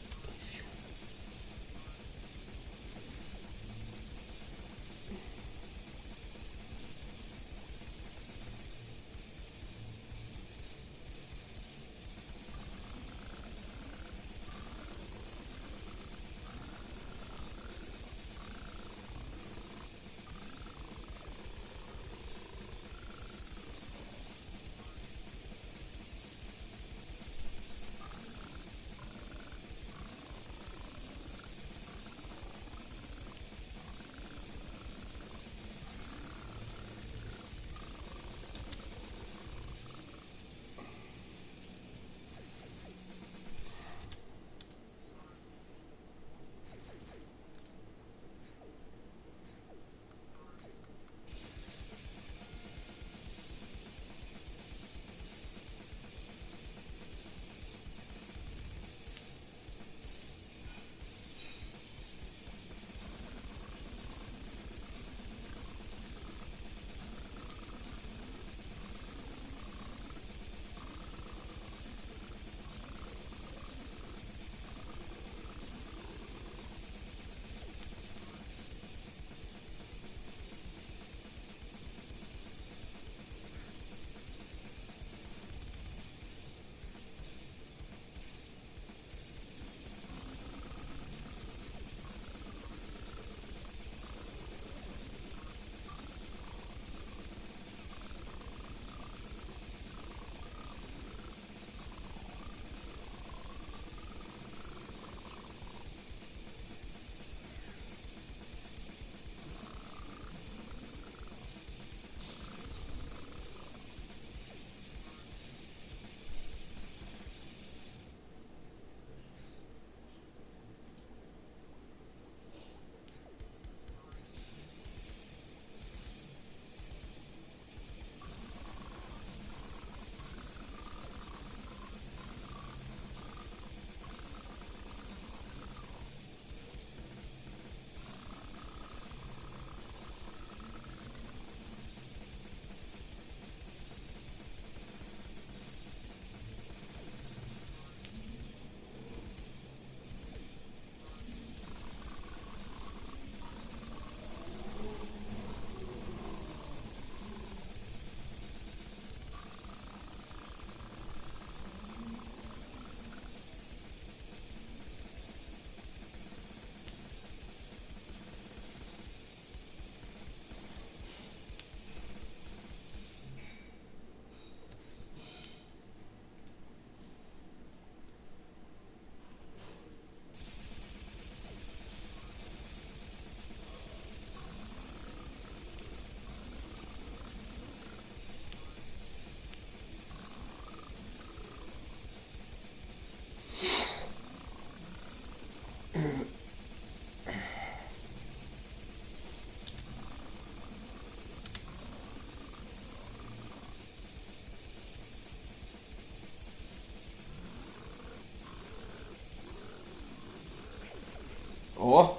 Ó,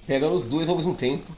pegando os dois ao mesmo tempo.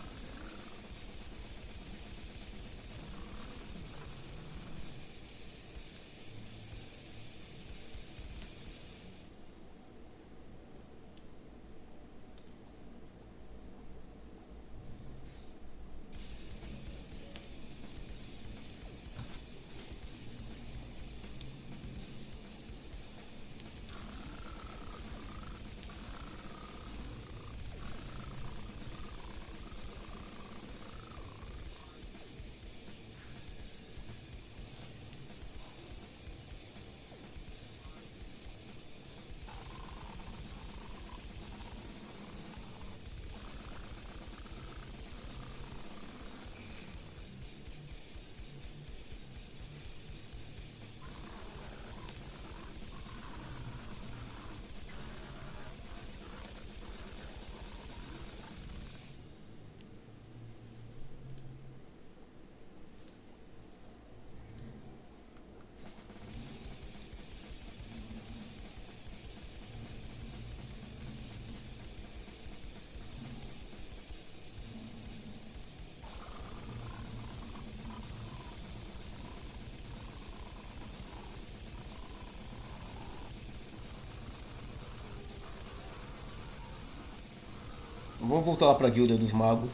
Vamos voltar lá pra guilda dos magos.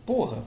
Porra!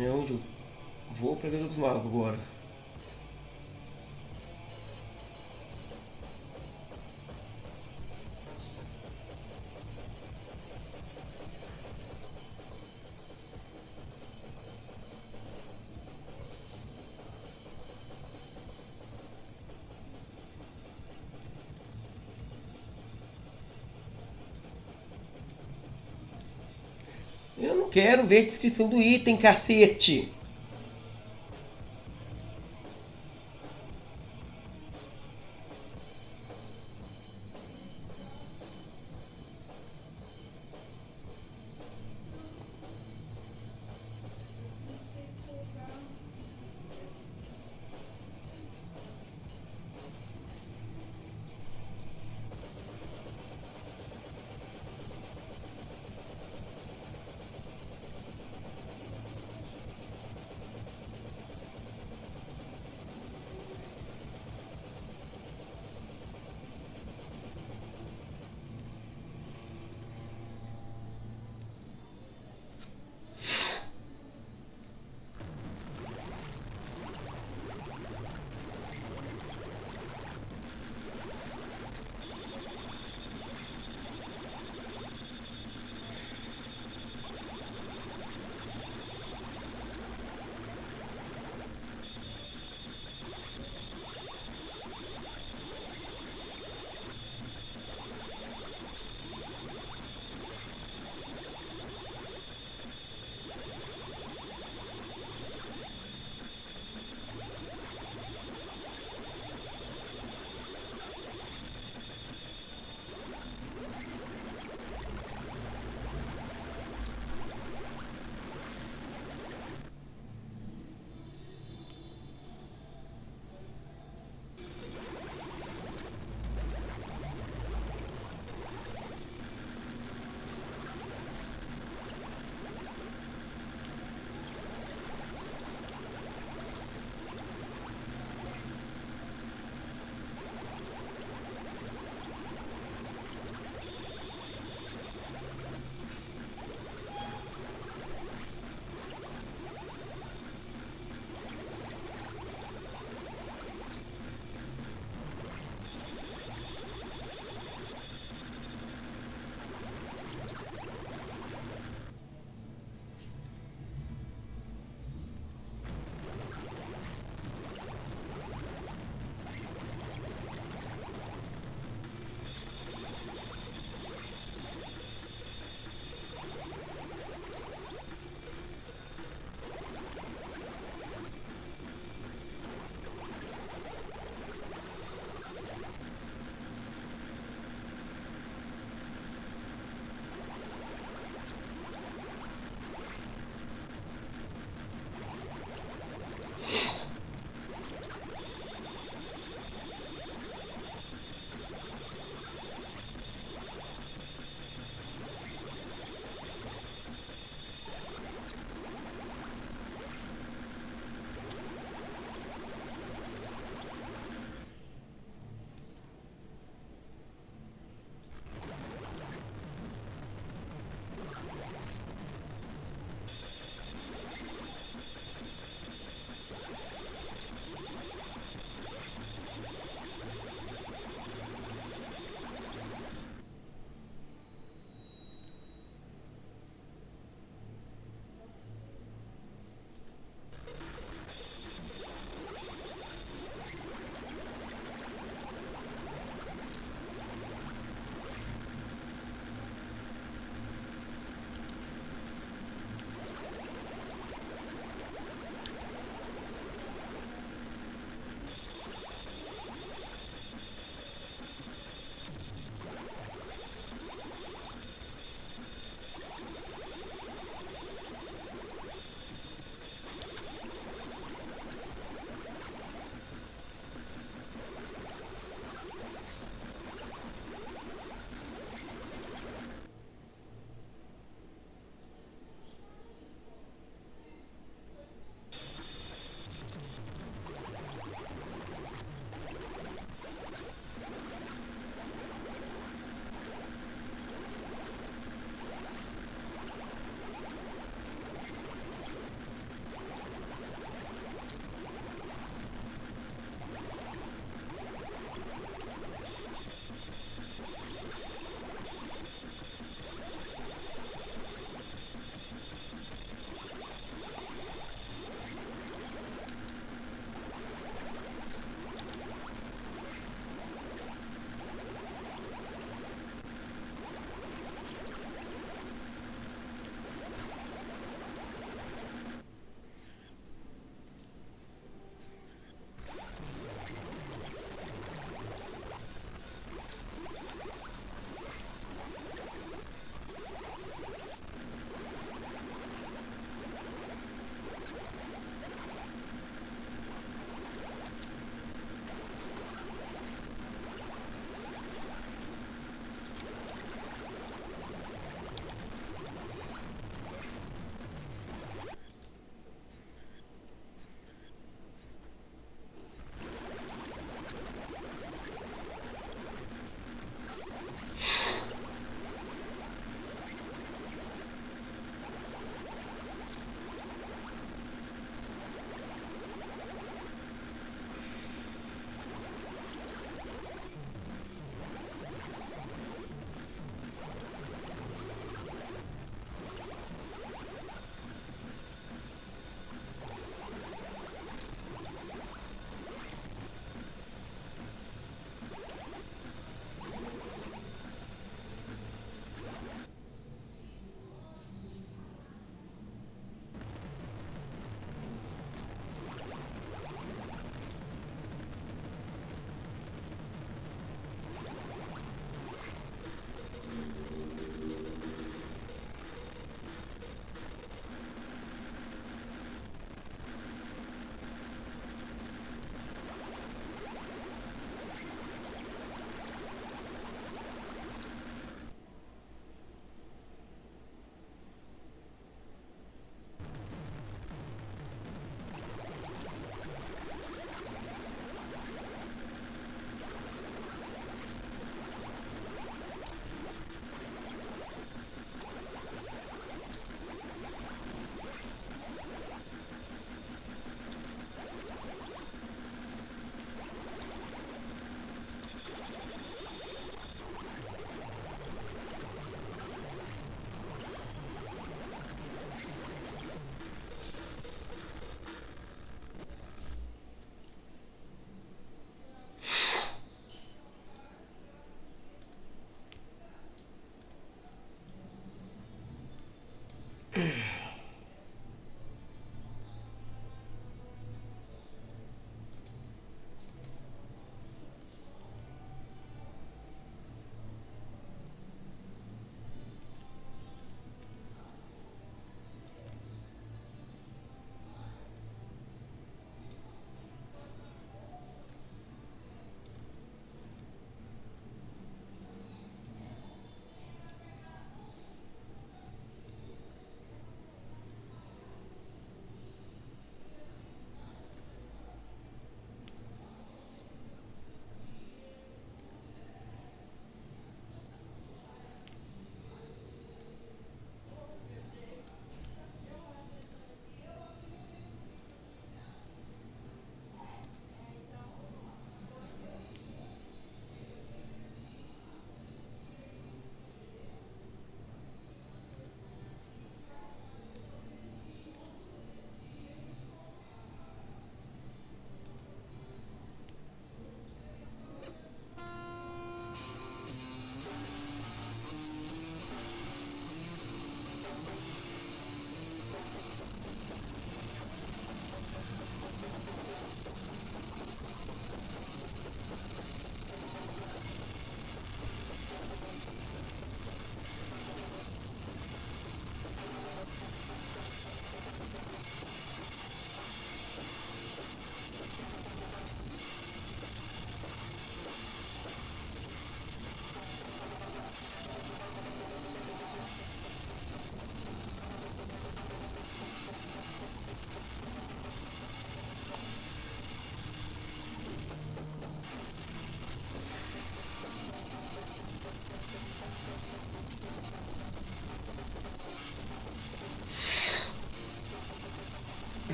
É onde eu vou pra Guilda dos Magos agora. Eu não quero ver a descrição do item, cacete!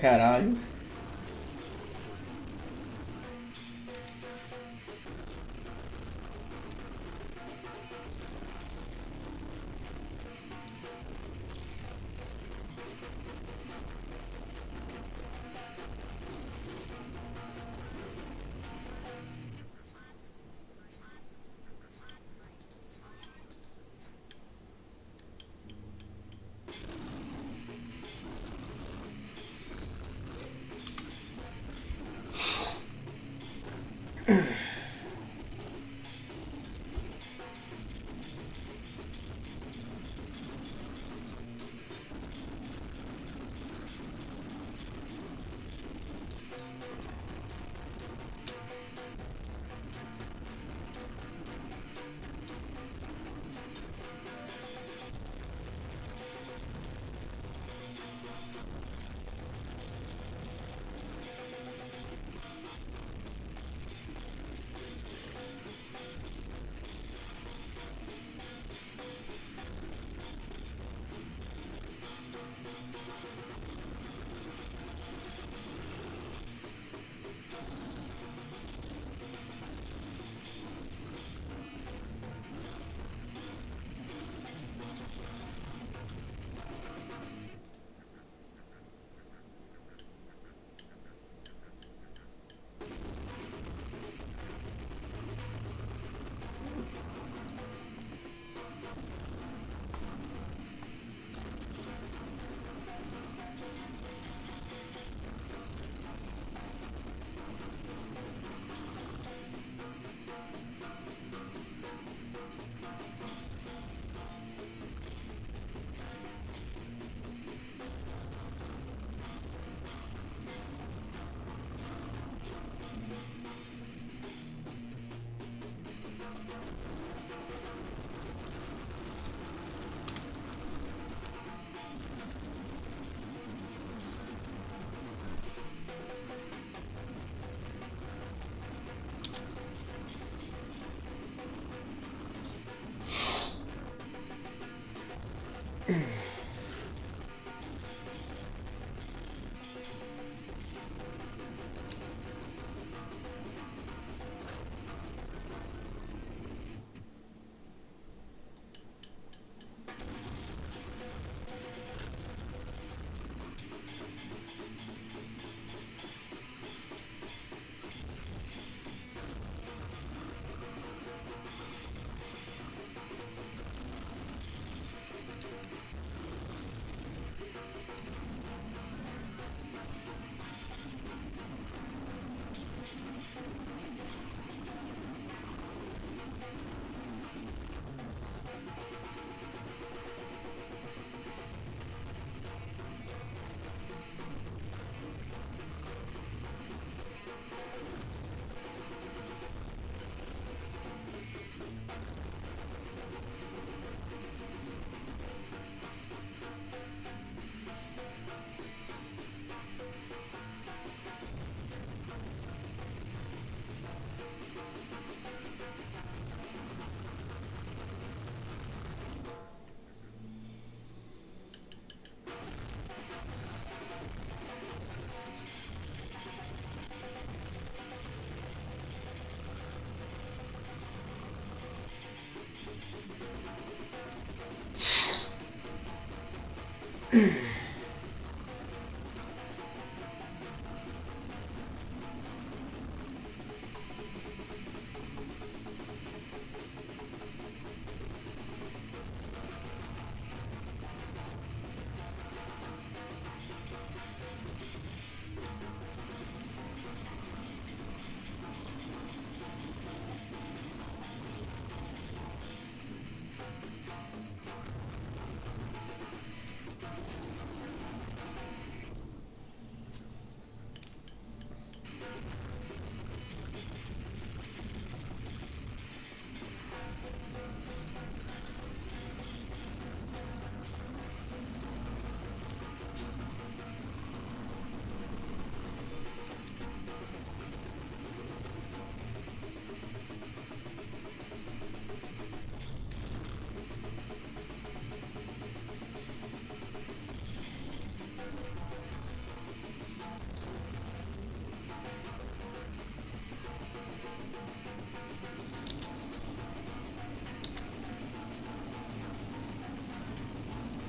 Caralho.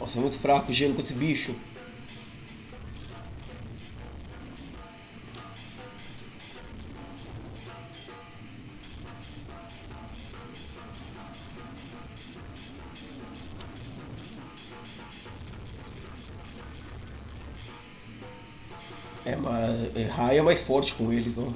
Nossa, é muito fraco o gelo com esse bicho. Raio é mais forte com eles, ó.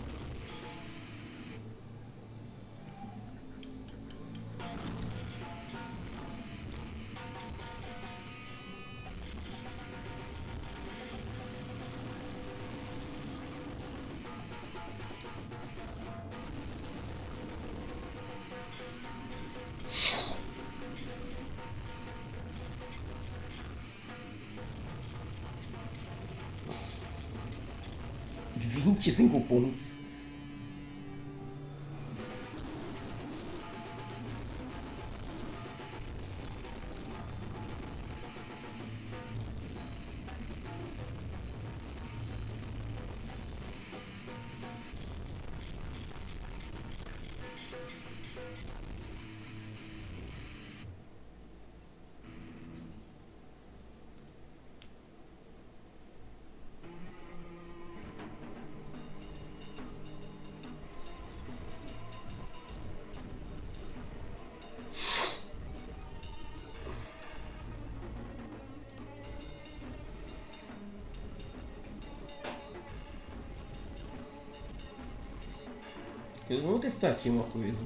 $25. Vamos testar aqui uma coisa.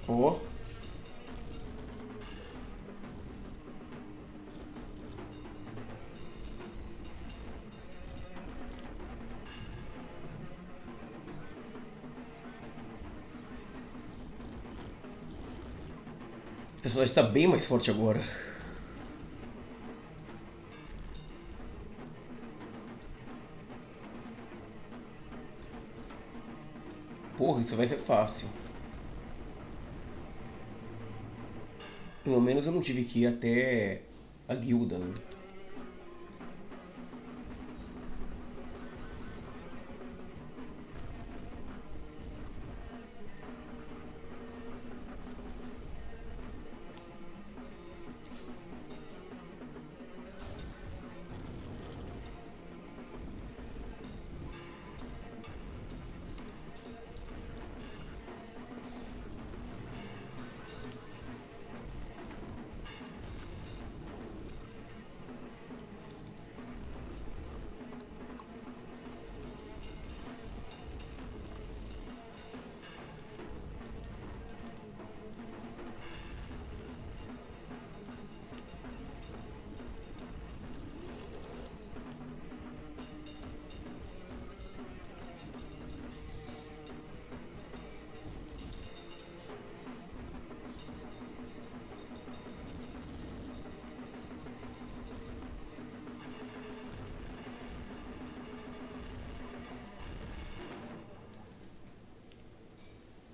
Ó. O personagem está bem mais forte agora. Porra, isso vai ser fácil. Pelo menos eu não tive que ir até a guilda, né?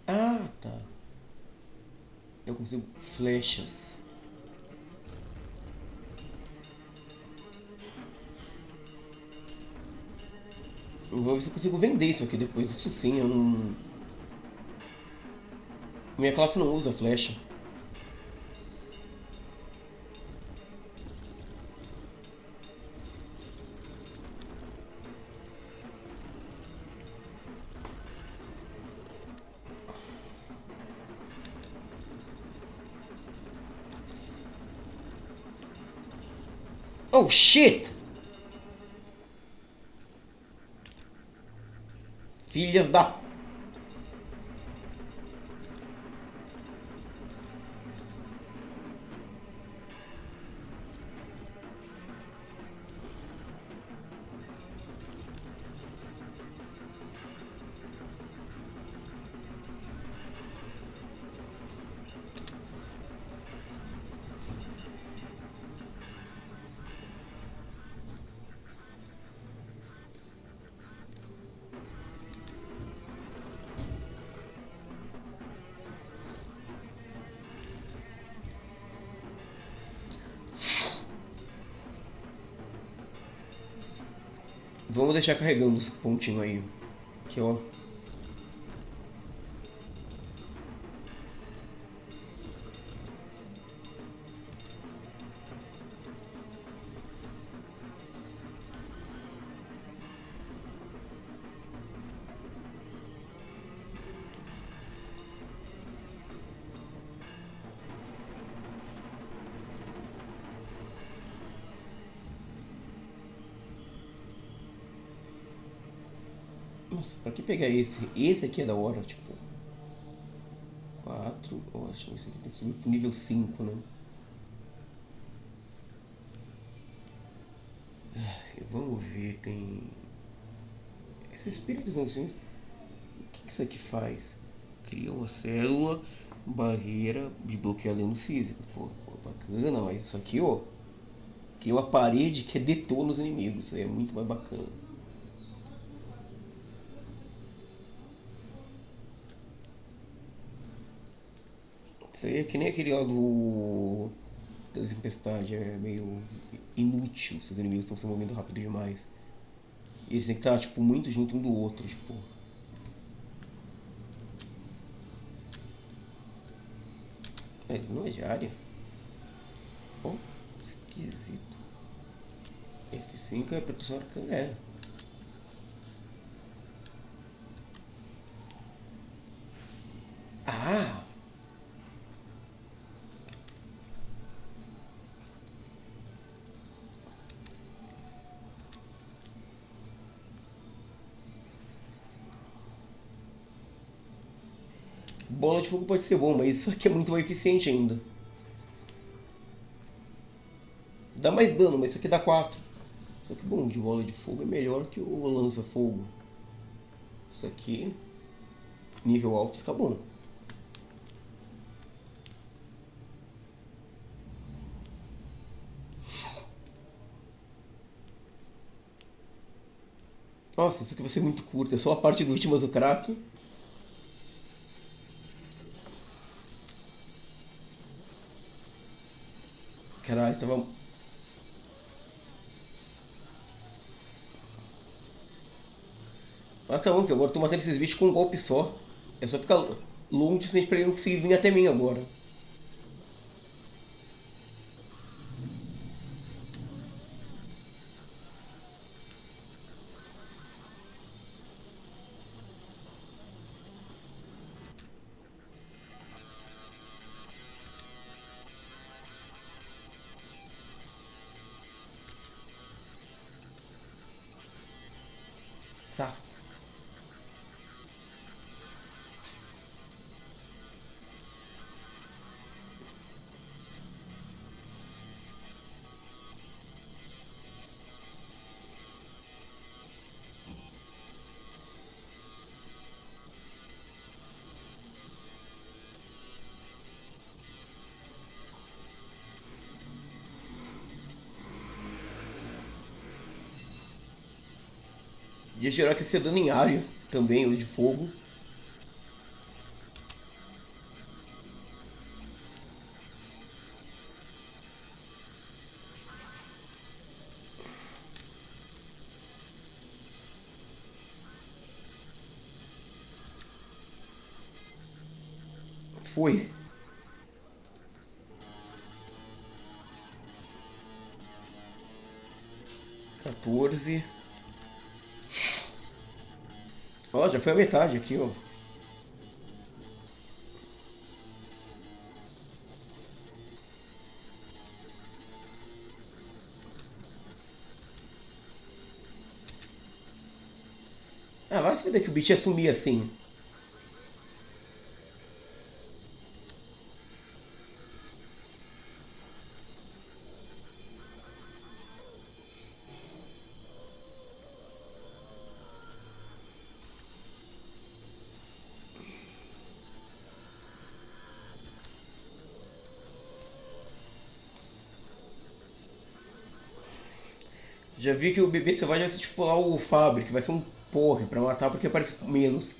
Ah, tá. Eu consigo flechas. Eu vou ver se eu consigo vender isso aqui depois. Isso sim, eu não... Minha classe não usa flecha. Oh, shit! Filhas da... Vamos deixar carregando os pontinhos aí. Aqui, ó. Nossa, pra que pegar esse? Esse aqui é da hora, tipo... 4, ótimo, esse aqui tem que subir pro nível 5, né? Vamos ver, tem... Esses espíritos anciões... O que isso aqui faz? Cria uma célula, barreira de bloqueio alienos físicos. Pô, bacana, mas isso aqui, ó... Cria uma parede que detona os inimigos. Isso aí é muito mais bacana. Isso aí é que nem aquele lá da tempestade, é meio inútil se os inimigos estão se movendo rápido demais. E eles têm que estar, tipo, muito junto um do outro, tipo... É, ele não é de área? Oh, esquisito. F5 é proteção arcana, é. Ah! Bola de fogo pode ser bom, mas isso aqui é muito mais eficiente ainda. Dá mais dano, mas isso aqui dá 4. Só que bom, de bola de fogo é melhor que o lança-fogo. Isso aqui, nível alto, fica bom. Nossa, isso aqui vai ser muito curto. É só a parte do Vítimas do Crack. Caralho, tava... Ah, tá bom, que agora eu tô matando esses bichos com um golpe só. É só ficar longe o suficiente pra ele não conseguir vir até mim agora. Saco. Ia gerar que ia ser dano em área também, ou de fogo. Foi. Quatorze. Ó, já foi a metade aqui, ó. Ah, vai se ver que o bicho ia sumir assim. Já vi que o bebê selvagem vai ser tipo lá o Fabric, vai ser um porre pra matar porque aparece menos.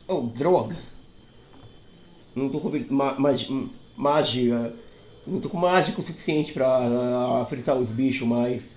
Oh, droga. Não tô com magia. Não tô com mágica o suficiente pra fritar os bichos mais.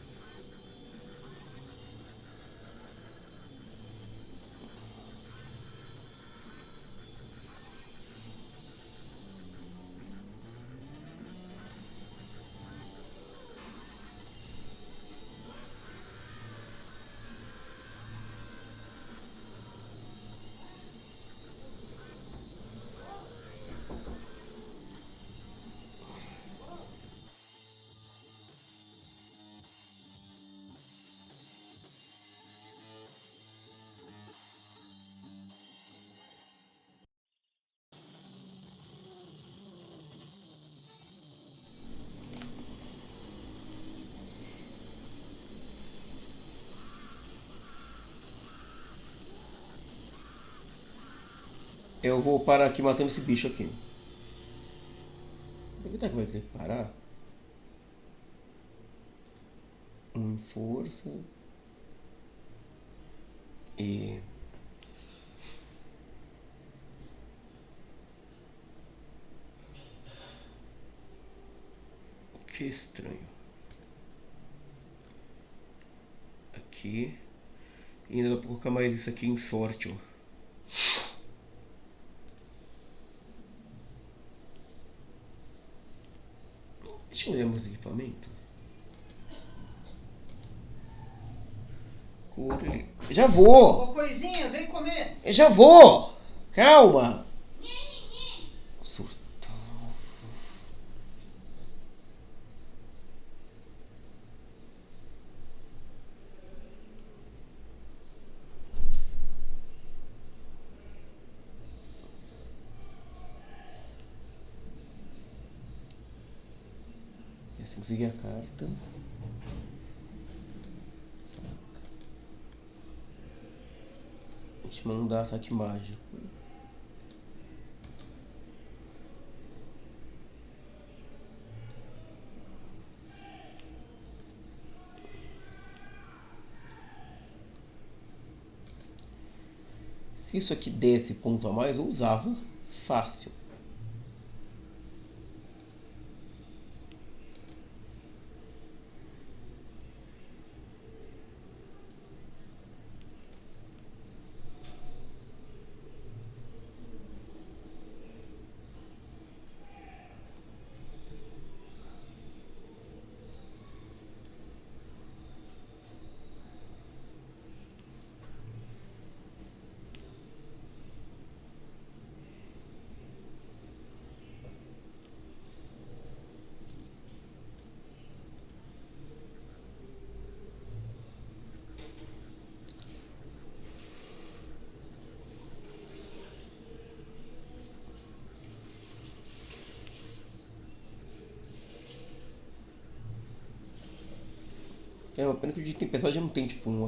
Eu vou parar aqui matando esse bicho aqui. Aproveitar que vai ter que parar. Força. E... Que estranho. Aqui. E ainda dá pra colocar mais isso aqui em sorte, ó. Deixa eu olhar meus equipamentos. Já vou! Ô, coisinha, vem comer! Eu já vou! Calma! Surtou. E assim consegui a carta. A gente manda ataque mágico. Se isso aqui desse ponto a mais, eu usava fácil. É uma pena que o de tempestade não tem tipo um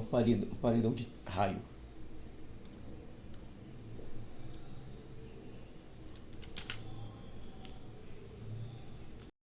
paredão de raio.